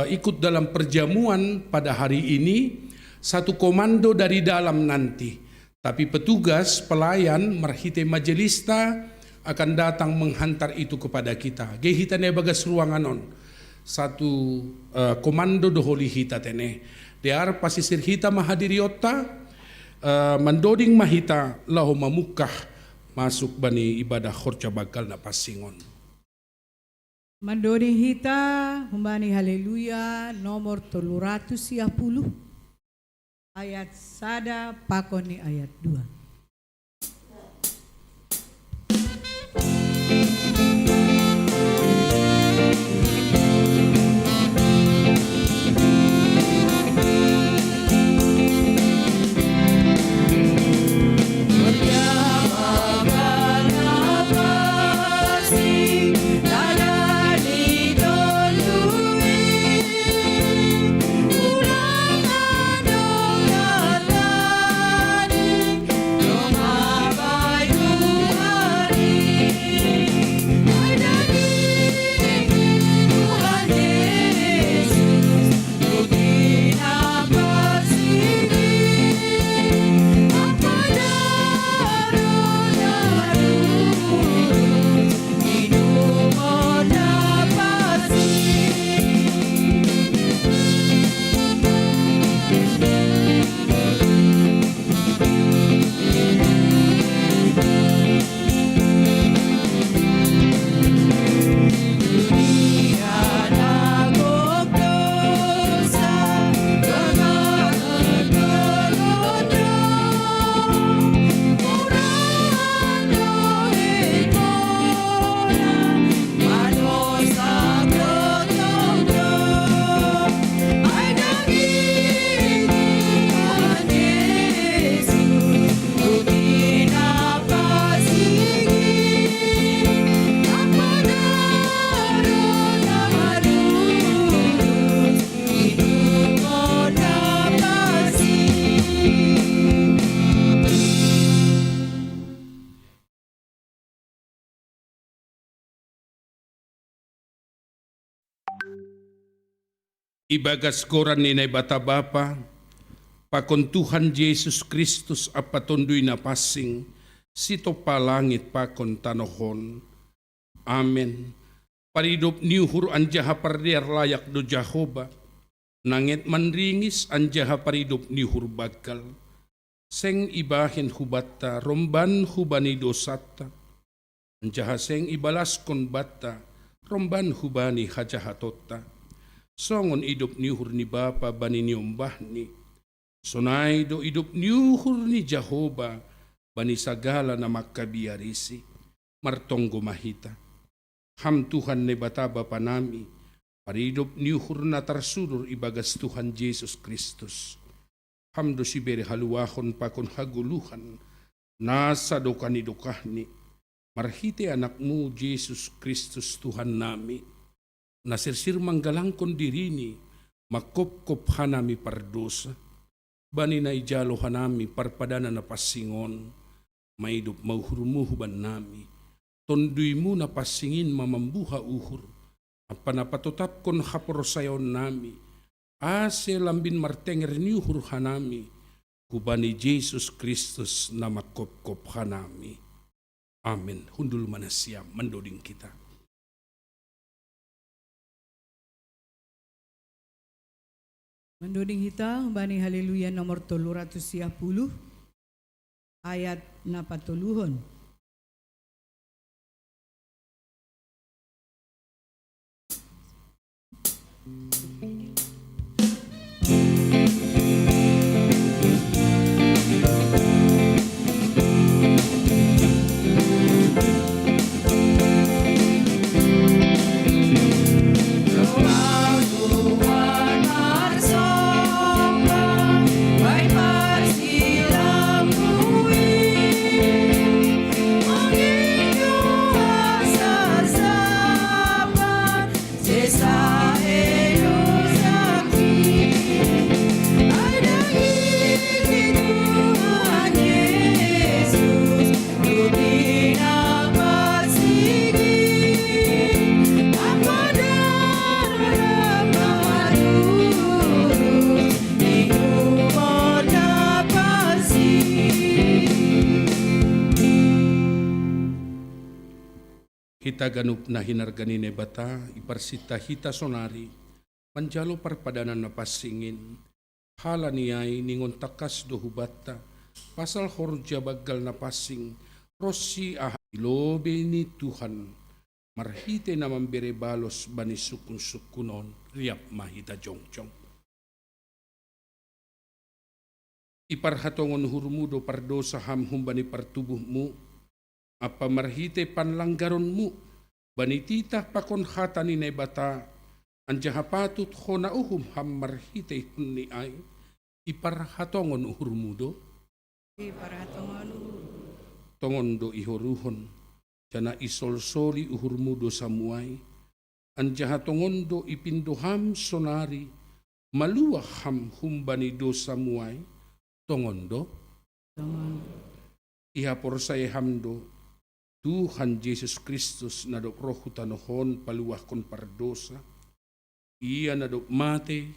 ikut dalam perjamuan pada hari ini satu komando dari dalam nanti tapi petugas pelayan marhite majelista akan datang menghantar itu kepada kita. Gehita ne bagas ruangan on. Satu komando doholi hita tene. Dear pasisir hita mahadiri otta mandoding mahita lahu mamukah masuk bani ibadah khorja bagal na pasingon. Mandoding hita humbani haleluya nomor 310 ayat 1 pakoni ayat 2. Ibagas koran ni bata bapa, pakon Tuhan Yesus Kristus apatondoy na pasing, sito palangit pakon tanohon. Amen. Paridop niuhur anjaha pardiar layak do Jahoba, nangit manringis anjaha paridop niuhur bagal. Seng ibahin hubatta, romban hubani dosata, anjaha seng ibalaskon batta, romban hubani hajahatota. Songon idup niuhur ni Bapa bani niombah ni. Sonay do idup niuhur ni Jahoba bani sagala na makabiarisi. Martonggo mahita. Ham Tuhan ne bata Bapa nami. Paridup niuhur na tarsulur ibagas Tuhan Yesus Kristus. Ham do si bere haluahon pakon haguluhan. Nasa do kanidokahni. Marhite anakmu Yesus Kristus Tuhan nami. Nasirsir manggalangkon dirini, makop-kop hanami pardosa, bani na ijalo hanami parpadana na pasingon, maidup mauhurumuhuban nami, tonduy mo na pasingin mamambuha uhur, panapatotap kon haporosayon nami, ase lambin martenger niuhur hanami, kubani Jesus Kristus na makop-kop hanami. Amen. Hundul manasya, mandoding kita. Mandoding hita bani haleluya nomor 310 ayat 40. Hita ganup na hinarganine bata, iparsita hita sonari, manjalo parpadanan na pasingin, hala niyay ningon takas do hubata, pasal horja bagal na pasing, rosi ilobe ni Tuhan, marhite na mambere balos bani sukun-sukunon, riap mahita jongjong. Iparhatongon hurmudo pardo sa hamhum bani partubuhmu, apa marhite panlanggaron mu, banitita pakon hata ni nebata, anjahapatut hona uhum ham marhite hunni ay, iparhatongon uhurmudo, tongon do ihoruhon, jana isolsoli uhurmudo samuay, anjahatongon do ipindoham sonari, maluah ham humbani do samuay, tongon do, ihapor saya hamdo, Tuhan Yesus Kristus na dok roh hutanohon paluah kon pardosa, iya na dok mate,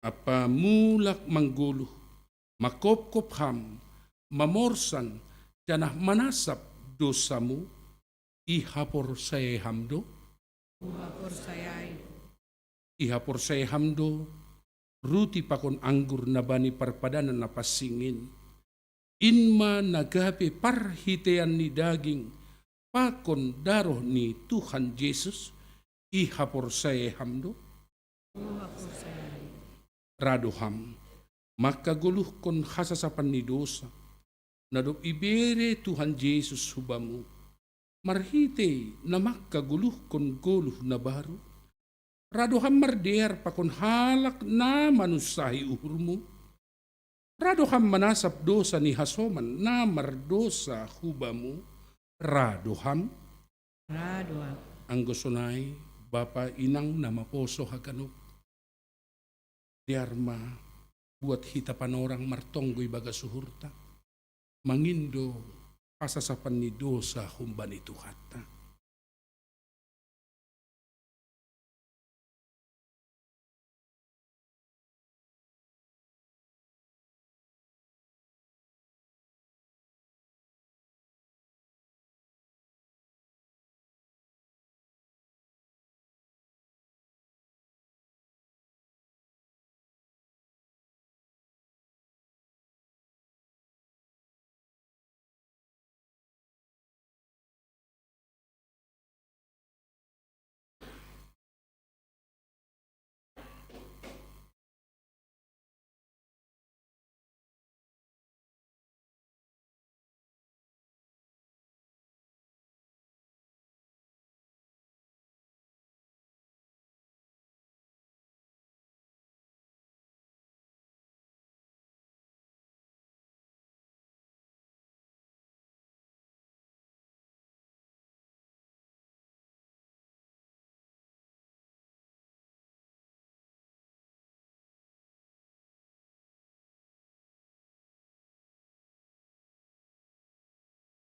apa mulak mangguluh, makopkop ham, mamorsan, janah manasap dosamu, ihapor saya hamdo, ihapor saya hamdo, ruti pakon anggur na bani parpadanan na pasingin, inma nagape parhitean ni daging, pakon daroh ni Tuhan Yesus, ihapor saya hamdo, radoham, maka guluh kon hasasapan ni dosa, nadop ibere Tuhan Yesus hubamu, marhite na makaguluh kon guluh na baru, radoham mardear pakon halak na manusahi uhurmu, radoham manasap dosa ni hasoman na mardosa hubamu, radoham anggosonay bapa inang na maposo haganup, diarma buat hita panorang martonggoy baga suhurta, mangindo pasasapan ni dosa humbani tuhata.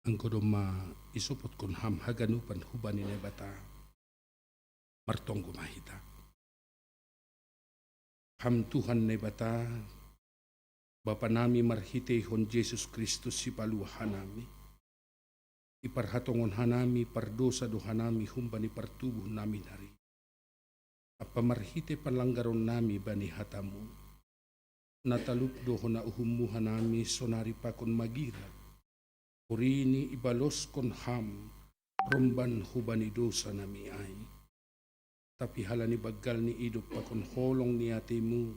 Ang kodoma isupot kon ham haganupan hubani na bata, martong gumahita. Ham Tuhan na bata, Bapa nami marhite hon Jesus Kristus si paluhan nami. Iparhatongon hanami pardosa do hanami humbani partubuh nami nari. Apa marhite panlanggaron nami bani hatamu. Natalup do hona uhumuhan nami sonari pakon magira. Purini ibalos kon ham, romban hubani dosa nami ay. Tapi halani bagal ni hidup pakon holong ni atimu,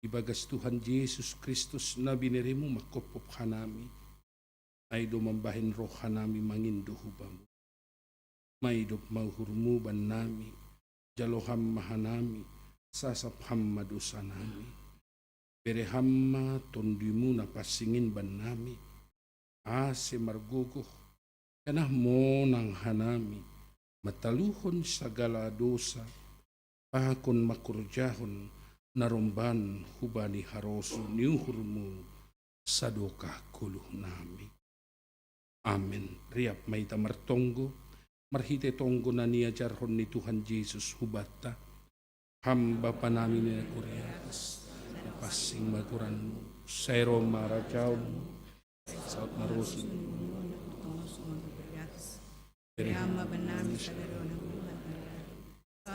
ibagas Tuhan Yesus Kristus na binirimu makopop hanami, ay dumambahin roh hanami mangindo hubamu. May hidup mauhurmu ban nami, jaloham mahanami, sasapham madosa nami. Berehamma tondimu na pasingin ban nami, ase margogoh, kanah mo nang hanami, mataluhon sagala dosa, pakon makurjahon, narumban hubani harosu niuhurmu, sadoka kuluh nami. Amen. Riap may tamartonggo, marhite tonggo na niajarhon ni Tuhan Yesus hubata, hamba pa namin ni Koreas, pasing maguranmu, sayro marajaw, saot marusin, Kayama ba namin sa laro ng buwan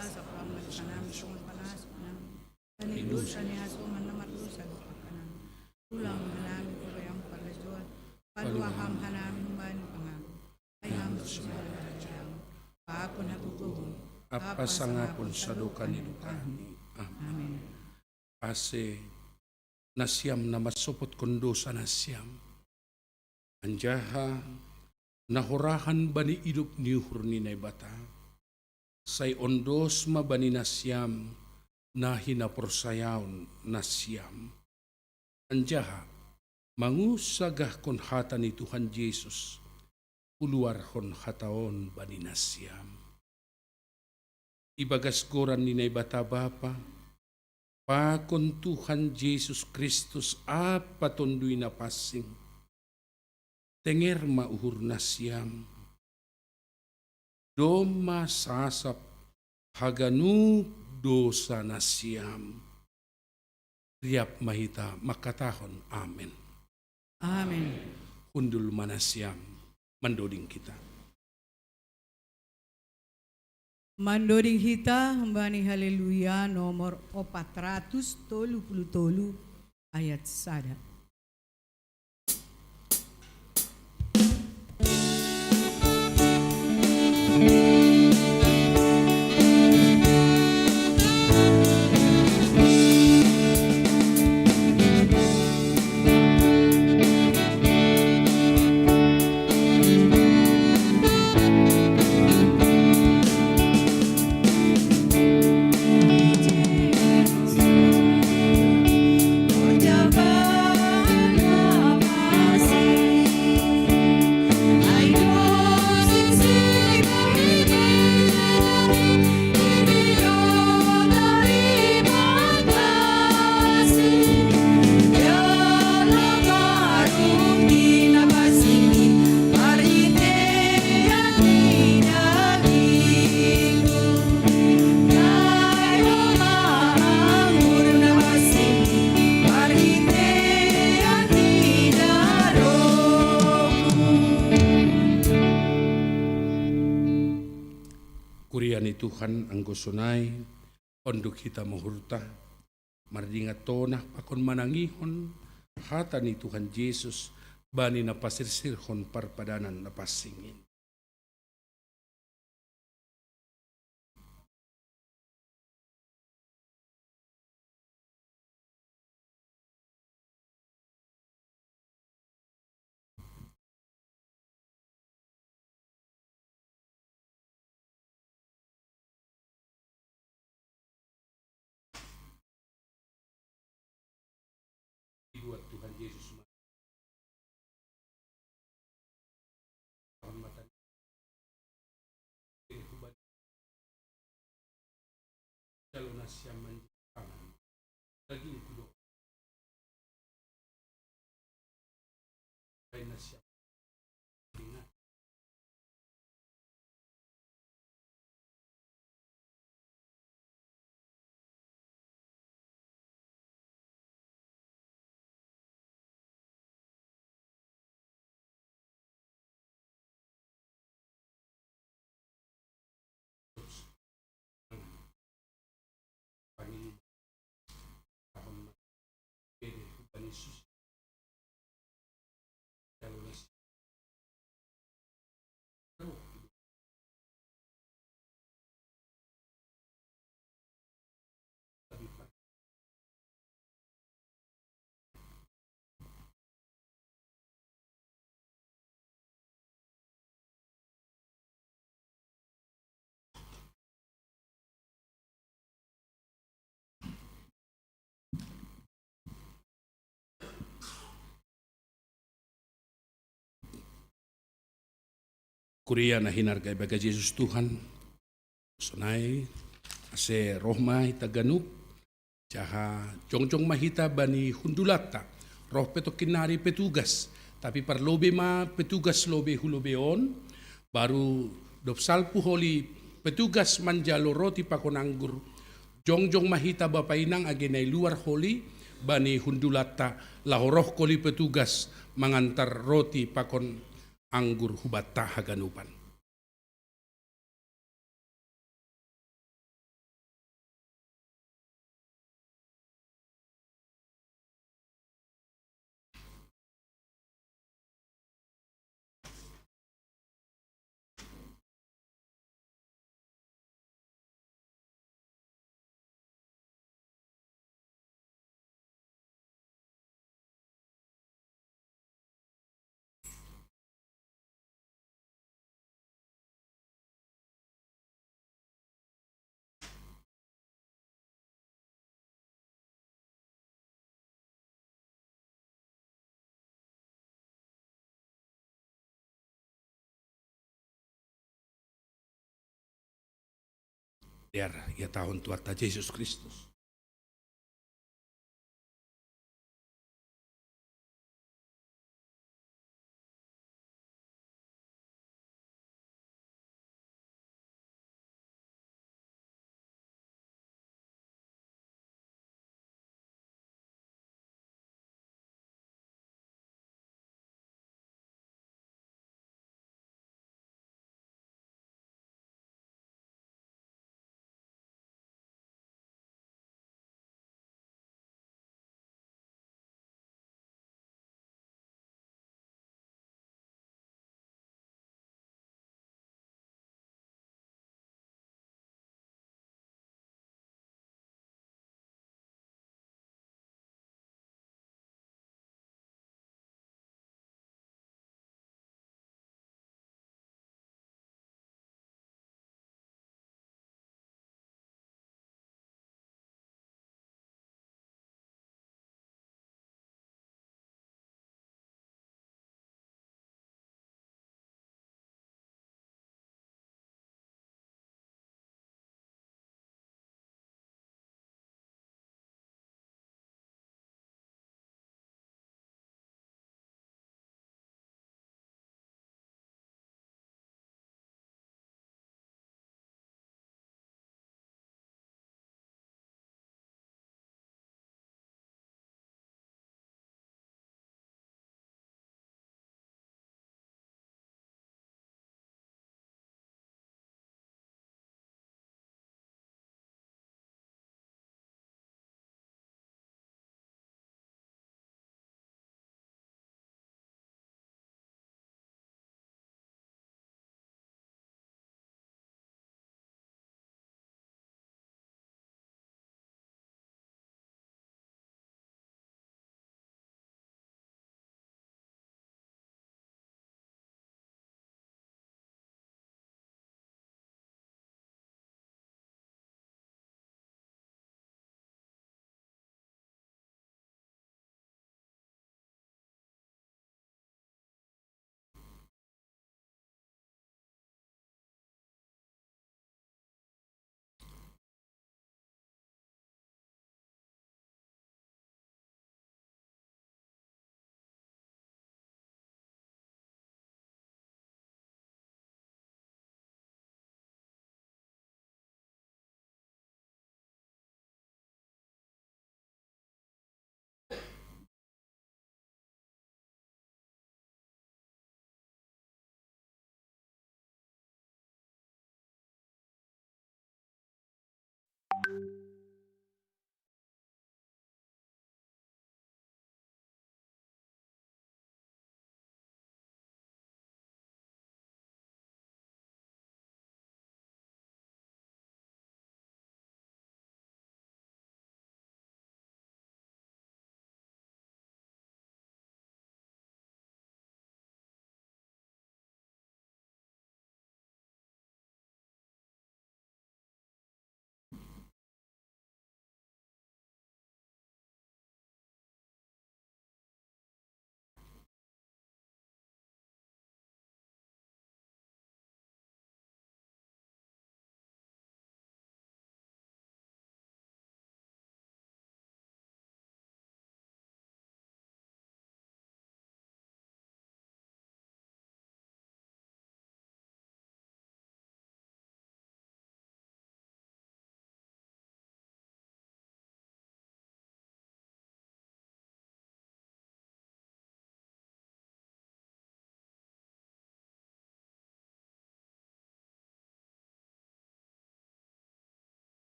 sa pamag sa namin sa panas panilusan ni Asuman na matusan ka namin. Tulang namin ko kayang palasyon, paluaham hanamin man pangako. Ayam sa mga paakon haguguhon. apasangapon sa duka ni Dukani. Amen. Ase nasyam na masupot kundo sa nasyam. Anjaha nahurahan ba ni idup ni hurni na bata? Say ondos mabani nasyam na hinaporsayawn nasyam. Anjaha mangusagah kon hata ni Tuhan Yesus uluar kon hataon bani nasyam. Ibagas goran ni bata bapa, pakon Tuhan Yesus Kristus patondoy na pasing, tenger mauhur na siyam, doma sasap haganu dosa na siyam, riap mahita makatahon. Amen. Amen. Hundul manasyam, mandoding kita. Mandoding hita hambani haleluya nomor 433 ayat 1. Kurian ni Tuhan ang gusunay, ondok kita mahurta, mardingat tonah pakon manangihon, hata ni Tuhan Yesus, bani na pasirsirhon parpadanan na pasingin. Buat Tuhan Yesus hormatan kalau nasya menjangan daging kudo ay nasya ingat Panginoon, Kuria na hinargay baga Jesus Tuhan. Sunay, ase rohma itaganuk, jaha jongjong mahita bani hundulata, roh peto kinari petugas, tapi parlobe ma petugas lobe hulobeon, baru dopsalpu holi petugas manjalo roti pakonanggur, jongjong mahita bapainang agenay luar holi, bani hundulata lahoroh koli petugas mangantar roti pakon anggur hubata haganupan. Biar ya tahun tuata Yesus Kristus.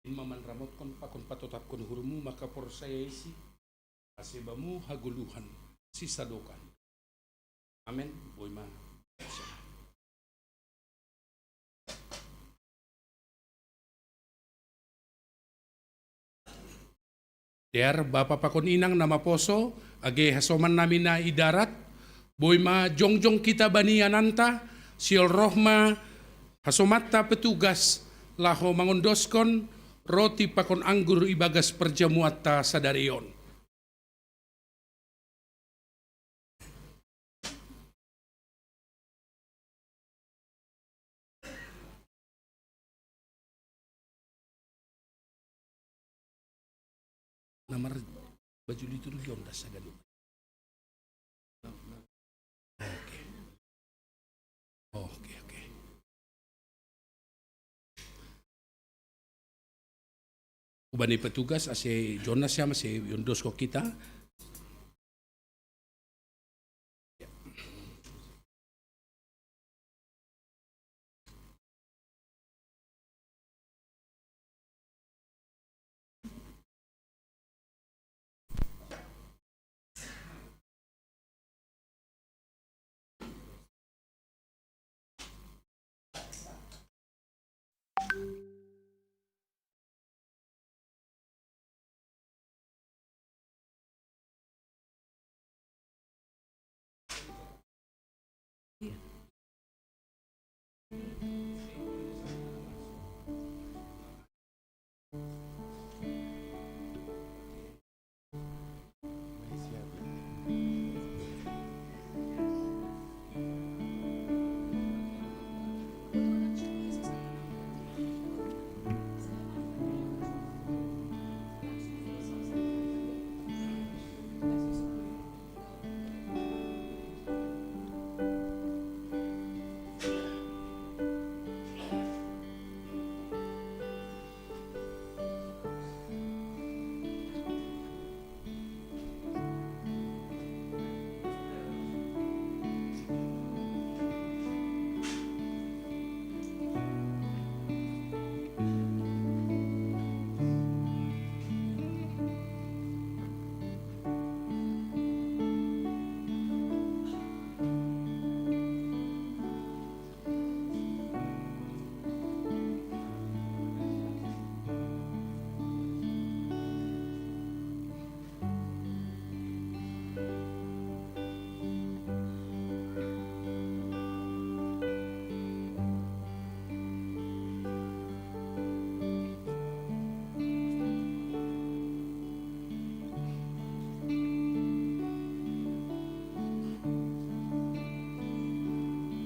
Maman ramot kon pakon patotap kon hurumu maka porsaya isi asebamu haguluhan sisadokan. Amen. Boy ma. Der Bapak pakon inang nama poso age hasoman namin na idarat boy ma jongjong kita baniananta siol rohma hasomatta petugas laho mangondoskon roti pakon anggur ibagas perjamuatta sadarion. Namar baju itu dulu yang dasar gaduh. Oke. Ubani petugas ase Jonas ya masih yondosko kita.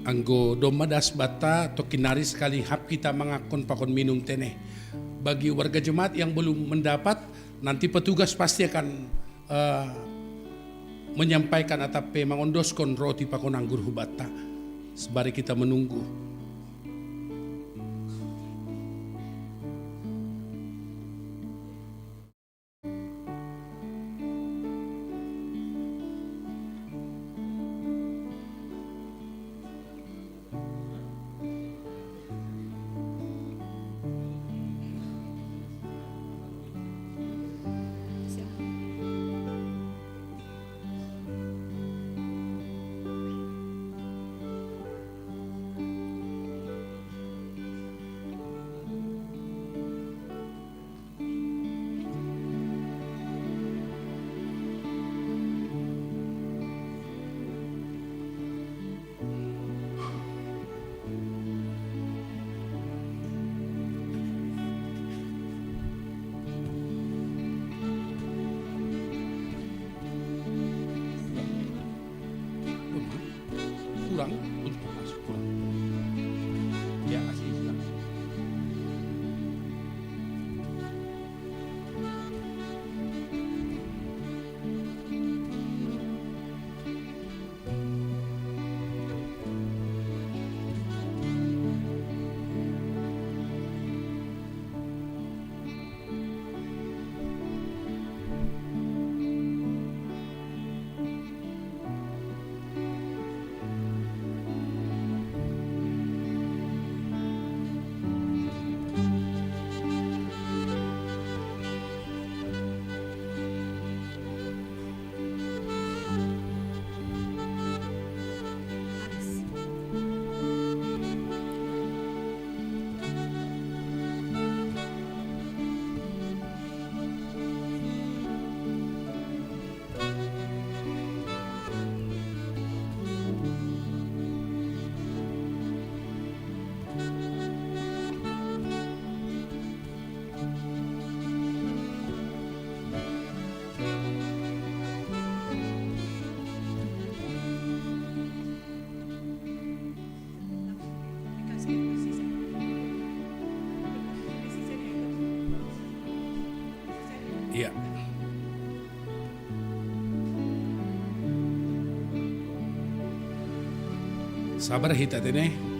Anggo domadas bata atau kinari sekali hap kita mengakon pakon minum teneh. Bagi warga jemaat yang belum mendapat, nanti petugas pasti akan menyampaikan atau mangondoskon roti pakon anggur hubata. Sebari kita menunggu. Kurang untuk masuk kurang. Ya kasih Islam. Sabar hita tene.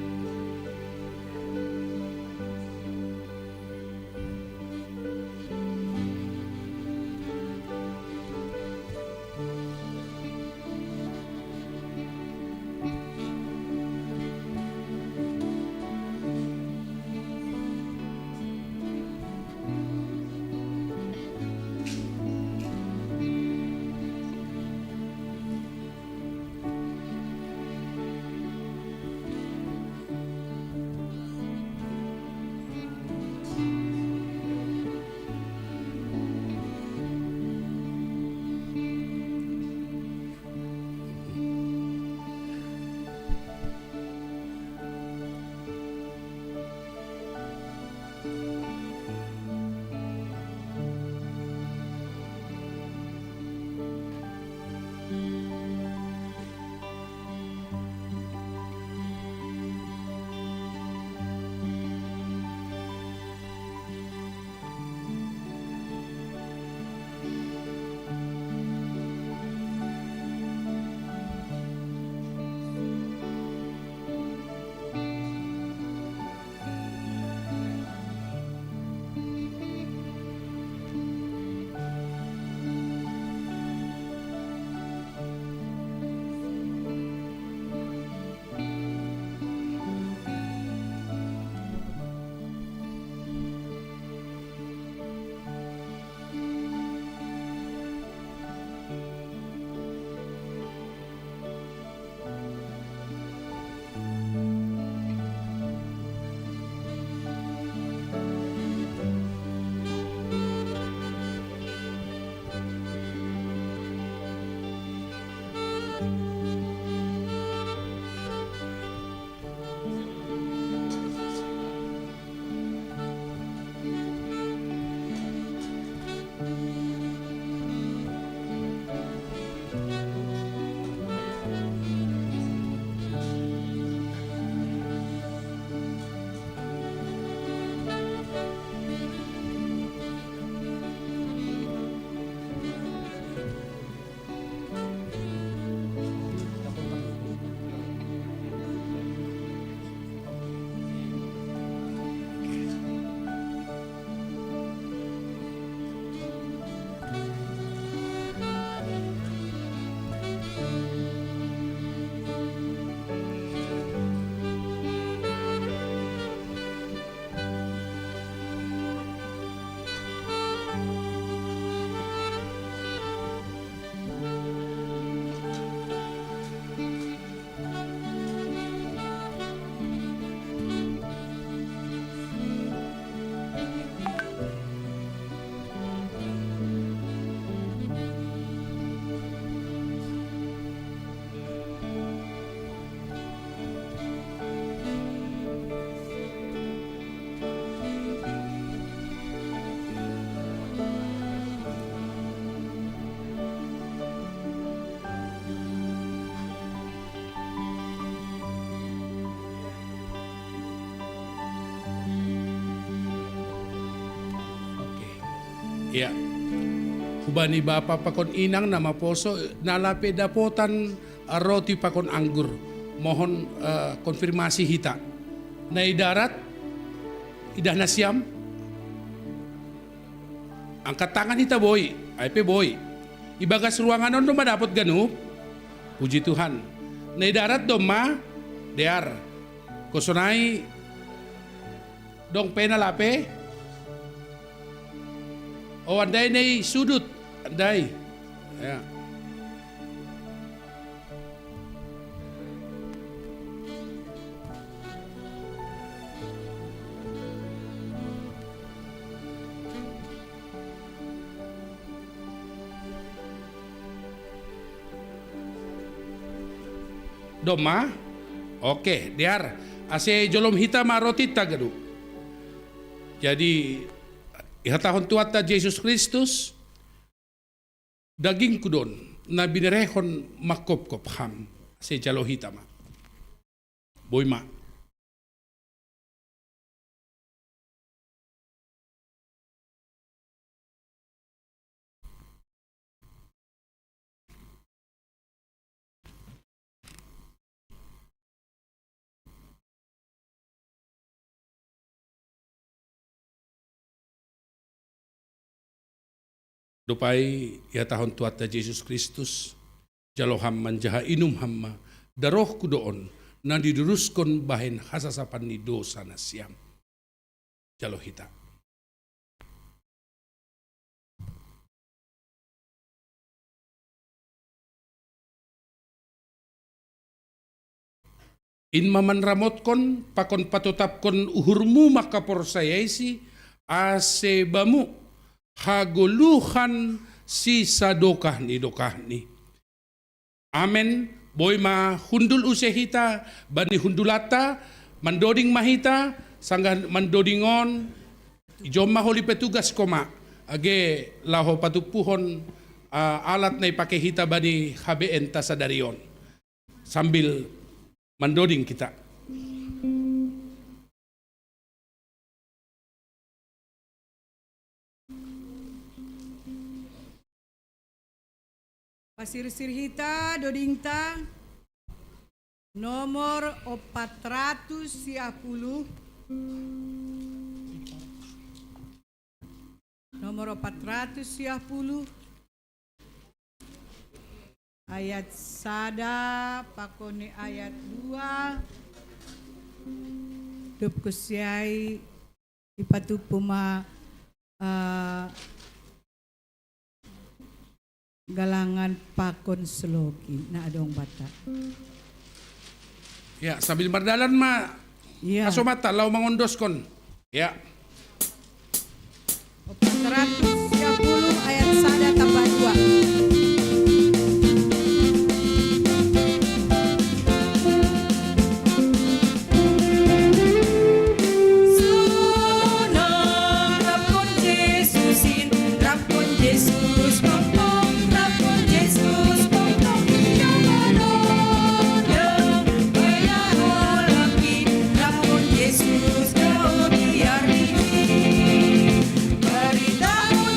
Ya. Kubani bapa pakon inang nama poso nalape dapotan roti pakon anggur. Mohon konfirmasi hita. Nai darat idah nasiam. Angkat tangan hita boy. Aipe boy. Ibagas ruangan on doma dapat ganup. Puji Tuhan. Nai darat doma dear. Kosonai dong pena lape. Oh andai nih sudut, andai, ya. Doma, oke, diar, ase jolom hitam roti tagadu. Jadi ihatahon tuata Yesus Kristus daging kudon na binerehon makop-kop ham se jalo hitama. Boy ma. Lupai ya tahun tuata Yesus Kristus, jalo hamman jaha inum hamma, daroh kudoon, na diduruskon bahen hasasapan ni dosa na siam. Jalo hita. In maman ramotkon, pakon patutapkon uhurmu makaporsayaisi, asebamu, haguluhan si sadokah ni. Amen. Boy ma hundul usehita, bani hundulata, mandoding mahita, sanggan mandodingon, ijom maholi petugas koma, age laho patupuhon alat na ipakehita bani habeen tasadarion. Sambil mandoding kita. Pasir-sir hita dodingta nomor 410 nomor 410 ayat sada pakone ayat 2 dup kusiai ipatu puma galangan pakon slogi na adong bata. Ya, sambil berdalan ma, Iya. asomata lau mangondoskon. Ya. 410 ayat sada tambah 2. Beritahu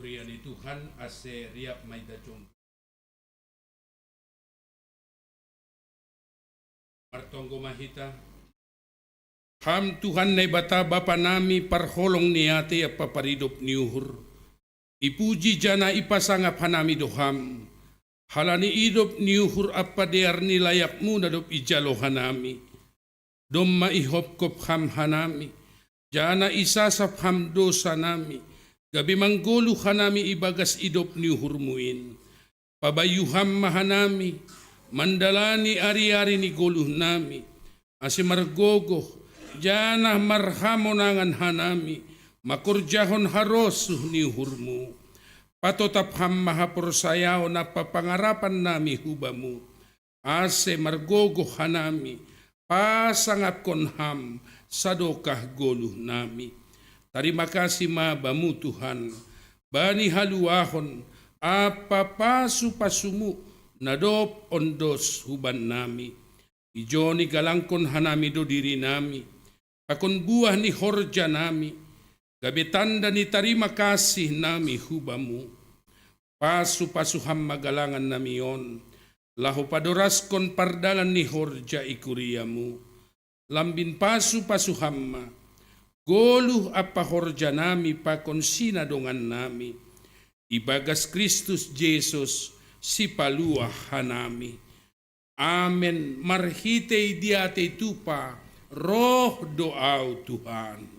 pria ni Tuhan ase riap may dajong. Martonggo mahita. Ham Tuhan na bata bapa nami parholong niyate at paparidop niuhur. Ipuji jana ipasangap hanami doham. Halani idop niuhur at padear nilayak muna dop ijalo hanami. Dom maihop kop ham hanami. Jana isasap ham dosa nami. Gabi manggolo hanami ibagas idop niuhur muin. Pabayuham mahanami. Mandalani ari-ari ni goluh nami. Asi margogo. Jana marhamonangan hanami. Makurjahon harosuh niuhurmu. Patotap ham mahaporsayaw na papangarapan nami hubamu. Ase margogo hanami. Pasangap kon ham sadokah goluh nami. Terima kasih mabamu Tuhan. Bani haluahon apa pasu pasumu nadop ondos huban nami. Ijo ni galangkon hanami do diri nami. Akon buah ni horja nami. Gabi tanda ni terima kasih nami hubamu. Pasu ham magalangan nami on. Lahu padoras kon pardalan ni horja ikuriamu. Lambin pasu hamma. Goluh apa horja nami pakon sinadongan nami. Ibagas Kristus Jesus si paluah hanami. Amen. Marhitei diate tupa roh doa Tuhan.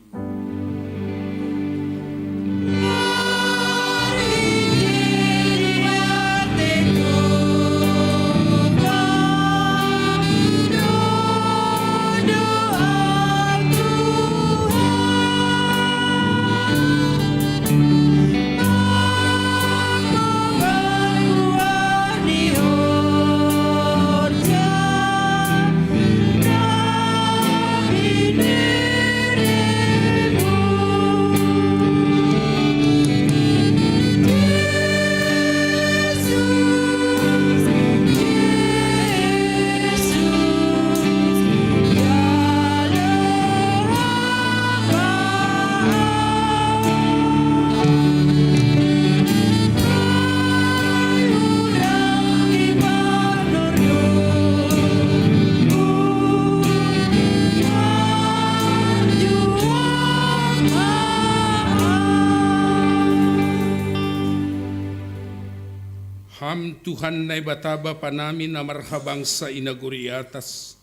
Ham Tuhan na ibataba panami na marhabang sa inaguri atas.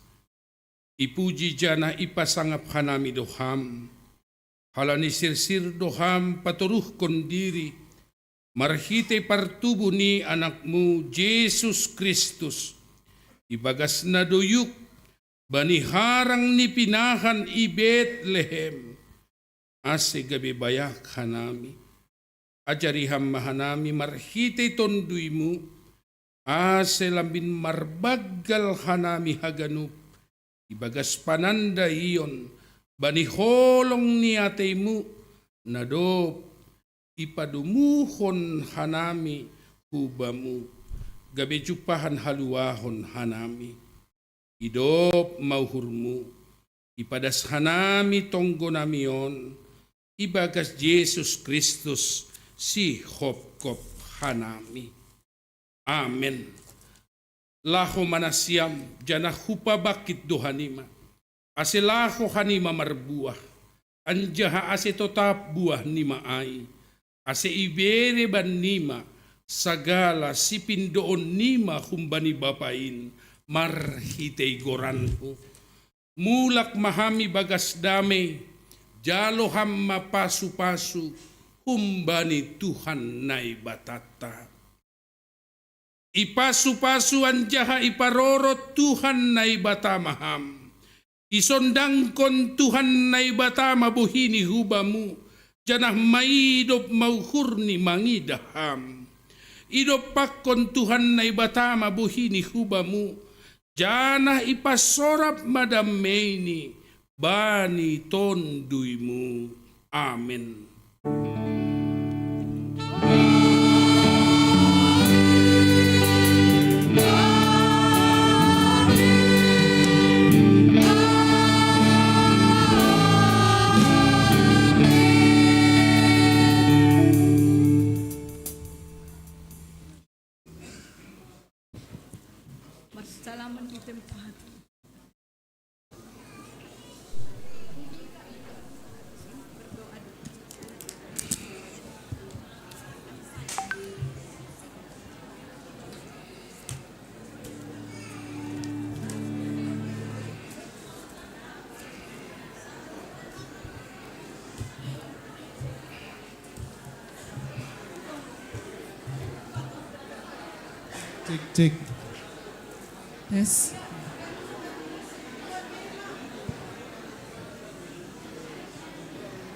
Ipuji jana ipasangap hanami doham. Halani sirsir doham paturuh kondiri. Marhite partubo ni anakmu Jesus Kristus. Ibagas na doyuk. Baniharang ni pinahan i Bethlehem. Ase gabi bayak hanami. Ajariham mahanami marhite tonduymu. Ase lambin marbagal hanami haganup. Ibagas pananda iyon. Baniholong niatemu. Nadop. Ipadumuhon hanami hubamu. Gabi jupahan haluahon hanami. Idop mauhurmu. Ipadas hanami tonggo namion. Ibagas Jesus Kristus si hopkop hanami. Amen. Laho manasyam jana hupa bakit dohanima. Ase laho hanima marbuah. Anjaha ase totap buah nima ay. Ase ibere ban nima. Sagala si pindoon nima humbani bapain. Marhitei goranku. Mulak mahami bagas damai. Jalo hamma pasu-pasu. Humbani Tuhan nai batata. Ipasu-pasu anjaha iparorot Tuhan nai batamaham. Isondangkon Tuhan nai batama buhini hubamu. Janah maidop mauhurni mangidaham. Idop pakon Tuhan nai batama buhini hubamu. Janah ipasorap madameni. Bani tonduymu. Amin. Cek. Yes.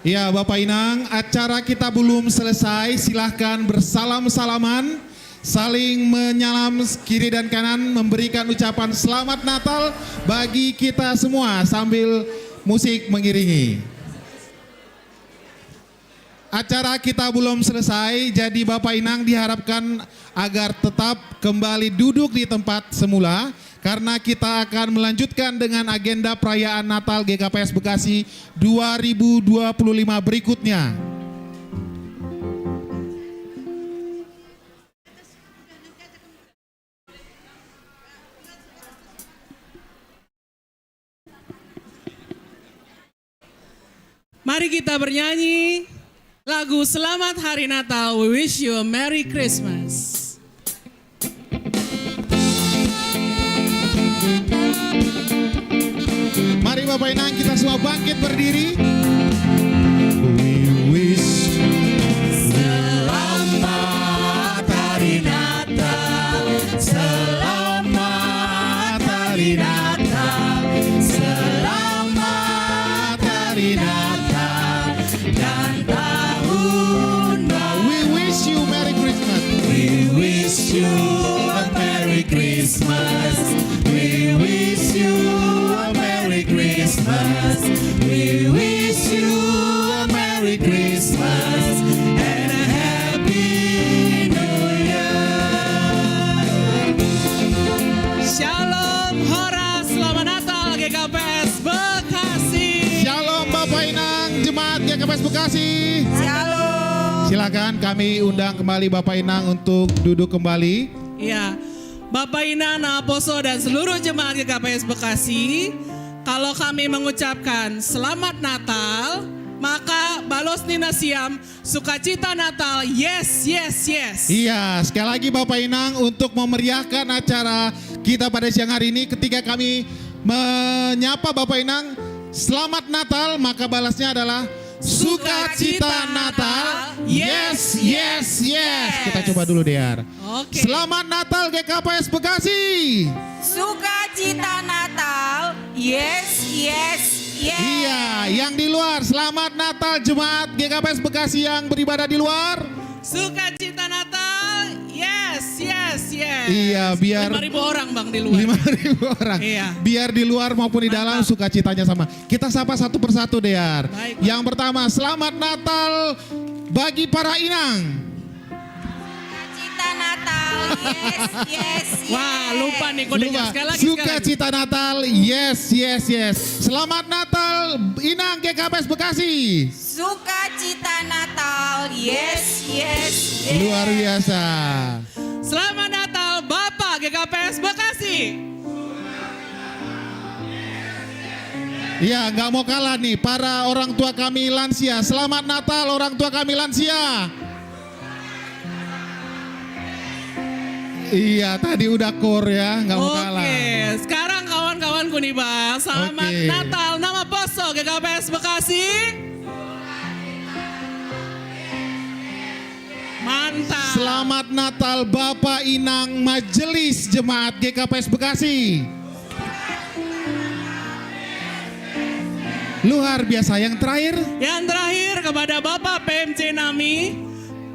Ya Bapak Inang, acara kita belum selesai, silahkan bersalam-salaman, saling menyalam kiri dan kanan, memberikan ucapan selamat Natal bagi kita semua sambil musik mengiringi. Acara kita belum selesai, jadi Bapak Inang diharapkan agar tetap kembali duduk di tempat semula karena kita akan melanjutkan dengan agenda perayaan Natal GKPS Bekasi 2025 berikutnya. Mari kita bernyanyi lagu Selamat Hari Natal. We wish you a Merry Christmas. Mari Bapak Inang kita semua bangkit berdiri. We wish Selamat Hari Natal. Selamat Hari Natal. Selamat Hari Natal dan tahun baru. We wish you Merry Christmas. We wish you a Merry Christmas. We wish you a Merry Christmas. We wish you a Merry Christmas and a Happy New Year. Shalom Hora, selamat Natal GKPS Bekasi. Shalom Bapak Inang, Jemaat GKPS Bekasi. Shalom. Silakan kami undang kembali Bapak Inang untuk duduk kembali. Iya, Bapak Ina, Naposo dan seluruh jemaat GKPS Bekasi, kalau kami mengucapkan Selamat Natal, maka balos Nina Siam, sukacita Natal, yes, yes, yes. Iya, sekali lagi Bapak Inang untuk memeriahkan acara kita pada siang hari ini ketika kami menyapa Bapak Inang, Selamat Natal, maka balasnya adalah sukacita Natal, yes, yes, yes. Kita coba dulu Dear. Oke. Selamat Natal GKPS Bekasi. Sukacita Natal, yes, yes, yes. Iya, yang di luar, selamat Natal Jemaat GKPS Bekasi yang beribadah di luar. Sukacita Natal, yes, yes, yes. Iya, biar 5.000 orang Bang di luar. 5.000 orang. Iya. Biar di luar maupun di dalam sukacitanya sama. Kita sapa satu persatu Dear. Baik. Yang pertama, selamat Natal bagi para inang. Sukacita Natal, yes, yes, yes. Wah, lupa nih kodenya. Lupa. Sekali lagi. Sukacita Natal, yes, yes, yes. Selamat Natal Inang GKPS Bekasi. Sukacita Natal, yes, yes, yes. Luar biasa. Selamat Natal Bapak GKPS Bekasi. Ya, nggak mau kalah nih para orang tua kami lansia. Selamat Natal orang tua kami lansia. Iya, tadi udah kor ya, nggak mau kalah. Oke, sekarang kawan-kawanku nih Bang. Selamat Oke. Natal nama Poso GKPS Bekasi. Mantap. Selamat Natal Bapak Inang Majelis Jemaat GKPS Bekasi. Luar biasa. Yang terakhir, Yang terakhir kepada Bapak PMC Nami.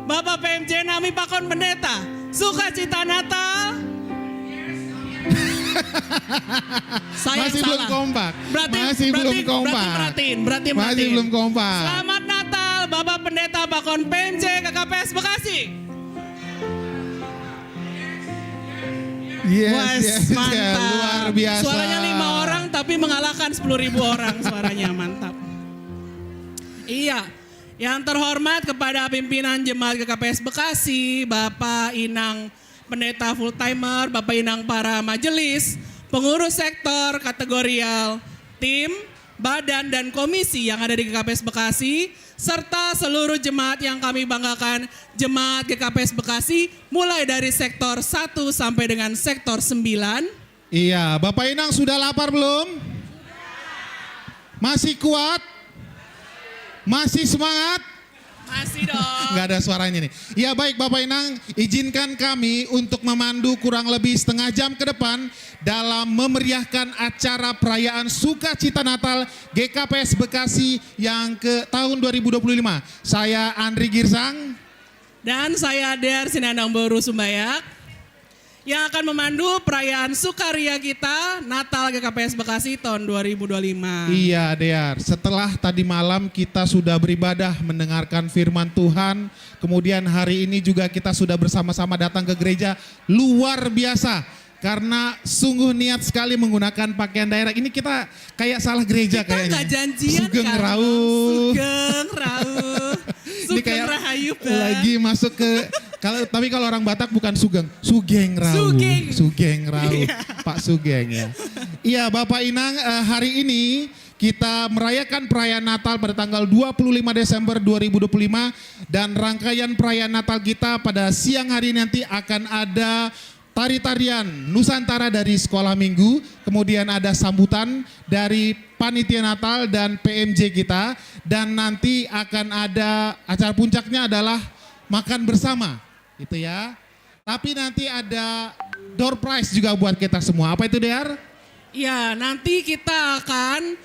Bapak PMC Nami Pakon Pendeta. Sukacita Natal. Saya masih yang belum salah. kompak. Berarti belum kompak. Berarti Masih merhatiin. belum kompak. Selamat Natal Bapak Pendeta Pakon PMC KKPS Bekasi. Yes, Wes, yes, mantap. yes, luar biasa. Suaranya 5 orang tapi mengalahkan 10.000 orang suaranya, mantap. Iya, yang terhormat kepada pimpinan Jemaat GKPS Bekasi, Bapak Inang Pendeta Full Timer, Bapak Inang para majelis, pengurus sektor, kategorial, tim, badan dan komisi yang ada di GKPS Bekasi, serta seluruh jemaat yang kami banggakan, Jemaat GKPS Bekasi, mulai dari sektor 1 sampai dengan sektor 9. Iya, Bapak Inang sudah lapar belum? Masih kuat? Masih semangat? Masih dong. Nggak ada suaranya nih. Ya baik Bapak Inang, izinkan kami untuk memandu kurang lebih setengah jam ke depan dalam memeriahkan acara perayaan Sukacita Natal GKPS Bekasi yang ke tahun 2025. Saya Andri Girsang. Dan saya Der Sinandang Boru Sumbayak yang akan memandu perayaan sukaria kita Natal GKPS Bekasi tahun 2025. Iya Dear, setelah tadi malam kita sudah beribadah mendengarkan firman Tuhan, kemudian hari ini juga kita sudah bersama-sama datang ke gereja, luar biasa. Karena sungguh niat sekali menggunakan pakaian daerah. Ini kita kayak salah gereja Kita kayaknya. nggak janjian Sugeng kan? Rauh. Sugeng Rauh. Ini kayak Sugeng Rahayu. lagi masuk ke tapi kalau orang Batak bukan Sugeng, Sugeng Rauh. Sugeng. Sugeng Rauh. Pak Sugeng ya. Iya Bapak Inang, hari ini kita merayakan perayaan Natal pada tanggal 25 Desember 2025 dan rangkaian perayaan Natal kita pada siang hari nanti akan ada tari-tarian Nusantara dari sekolah minggu, kemudian ada sambutan dari panitia Natal dan PMJ kita, dan nanti akan ada acara puncaknya adalah makan bersama, gitu ya. Tapi nanti ada door prize juga buat kita semua. Apa itu Dear? Ya, nanti kita akan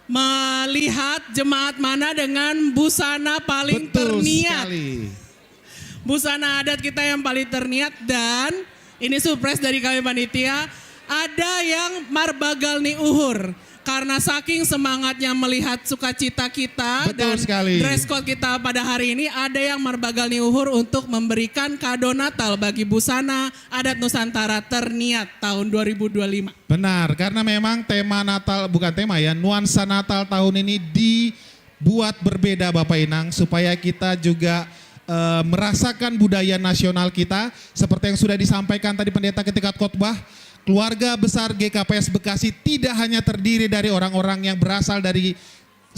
melihat jemaat mana dengan busana paling Betul terniat. sekali. Busana adat kita yang paling terniat, dan ini surprise dari kami panitia, ada yang marbagal ni uhur. Karena saking semangatnya melihat sukacita kita. Betul dan sekali. dress code kita pada hari ini, ada yang marbagal ni uhur untuk memberikan kado Natal bagi busana adat Nusantara terniat tahun 2025. Benar, karena memang tema Natal, bukan tema ya, nuansa Natal tahun ini dibuat berbeda Bapak Inang, supaya kita juga merasakan budaya nasional kita seperti yang sudah disampaikan tadi pendeta ketika khotbah. Keluarga besar GKPS Bekasi tidak hanya terdiri dari orang-orang yang berasal dari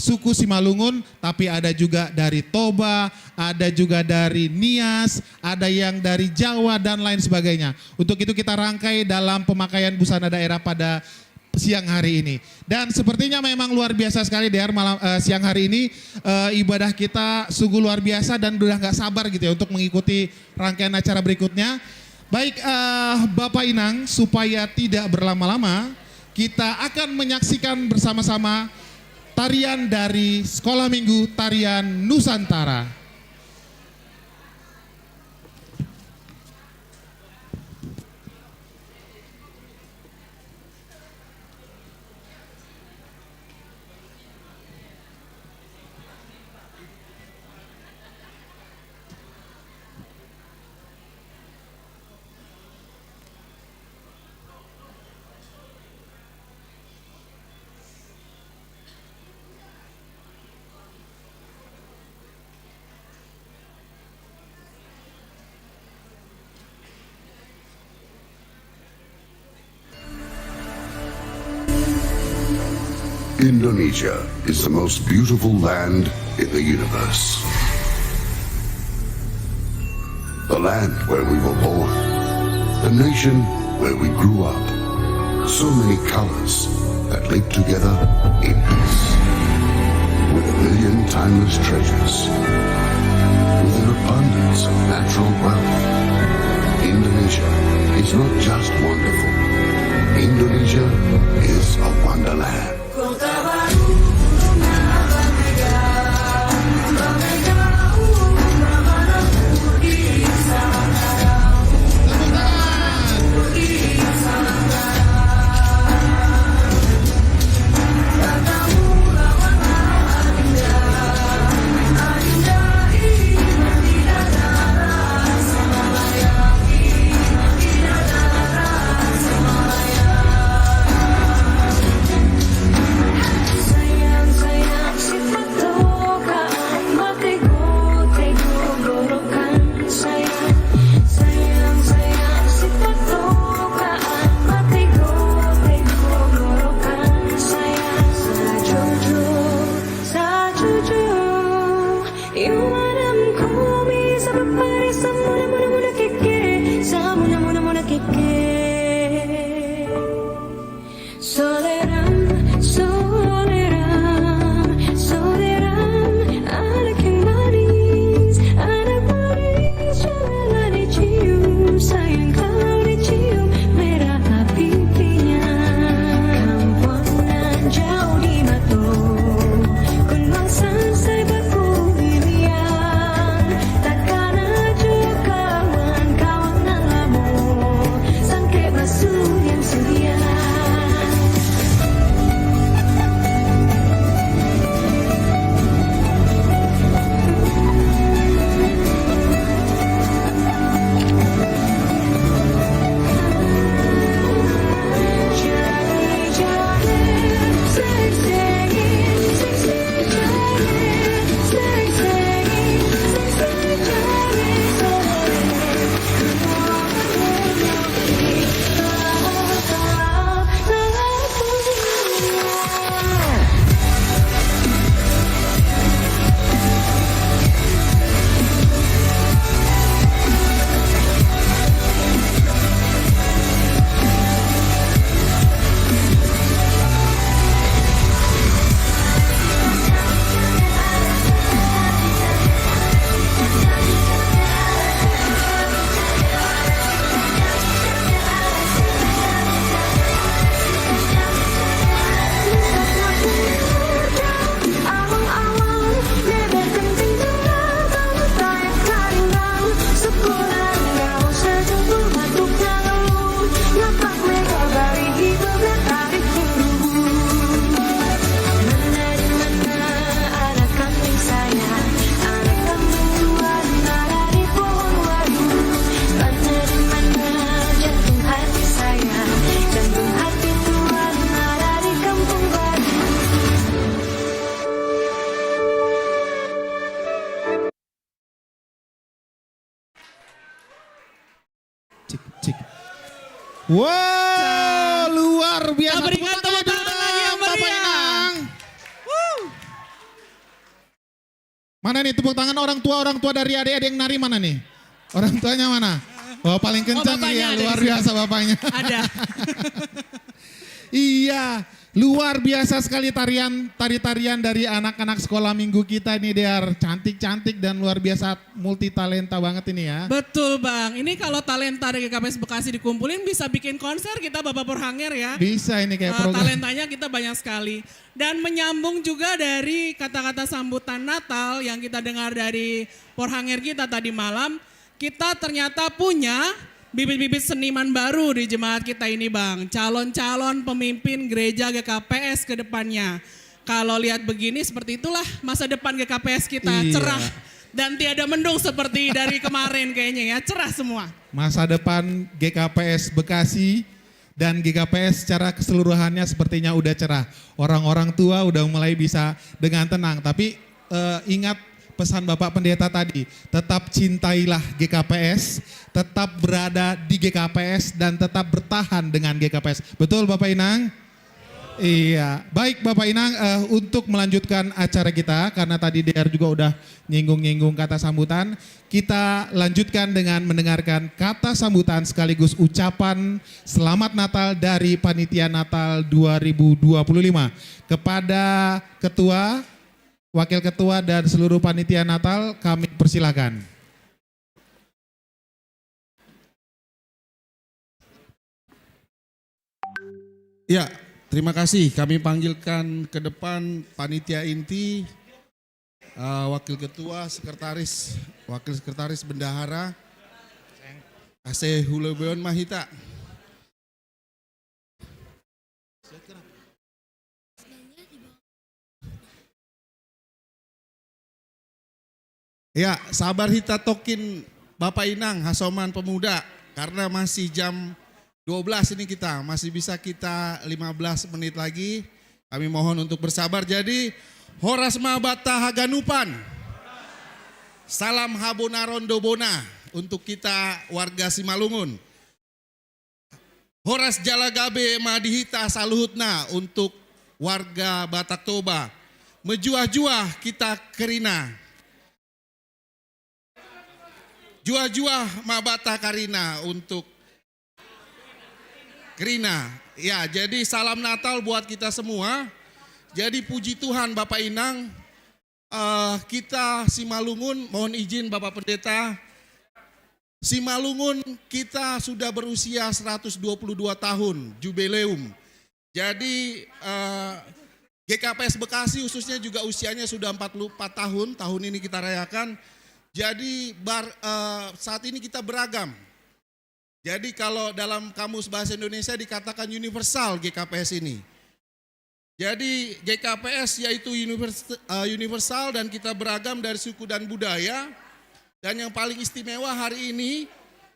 suku Simalungun, tapi ada juga dari Toba, ada juga dari Nias, ada yang dari Jawa dan lain sebagainya. Untuk itu kita rangkai dalam pemakaian busana daerah pada siang hari ini. Dan sepertinya memang luar biasa sekali Dear, siang hari ini ibadah kita sungguh luar biasa dan udah gak sabar gitu ya untuk mengikuti rangkaian acara berikutnya. Baik Bapak Inang, supaya tidak berlama-lama kita akan menyaksikan bersama-sama tarian dari sekolah minggu tarian Nusantara. Indonesia is the most beautiful land in the universe. The land where we were born, the nation where we grew up. So many colors that live together in peace. With a million timeless treasures. With an abundance of natural wealth. Indonesia is not just wonderful. Indonesia is a wonderland. Wow, luar biasa. Kita berikan tepuk tangan lagi yang Bapak meriah. Inang. Mana nih tepuk tangan orang tua dari adik-adik yang nari mana nih? Orang tuanya mana? Oh paling kencang bapaknya iya, ada luar di sini. biasa bapaknya. Ada. Iya, luar biasa sekali tari-tarian dari anak-anak sekolah minggu kita ini, Dear. Cantik-cantik dan luar biasa, multi talenta banget ini ya. Betul Bang, ini kalau talenta dari GKPS Bekasi dikumpulin bisa bikin konser kita Bapak Porhanger ya. Bisa ini kayak program. Talentanya kita banyak sekali. Dan menyambung juga dari kata-kata sambutan Natal yang kita dengar dari Porhanger kita tadi malam, kita ternyata punya bibit-bibit seniman baru di jemaat kita ini Bang. Calon-calon pemimpin gereja GKPS ke depannya. Kalau lihat begini seperti itulah masa depan GKPS kita, Iya. cerah dan tiada mendung seperti dari kemarin kayaknya ya, cerah semua. Masa depan GKPS Bekasi dan GKPS secara keseluruhannya sepertinya udah cerah. Orang-orang tua udah mulai bisa dengan tenang. Tapi ingat pesan Bapak Pendeta tadi, tetap cintailah GKPS, tetap berada di GKPS dan tetap bertahan dengan GKPS. Betul Bapak Inang? Iya, baik Bapak Inang, untuk melanjutkan acara kita, karena tadi DR juga udah nyinggung-nyinggung kata sambutan, kita lanjutkan dengan mendengarkan kata sambutan sekaligus ucapan Selamat Natal dari Panitia Natal 2025. Kepada Ketua, Wakil Ketua dan seluruh Panitia Natal kami persilakan. Ya, terima kasih. Kami panggilkan ke depan panitia inti, wakil ketua, wakil sekretaris bendahara, AC Hulebeon Mahita. Ya, sabar hita tokin Bapak Inang, Hasoman Pemuda, karena masih jam 12 ini kita, masih bisa kita 15 menit lagi. Kami mohon untuk bersabar. Jadi, Horas Mabata Haganupan. Salam Habonaron Dobona untuk kita warga Simalungun. Horas Jalagabe Madihita Saluhutna untuk warga Batak Toba. Mejuah-juah kita kerina. Juah-juah Mabata Karina untuk Krina. Ya, jadi salam Natal buat kita semua. Jadi puji Tuhan Bapak Inang, kita Simalungun, mohon izin Bapak Pendeta, Simalungun kita sudah berusia 122 tahun, jubileum. Jadi GKPS Bekasi khususnya juga usianya sudah 44 tahun ini kita rayakan. Jadi saat ini kita beragam. Jadi kalau dalam Kamus Bahasa Indonesia dikatakan universal GKPS ini. Jadi GKPS yaitu universal dan kita beragam dari suku dan budaya. Dan yang paling istimewa hari ini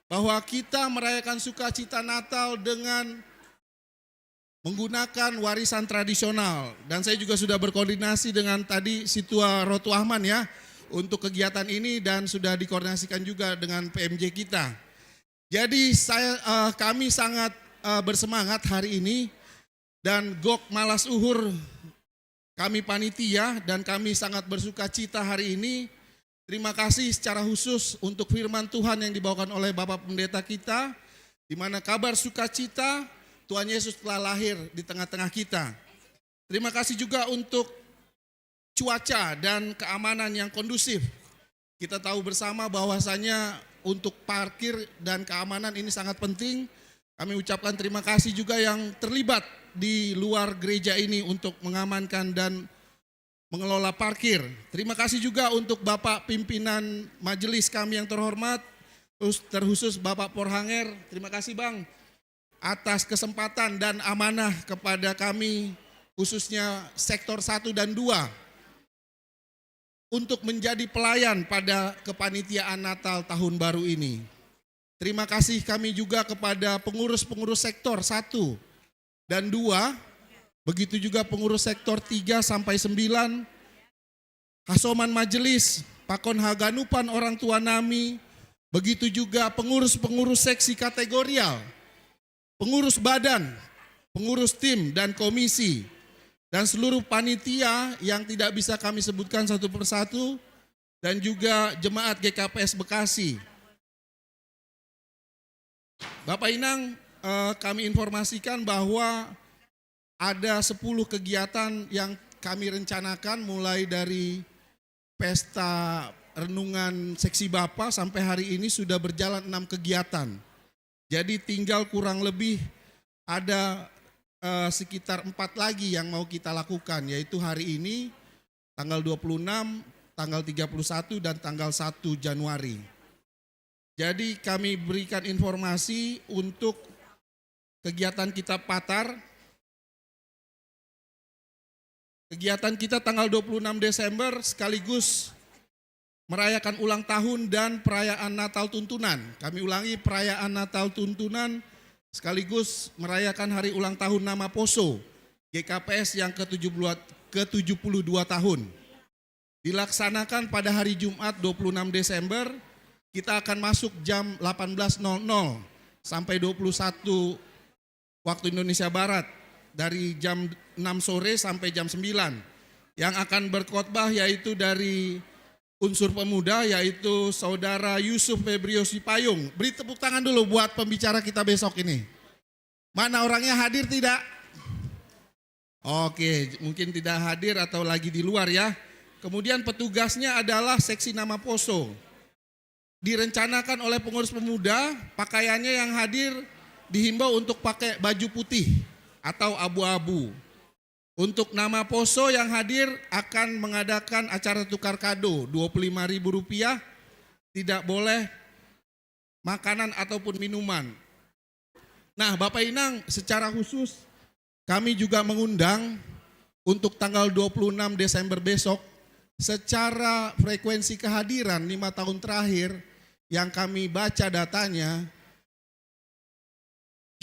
bahwa kita merayakan sukacita Natal dengan menggunakan warisan tradisional. Dan saya juga sudah berkoordinasi dengan tadi Situa Rotu Ahman ya, untuk kegiatan ini dan sudah dikoordinasikan juga dengan PMJ kita. Jadi kami sangat bersemangat hari ini dan Gok Malas Uhur kami panitia dan kami sangat bersuka cita hari ini. Terima kasih secara khusus untuk firman Tuhan yang dibawakan oleh Bapak Pendeta kita, di mana kabar sukacita Tuhan Yesus telah lahir di tengah-tengah kita. Terima kasih juga untuk cuaca dan keamanan yang kondusif. Kita tahu bersama bahwasanya untuk parkir dan keamanan ini sangat penting. Kami ucapkan terima kasih juga yang terlibat di luar gereja ini untuk mengamankan dan mengelola parkir. Terima kasih juga untuk Bapak pimpinan majelis kami yang terhormat, terkhusus Bapak Porhanger. Terima kasih Bang atas kesempatan dan amanah kepada kami khususnya sektor 1 dan 2. Untuk menjadi pelayan pada kepanitiaan Natal tahun baru ini. Terima kasih kami juga kepada pengurus-pengurus sektor 1 dan 2, begitu juga pengurus sektor 3 sampai 9, Hasoman Majelis, Pakon Haganupan orang tua nami, begitu juga pengurus-pengurus seksi kategorial, pengurus badan, pengurus tim dan komisi, dan seluruh panitia yang tidak bisa kami sebutkan satu persatu, dan juga jemaat GKPS Bekasi. Bapak Inang, kami informasikan bahwa ada 10 kegiatan yang kami rencanakan mulai dari pesta renungan seksi Bapa sampai hari ini sudah berjalan 6 kegiatan. Jadi tinggal kurang lebih ada sekitar 4 lagi yang mau kita lakukan, yaitu hari ini tanggal 26, tanggal 31 dan tanggal 1 Januari. Jadi kami berikan informasi untuk kegiatan kita Patar. Kegiatan kita tanggal 26 Desember sekaligus merayakan ulang tahun dan perayaan Natal Tuntunan. Kami ulangi, perayaan Natal Tuntunan sekaligus merayakan hari ulang tahun nama Poso GKPS yang ke-72 tahun. Dilaksanakan pada hari Jumat 26 Desember, kita akan masuk jam 18.00 sampai 21 waktu Indonesia Barat, dari jam 6 sore sampai jam 9. Yang akan berkhotbah yaitu dari unsur pemuda, yaitu Saudara Yusuf Febrio Sipayung. Beri tepuk tangan dulu buat pembicara kita besok ini. Mana orangnya, hadir tidak? Oke, mungkin tidak hadir atau lagi di luar ya. Kemudian petugasnya adalah seksi nama Poso. Direncanakan oleh pengurus pemuda, pakaiannya yang hadir dihimbau untuk pakai baju putih atau abu-abu. Untuk nama Poso yang hadir akan mengadakan acara tukar kado Rp25.000, tidak boleh makanan ataupun minuman. Nah, Bapak Inang, secara khusus kami juga mengundang untuk tanggal 26 Desember besok, secara frekuensi kehadiran 5 tahun terakhir yang kami baca datanya,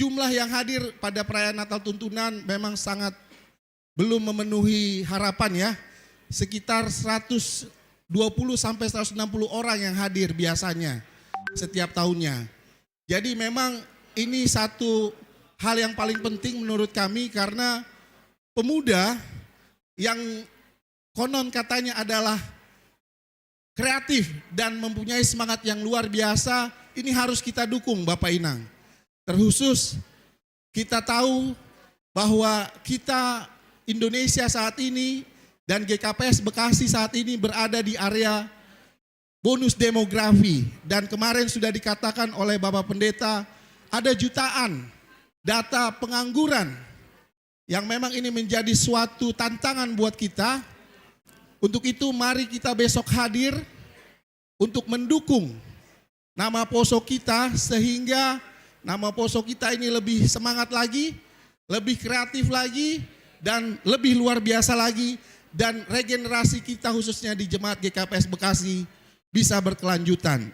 jumlah yang hadir pada perayaan Natal Tuntunan memang sangat belum memenuhi harapan ya. Sekitar 120 sampai 160 orang yang hadir biasanya setiap tahunnya. Jadi memang ini satu hal yang paling penting menurut kami, karena pemuda yang konon katanya adalah kreatif dan mempunyai semangat yang luar biasa, ini harus kita dukung Bapak Inang. Terkhusus kita tahu bahwa kita Indonesia saat ini dan GKPS Bekasi saat ini berada di area bonus demografi, dan kemarin sudah dikatakan oleh Bapak Pendeta ada jutaan data pengangguran yang memang ini menjadi suatu tantangan buat kita. Untuk itu mari kita besok hadir untuk mendukung nama Poso kita, sehingga nama Poso kita ini lebih semangat lagi, lebih kreatif lagi, dan lebih luar biasa lagi, dan regenerasi kita khususnya di Jemaat GKPS Bekasi bisa berkelanjutan.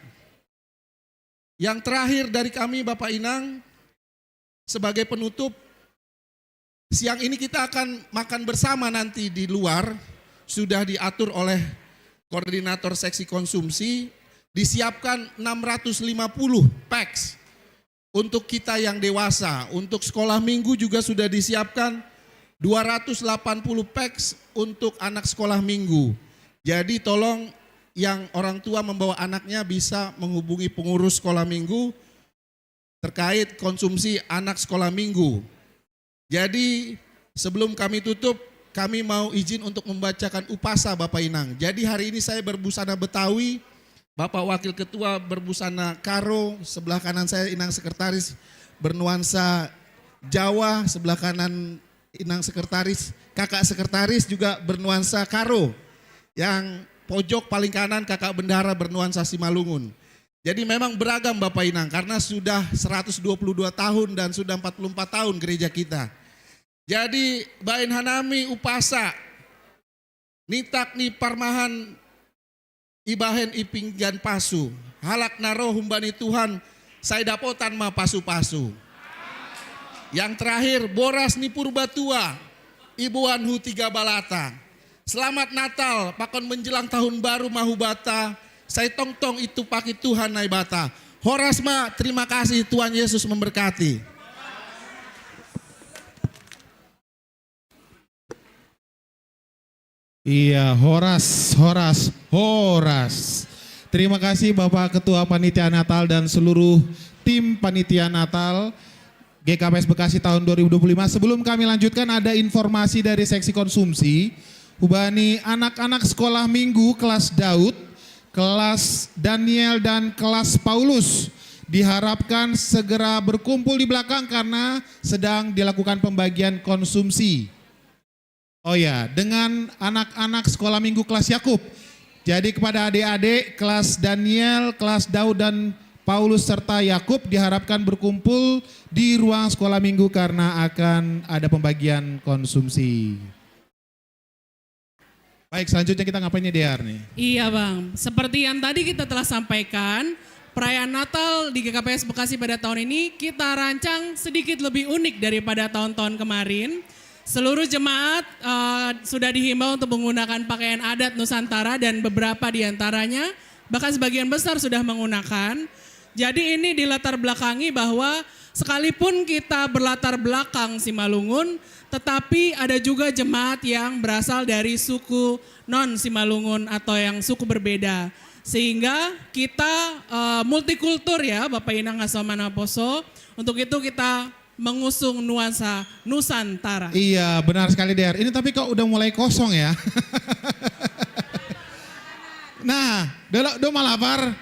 Yang terakhir dari kami Bapak Inang, sebagai penutup, siang ini kita akan makan bersama nanti di luar, sudah diatur oleh koordinator seksi konsumsi, disiapkan 650 packs untuk kita yang dewasa. Untuk sekolah minggu juga sudah disiapkan 280 packs untuk anak sekolah minggu. Jadi tolong yang orang tua membawa anaknya bisa menghubungi pengurus sekolah minggu terkait konsumsi anak sekolah minggu. Jadi sebelum kami tutup, kami mau izin untuk membacakan upasa Bapak Inang. Jadi hari ini saya berbusana Betawi, Bapak Wakil Ketua berbusana Karo, sebelah kanan saya Inang Sekretaris bernuansa Jawa, sebelah kanan Inang Sekretaris, Kakak Sekretaris juga bernuansa Karo. Yang pojok paling kanan Kakak Bendara bernuansa Simalungun. Jadi memang beragam Bapak Inang, karena sudah 122 tahun dan sudah 44 tahun gereja kita. Jadi Bain Hanami upasa, nitak ni parmahan ibahen ipinggan pasu, halak naro humbani Tuhan, saya dapotan ma pasu-pasu. Yang terakhir, boras ni purbatua, ibuan hu tiga balata. Selamat Natal, pakon menjelang tahun baru mahubata, saya tong-tong itu paki Tuhan naibata. Horasma, terima kasih, Tuhan Yesus memberkati. Iya, Horas. Terima kasih Bapak Ketua Panitia Natal dan seluruh tim Panitia Natal GKPS Bekasi tahun 2025. Sebelum kami lanjutkan ada informasi dari seksi konsumsi. Hubani anak-anak sekolah minggu kelas Daud, kelas Daniel dan kelas Paulus diharapkan segera berkumpul di belakang karena sedang dilakukan pembagian konsumsi. Oh ya, dengan anak-anak sekolah minggu kelas Yakub. Jadi kepada adik-adik kelas Daniel, kelas Daud dan Paulus serta Yakub diharapkan berkumpul di ruang sekolah minggu karena akan ada pembagian konsumsi. Baik, selanjutnya kita ngapain nih DR nih? Iya Bang, seperti yang tadi kita telah sampaikan, perayaan Natal di GKPS Bekasi pada tahun ini kita rancang sedikit lebih unik daripada tahun-tahun kemarin. Seluruh jemaat sudah dihimbau untuk menggunakan pakaian adat Nusantara dan beberapa diantaranya, bahkan sebagian besar sudah menggunakan. Jadi ini dilatar belakangi bahwa sekalipun kita berlatar belakang Simalungun, tetapi ada juga jemaat yang berasal dari suku non-Simalungun atau yang suku berbeda. Sehingga kita multikultur ya Bapak Inang Asamana Poso, untuk itu kita mengusung nuansa Nusantara. Iya, benar sekali DR. Ini tapi kok udah mulai kosong ya. Nah, udah mau lapar.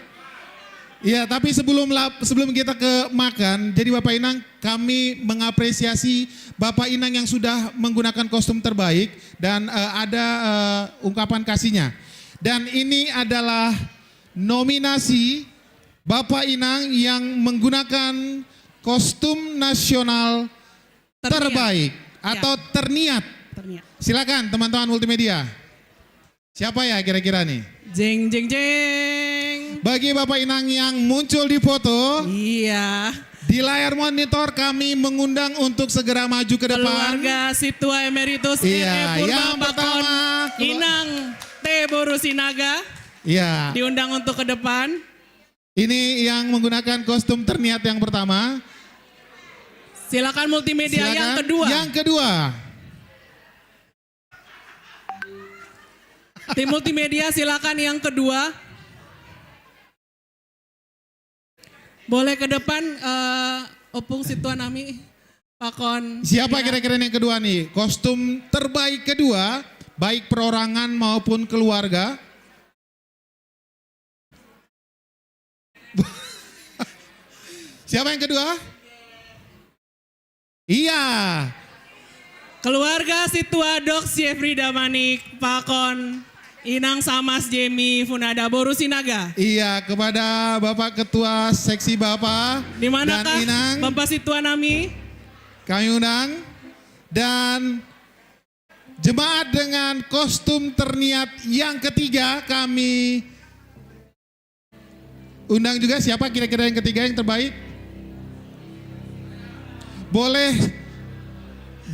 Iya, tapi sebelum kita ke makan, jadi Bapak Inang kami mengapresiasi Bapak Inang yang sudah menggunakan kostum terbaik dan ada ungkapan kasihnya. Dan ini adalah nominasi Bapak Inang yang menggunakan kostum nasional terbaik atau terniat. Silakan teman-teman multimedia. Siapa ya kira-kira nih? Jeng jeng jeng. Bagi Bapak Inang yang muncul di foto, iya. Di layar monitor kami mengundang untuk segera maju ke depan. Keluarga Situa Emeritus Iya, R.E. yang pertama Inang T. Borusinaga. Iya. Diundang untuk ke depan. Ini yang menggunakan kostum terniat yang pertama. Silakan multimedia. Silakan. Yang kedua. Yang kedua. Tim multimedia silakan yang kedua. Boleh ke depan Opung Situa Nami Pakon. Siapa kira-kira yang kedua nih? Kostum terbaik kedua, baik perorangan maupun keluarga. Siapa yang kedua? Iya. Keluarga Situa Dok Jeffrey Damanik Pakon Inang Samas Jemi Funada Borusinaga. Iya, kepada Bapak Ketua Seksi Bapak di manakah dan Inang, Bapak Situa Nami kami undang, dan jemaat dengan kostum terniat yang ketiga kami undang juga. Siapa kira-kira yang ketiga yang terbaik?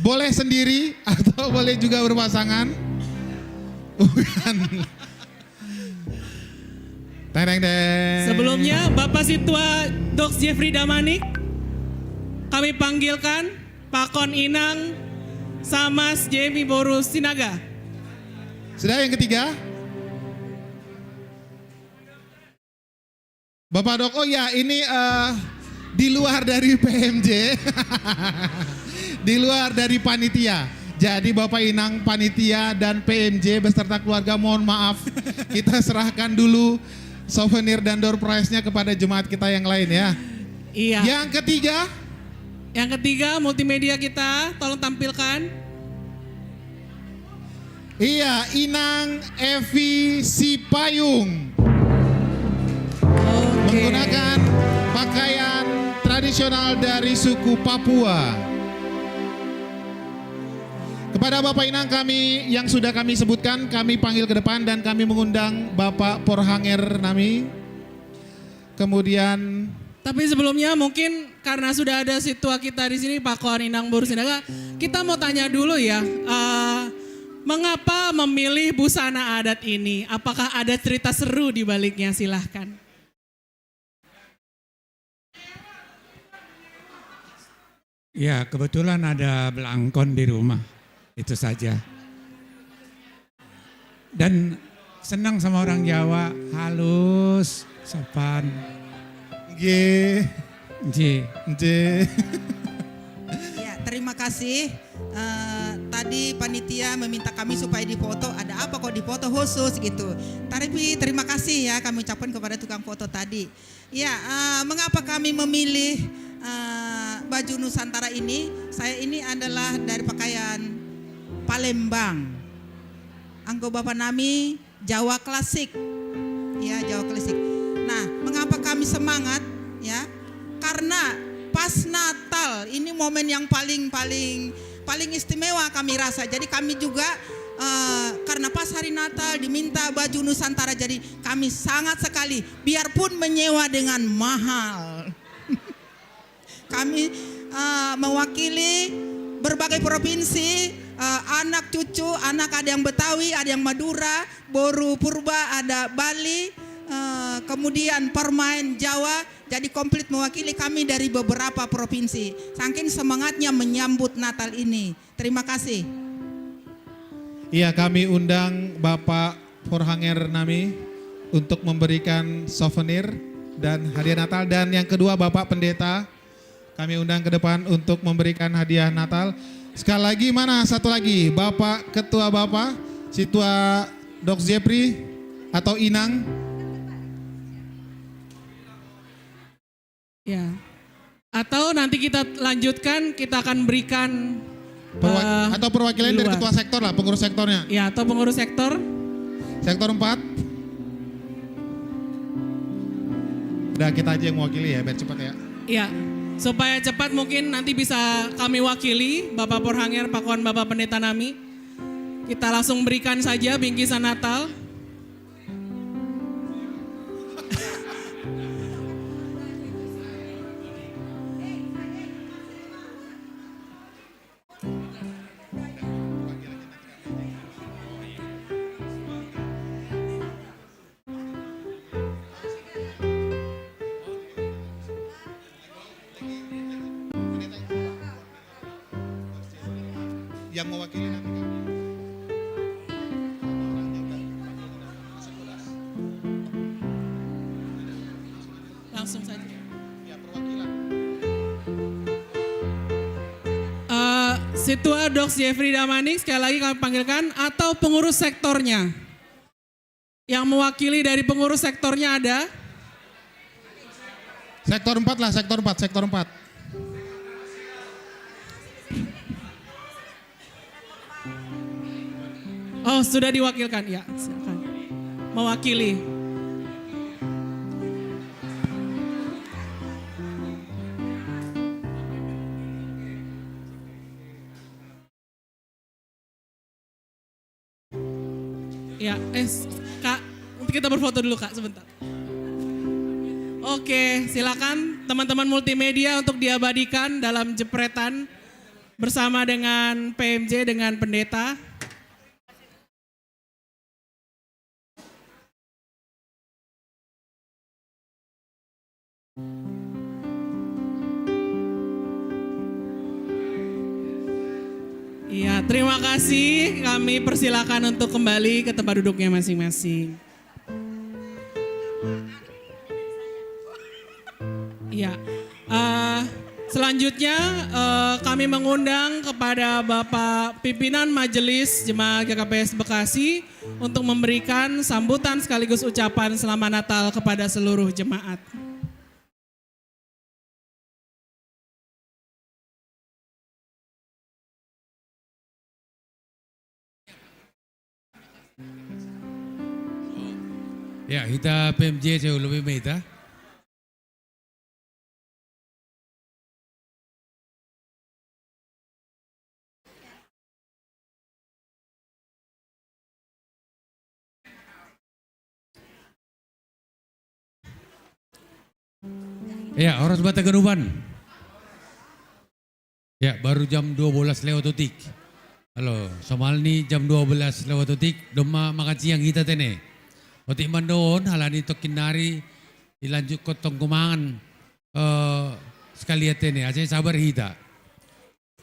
Boleh sendiri atau boleh juga berpasangan. Bukan. Sebelumnya Bapak Situa Dok Jeffrey Damanik kami panggilkan Pakon Inang Samas Jemi Borusinaga. Sudah yang ketiga? Bapak Dok, oh ya ini di luar dari PMJ, di luar dari panitia. Jadi Bapak Inang panitia dan PMJ beserta keluarga mohon maaf, kita serahkan dulu souvenir dan door prize-nya kepada jemaat kita yang lain ya. Iya. Yang ketiga multimedia kita tolong tampilkan. Iya, Inang Evi Sipayung. Menggunakan pakaian tradisional dari suku Papua. Kepada Bapak Inang kami yang sudah kami sebutkan, kami panggil ke depan dan kami mengundang Bapak Porhanger Nami. Kemudian, tapi sebelumnya mungkin karena sudah ada situa kita di sini Pak Koan Inang Borusinaga, kita mau tanya dulu ya, mengapa memilih busana adat ini? Apakah ada cerita seru di baliknya? Silahkan. Ya, kebetulan ada belangkon di rumah. Itu saja. Dan senang sama orang Jawa, halus, sopan. G. J. Ya, terima kasih. Tadi panitia meminta kami supaya difoto. Ada apa kok difoto khusus gitu. Tapi terima kasih ya kami ucapkan kepada tukang foto tadi. Ya, mengapa kami memilih baju Nusantara ini? Saya ini adalah dari pakaian Palembang. Anggo Bapak Nami Jawa klasik. Ya, Jawa klasik. Nah, mengapa kami semangat? Ya, karena pas Natal ini momen yang paling istimewa kami rasa. Jadi kami juga karena pas hari Natal diminta baju Nusantara, jadi kami sangat sekali biarpun menyewa dengan mahal. Kami mewakili berbagai provinsi, anak cucu, anak ada yang Betawi, ada yang Madura, Boru Purba, ada Bali, kemudian permain Jawa. Jadi komplit mewakili kami dari beberapa provinsi. Saking semangatnya menyambut Natal ini. Terima kasih. Iya, kami undang Bapak Forhanger Nami untuk memberikan souvenir dan hadiah Natal. Dan yang kedua Bapak Pendeta kami undang ke depan untuk memberikan hadiah Natal. Sekali lagi, mana satu lagi, Bapak Ketua Bapak, Situa Dok Jepri atau Inang. Ya. Atau nanti kita lanjutkan, kita akan berikan Atau perwakilan dari ketua sektor lah, pengurus sektornya. Ya, atau pengurus sektor. Sektor 4. Udah, kita aja yang mewakili ya, biar cepat ya. Ya, supaya cepat mungkin nanti bisa kami wakili Bapak Forhanger, Pakuan Bapak Pendeta Nami. Kita langsung berikan saja bingkisan Natal. Yang mewakili nanti kami. Langsung saja. Ya, perwakilan. Situa Dok Jeffrey Damanik sekali lagi kami panggilkan, atau pengurus sektornya. Yang mewakili dari pengurus sektornya ada? Sektor 4 lah, sektor 4. Oh, sudah diwakilkan. Ya, silakan. Mewakili. Ya, Kak, nanti kita berfoto dulu Kak, sebentar. Oke, silakan teman-teman multimedia untuk diabadikan dalam jepretan bersama dengan PMJ, dengan pendeta. Iya, terima kasih. Kami persilakan untuk kembali ke tempat duduknya masing-masing. Iya, selanjutnya kami mengundang kepada Bapak Pimpinan Majelis Jemaat GKPS Bekasi untuk memberikan sambutan sekaligus ucapan selamat Natal kepada seluruh jemaat. Ya, kita PMJ jauh lebih baik. Ya, Oros Bataganuban. Ya, baru jam 12:00. Halo, somal ni jam 12:00. Doma makan siang kita tene. Otik mandoon halani to kinari ilanjut kotong kumangan sekalian tene. Aja sabar hita.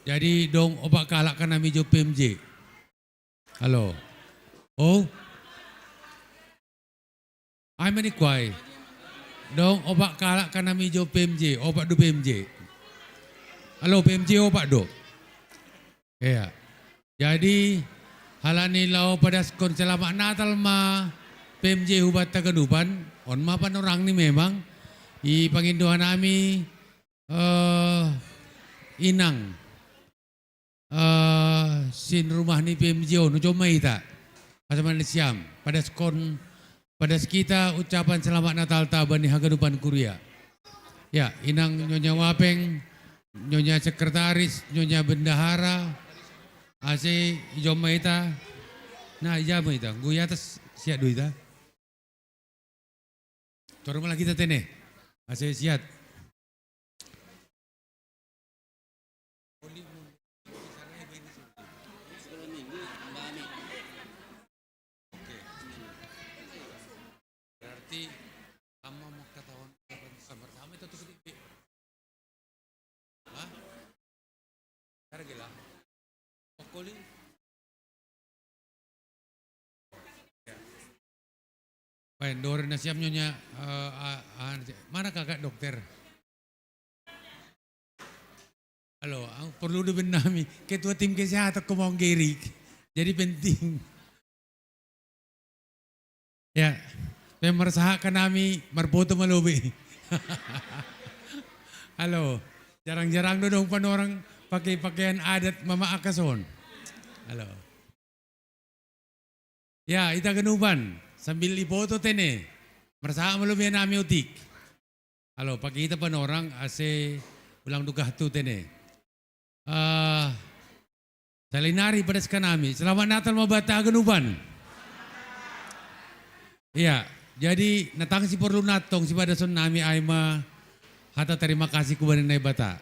Jadi dong opak kalak kan nami jo PMJ. Halo. Oh, Ay manikway. Dong opak kalak kanami jo PMJ, opak do PMJ. Halo PMJ opak do. Ya. Jadi halani lau pada skon selamat Natal ma PMJ hubat Taganupan, on ma panorang ni memang i panginduhan nami inang sin rumah ni PMJ no cuma ita. Pasaman siam pada skon pada kita ucapan selamat Natal tabani Haganupan Kuria. Ya, inang Nyonya Wapeng, Nyonya Sekretaris, Nyonya Bendahara, ase ijoma ita. Nah, ijama ita, gue atas siap duit ita. Torong malah kita tene. Ase siap. Berarti kamu mau ketahuan bersama itu tuh sedikit. Hah? Cara gila. Pokoli. Baik, Dore na siap nyonya. Mana kakak dokter? Halo, perlu dibenami. Ketua tim kesehatan ko mau gerik. Jadi penting. Ya, memersahakan kami marpoto malobi. Halo, jarang-jarang dong pan orang pakai pakaian adat Mama Akason. Halo. Ya, ita Ganupan sambil ipoto tene. Mersaha malobi nami utik. Halo, pakai ita pan orang ase ulang dugah tu tene. Salinari pada sekanami. Selamat Natal mabata Ganupan. Iya, jadi natang si perlu natong si pada son nami aima hata terima kasih kepada nai bata.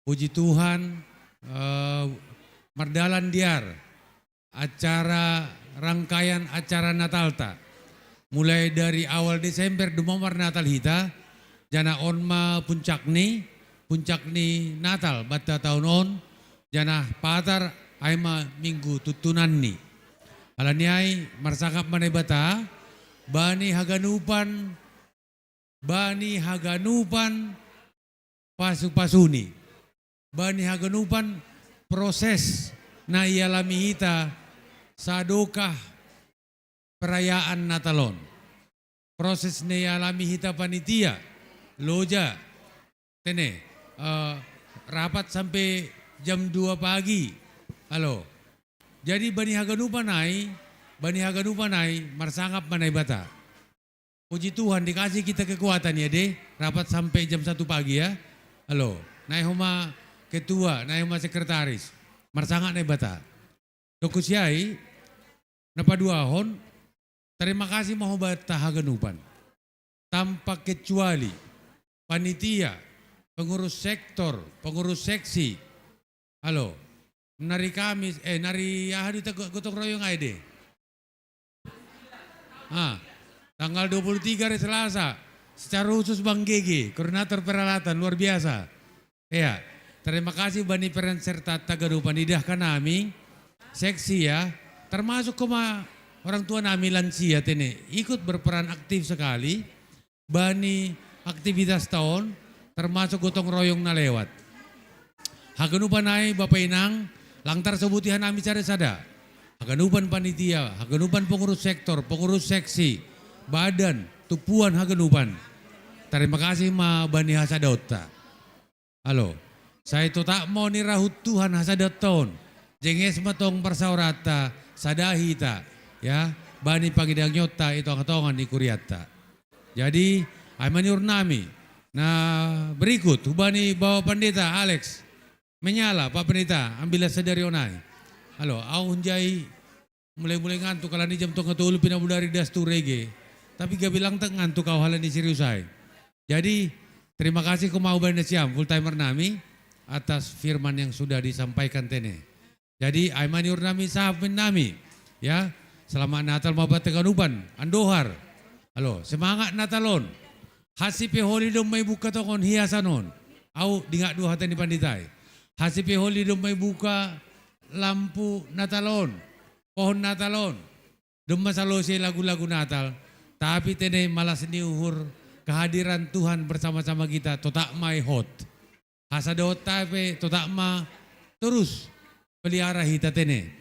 Puji Tuhan, mardalan diar acara rangkaian acara Natal ta. Mulai dari awal Desember dumamar Natal hita, jana onma puncak ni Natal bata tahun on, jana patar aima minggu tutunan ni. Alaniai marsakap manai bata. Bani Haganupan pasu-pasuni. Bani Haganupan proses na ialami hita sadokah perayaan Natalon. Proses na ialami hita panitia, loja, tene, rapat sampai jam 2 pagi. Halo. Jadi Bani Haganupan marsangap manai bata. Puji Tuhan dikasih kita kekuatan ya deh. Rapat sampai jam 1 pagi ya. Halo. Nai homa ketua, nai homa sekretaris. Marsangap nai bata. Dokusiai napaduahon. Terima kasih mau bata Haganupan. Tanpa kecuali panitia, pengurus sektor, pengurus seksi. Halo. Nari Kamis, nari ahadi gotong royong aide. Tanggal 23 hari Selasa, secara khusus Bang Gege, koordinator peralatan luar biasa. Ya, terima kasih Bani Peran serta Taganupan idahkan nami, seksi ya, termasuk orang tua nami lansia tene, ikut berperan aktif sekali, Bani aktivitas tahun, termasuk gotong royong na lewat. Haganupan nai Bapak Inang, langtar sebutihan nami cari sada. Haganupan panitia, Haganupan pengurus sektor, pengurus seksi, badan, tupuan Haganupan. Terima kasih ma Bani Hasadota. Halo, saya itu tak mau nirahut Tuhan Hasadoton. Jenges matong persaurata, sadahita, ya, Bani pagidang nyota itu angkatongan di Kuriata. Jadi, amanur nami. Nah, berikut, Bani bawa pendeta Alex. Menyala Pak Pendeta, ambillah sedari onai. Halo, aku hunjai mulai ngantuk kalau ni jam tengah tu pinabudari das tu rege. Tapi gak bilang tak ngantuk kau halan di seriusai. Jadi terima kasih ke mau Bani Siam full timer nami atas firman yang sudah disampaikan tene. Jadi aimani urnami sahabat nami ya. Selamat Natal mabat Taganupan, Andohar. Halo, semangat Natalon. Hasipe holi dom may buka tokon hiasanon. Au dingak dua hatan di panditai. Hasipe holi dom may buka lampu Natalon, pohon Natalon, dum masalose lagu-lagu Natal, Tapi tene malas niuhur kehadiran Tuhan bersama-sama kita totak mai hot. Hasadot tapi totak ma terus pelihara hita tene.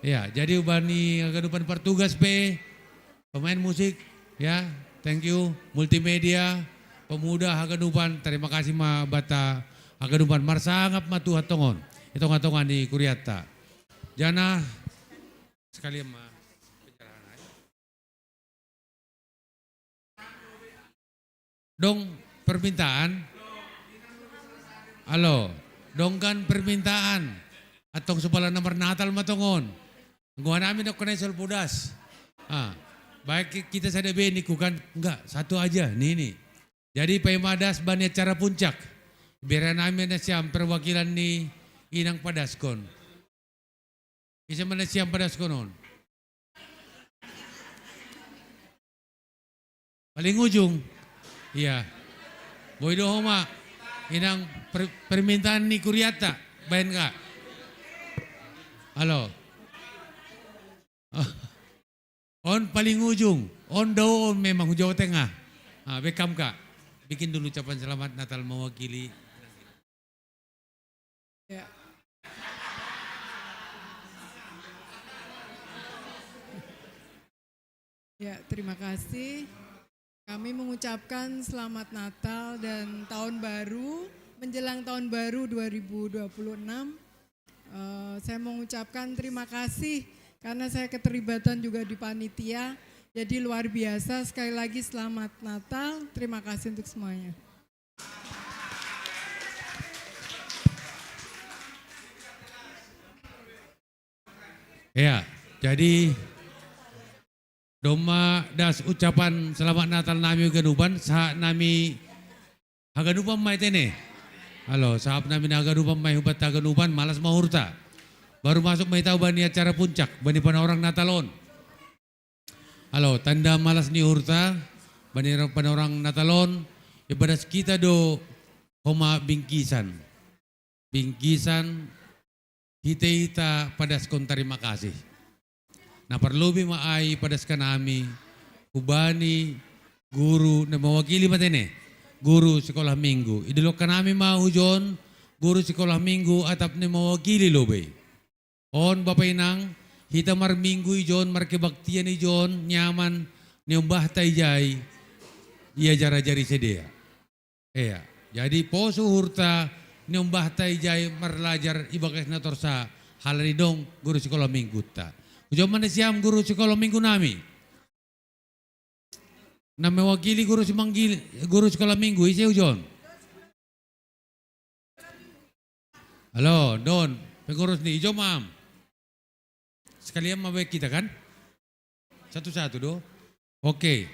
Ya, jadi ubani kehidupan pertugas pemain musik ya, thank you, multimedia, pemuda Hagadupan, terima kasih ma bata Hagadupan marsangap matu hatongon. Hitung-hitungan di Kuriata. Jana sekalian ma dong permintaan. Halo, dongkan permintaan. Atong supaya nomor Natal matongon. Gua namin ako na pudas. Baik kita sada beni kukan enggak satu aja nih. Jadi paimadas bani acara puncak. Biar namin na siyang perwakilan ni Inang Padaskon. Isa man na siyang Padaskonon. Paling ujung. Iya. Boy Dohoma. Inang permintaan ni Kuriata. Bayan ka. Halo. On paling ujung. On daw memang Jawa Tengah. Bekam ka. Bikin dulu ucapan selamat Natal mewakili. Ya. Ya, terima kasih. Kami mengucapkan selamat Natal dan tahun baru, menjelang tahun baru 2026. Saya mengucapkan terima kasih karena saya keterlibatan juga di panitia. Jadi luar biasa, sekali lagi selamat Natal, terima kasih untuk semuanya. Ya, jadi doma das ucapan selamat Natal nami Hagadupan saat nami Hagadupan mai tene. Halo, saat nami Hagadupan mai hubat Hagadupan malas mahurta. Baru masuk mai tahu bani acara puncak, bani pana orang Natalon. Halo, tanda malas ni hurta, bani pana orang Natalon, ibadah kita do koma bingkisan. Bingkisan hita padaskon terima kasih. Nah perlu maai padaskan nami ubani guru na mewakili matene guru sekolah minggu. Idulok nami mau jon guru sekolah minggu atap ni mewakili lobe. On Bapak Inang hita mar minggu ijon mar kebaktian ijon nyaman ni umbah jai ia jara-jari sedia. Iya, jadi poso hurta ni umbah jai marlajar ibakas na torsa halani dong guru sekolah minggu ta. Ujo mana siam guru sekolah minggu nami. Na mewakili guru sekolah minggu isi ujon. Halo, Don, pengurus nih, ijo mam. Sekalian mabek kita kan? Satu-satu do. Oke.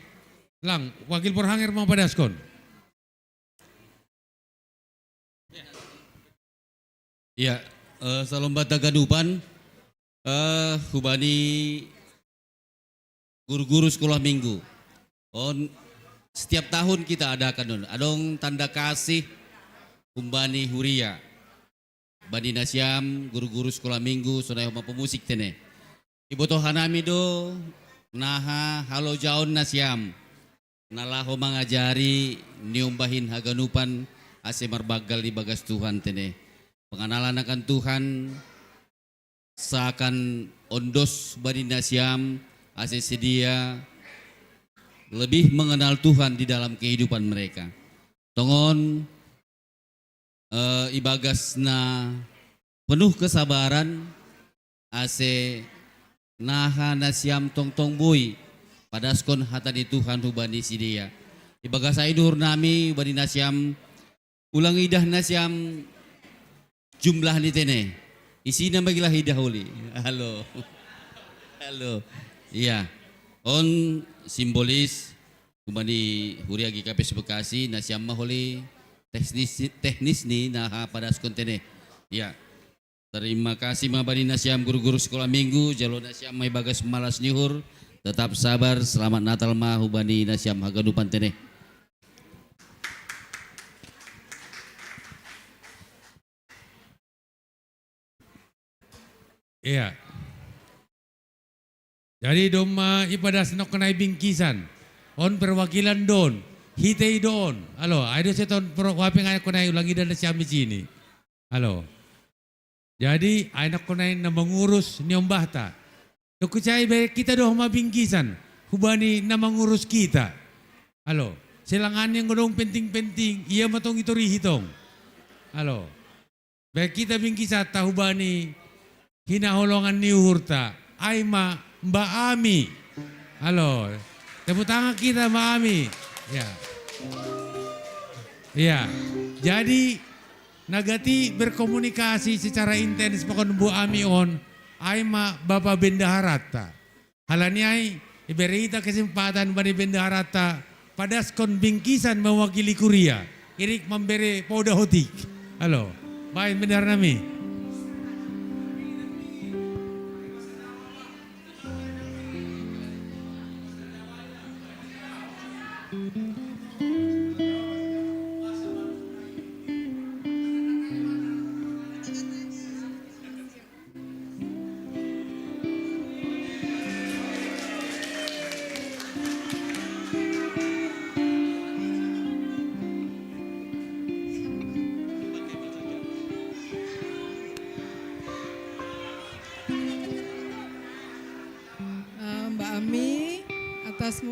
Lang, wakil Porhanger mau padaskon. Ya, salam bata Hagadupan. Hubani guru-guru sekolah minggu. Setiap tahun kita adakan adong tanda kasih Humbani Huria. Bani Nasyam guru-guru sekolah minggu sunai homa pemusik tene. Iboto hanami do naha halo jaon Nasyam. Nalaho mangajari niumbahin Hagadupan ase marbagal di bagas Tuhan tene. Pengenalan akan Tuhan seakan ondos Bani Nasyam ase sedia lebih mengenal Tuhan di dalam kehidupan mereka. Tongon ibagas na penuh kesabaran ase naha Nasyam tong boy padaskon hatani Tuhan hubani sidia. Ibagas aidur nami Bani Nasyam ulang idah Nasyam jumlah ni tene. Isi nama gila hidahuli. Halo. Halo. Iya. On simbolis Hubani Huria GKPS Bekasi Nasyam maholi teknis ni nah padaskon tene. Ya. Terima kasih Bani Nasyam guru-guru sekolah minggu jalo Nasyam mai bagas malas nyuhur. Tetap sabar, selamat Natal ma Hubani Nasyam Hagadupan tene. Iya. Jadi doma ibadah senok kenai bingkisan. On perwakilan don. Hitei don. Halo, ada seton perwakilan anak konai ulangi dan siami sini. Halo. Jadi anak konai na mengurus nyombahta. Dokucai baik kita doh mabingkisan. Hubani na mengurus kita. Halo. Selangan yang godong penting-penting. Ia matong itu rihitong. Halo. Baik kita bingkisat hubani hinaholongan ni hurta. Aima Mbak Ami. Halo. Tepuk tangan kita Mbak Ami. Ya. Ya. Jadi nagati berkomunikasi secara intens pokon Bu Ami on. Aima Bapak Bendaharata. Halaniai iberita kesempatan bani Bendaharata padaskon bingkisan mewakili Kuria. Irik memberi poda hotik. Halo. Baik benar nami. Mbak Ami atas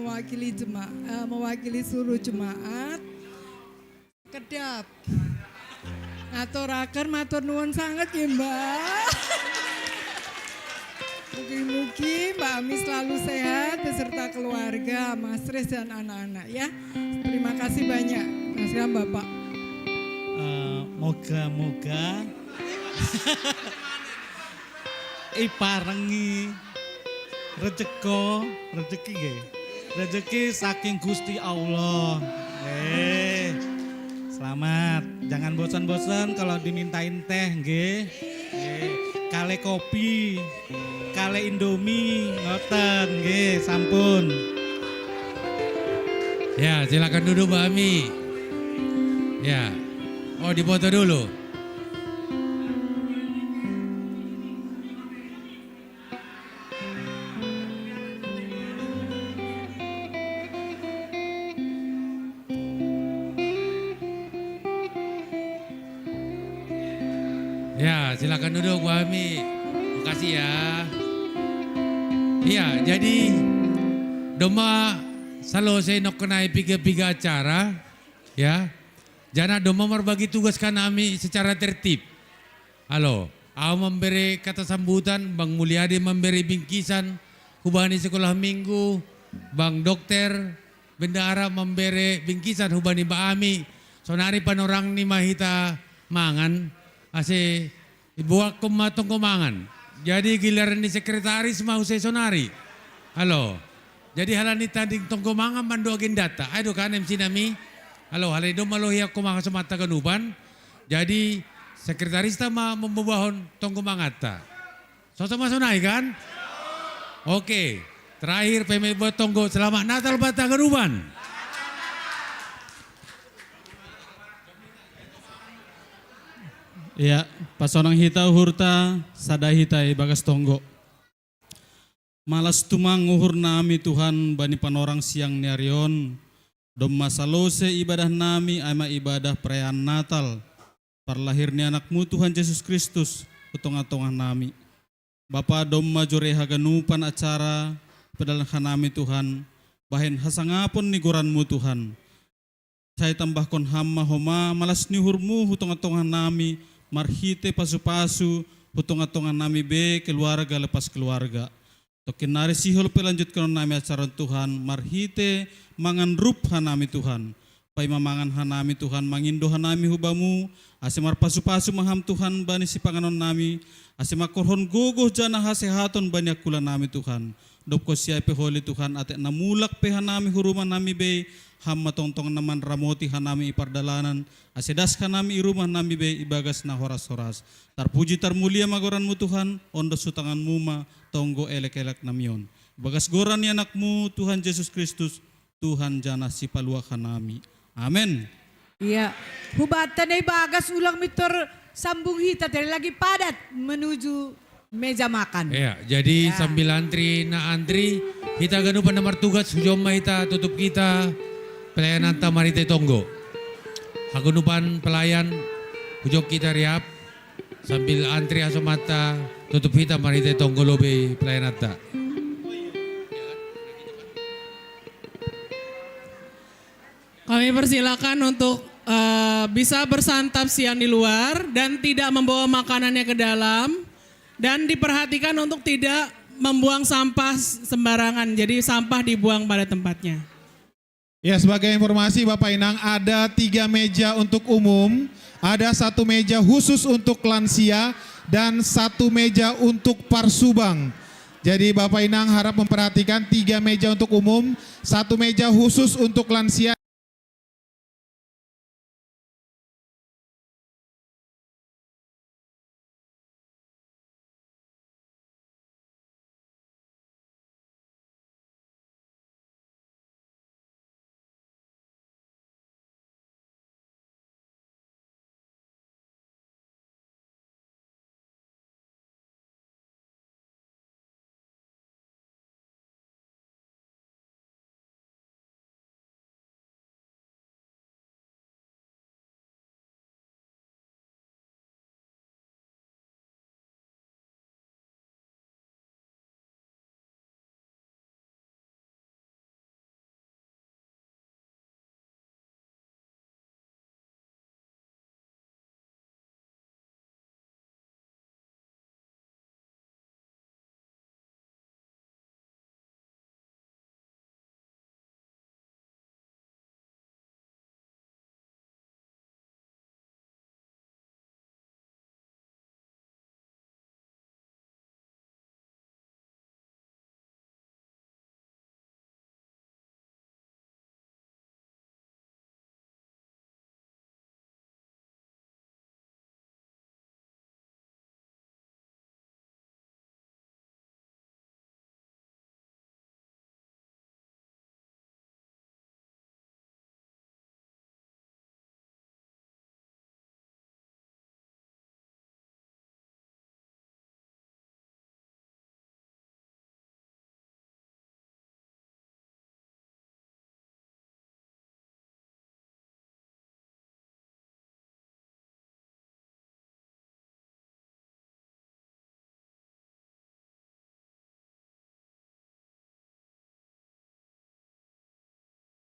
mewakili seluruh jemaat kedap ngaturaken matur nuwun sangat ya Mbak. Mugi-mugi Mbak Ami selalu sehat beserta keluarga, Mas Riz dan anak-anak ya. Terima kasih banyak Mas Ram Bapak. Moga-moga parengi rezeki saking Gusti Allah. Selamat, jangan bosan-bosan kalau dimintain teh nggih. Kale kopi, kale Indomie, ngoten nggih, sampun. Ya, silakan duduk Mbak Ami. Ya. Oh, dipoto dulu. Ya, silakan duduk Bu Ami. Makasih ya. Iya, jadi doma selesai nok kenai piga-piga acara, ya. Jana doma berbagi tugas kan kami secara tertib. Halo, aku memberi kata sambutan, Bang Mulyadi memberi bingkisan, hubani sekolah minggu, Bang Dokter Bendahara memberi bingkisan, hubani Mbak Ami, sonari panorang ni mahita mangan, ase buat kumatong kumangan. Jadi giliran ni sekretaris mau saya sonari. Halo, jadi halani tadi tong kumangan mandu agendata. Aduh kan MC nami. Halo, hal itu malu ya kumang semata kanuban. Jadi sekretaris tama membahon tonggo mangata. Sama sonai kan? Oke, terakhir PMB tonggo selamat Natal Bata Kanuban. Ya, pasonang hita hurta sada hita bagas tonggo. Malas tumang uhur nami Tuhan bani panorang siang nyarion. Dom masalose ibadah nami ama ibadah perayaan Natal. Parlahirnya anakmu Tuhan Yesus Kristus utong-atongan nami. Bapa dom majore haganupan acara pedalahan nami Tuhan. Bahen hasangapon ni goranmu Tuhan. Saya tambahkon hamma homa malas nihurmu utong-atongan nami. Marhite pasu-pasu utong-atongan nami be keluarga lepas keluarga. Tokin nari sihol pelanjutkan nami acara Tuhan. Marhite mangan rup hanami Tuhan. Pai mamangan hanami Tuhan. Mangindo hanami hubamu. Asemar pasu-pasu maham Tuhan bani si panganon nami. Asemar korhon gogoh jana hasehaton banyak kula nami Tuhan. Dopko siya peholi Tuhan atek namulak pe hanami huruman nami be. Hamma tongtong naman ramoti hanami ipardalanan. Asedas hanami irumah nami be ibagas na horas-horas. Tarpuji tarmulia magoranmu Tuhan. Ondo sutanganmu ma tonggo elek-elek namion. Bagas goran ni anakmu Tuhan Yesus Kristus. Tuhan jana si paluak hanami. Amin. Iya, hubatan ay bagas ulang mitor sambung hita dari lagi padat menuju meja makan. Ya, jadi sambil antri Kita ganupan nomor tugas hujoma kita tutup kita pelayanan tamarite tonggo. Hagunupan pelayan hujok kita riap sambil antri asomata tutup kita marite tonggo lobe pelayanan ta. Kami persilakan untuk bisa bersantap siang di luar dan tidak membawa makanannya ke dalam, dan diperhatikan untuk tidak membuang sampah sembarangan. Jadi sampah dibuang pada tempatnya. Ya, sebagai informasi Bapak Inang, ada 3 meja untuk umum, ada 1 meja khusus untuk lansia, dan 1 meja untuk parsubang. Jadi Bapak Inang harap memperhatikan 3 meja untuk umum, 1 meja khusus untuk lansia.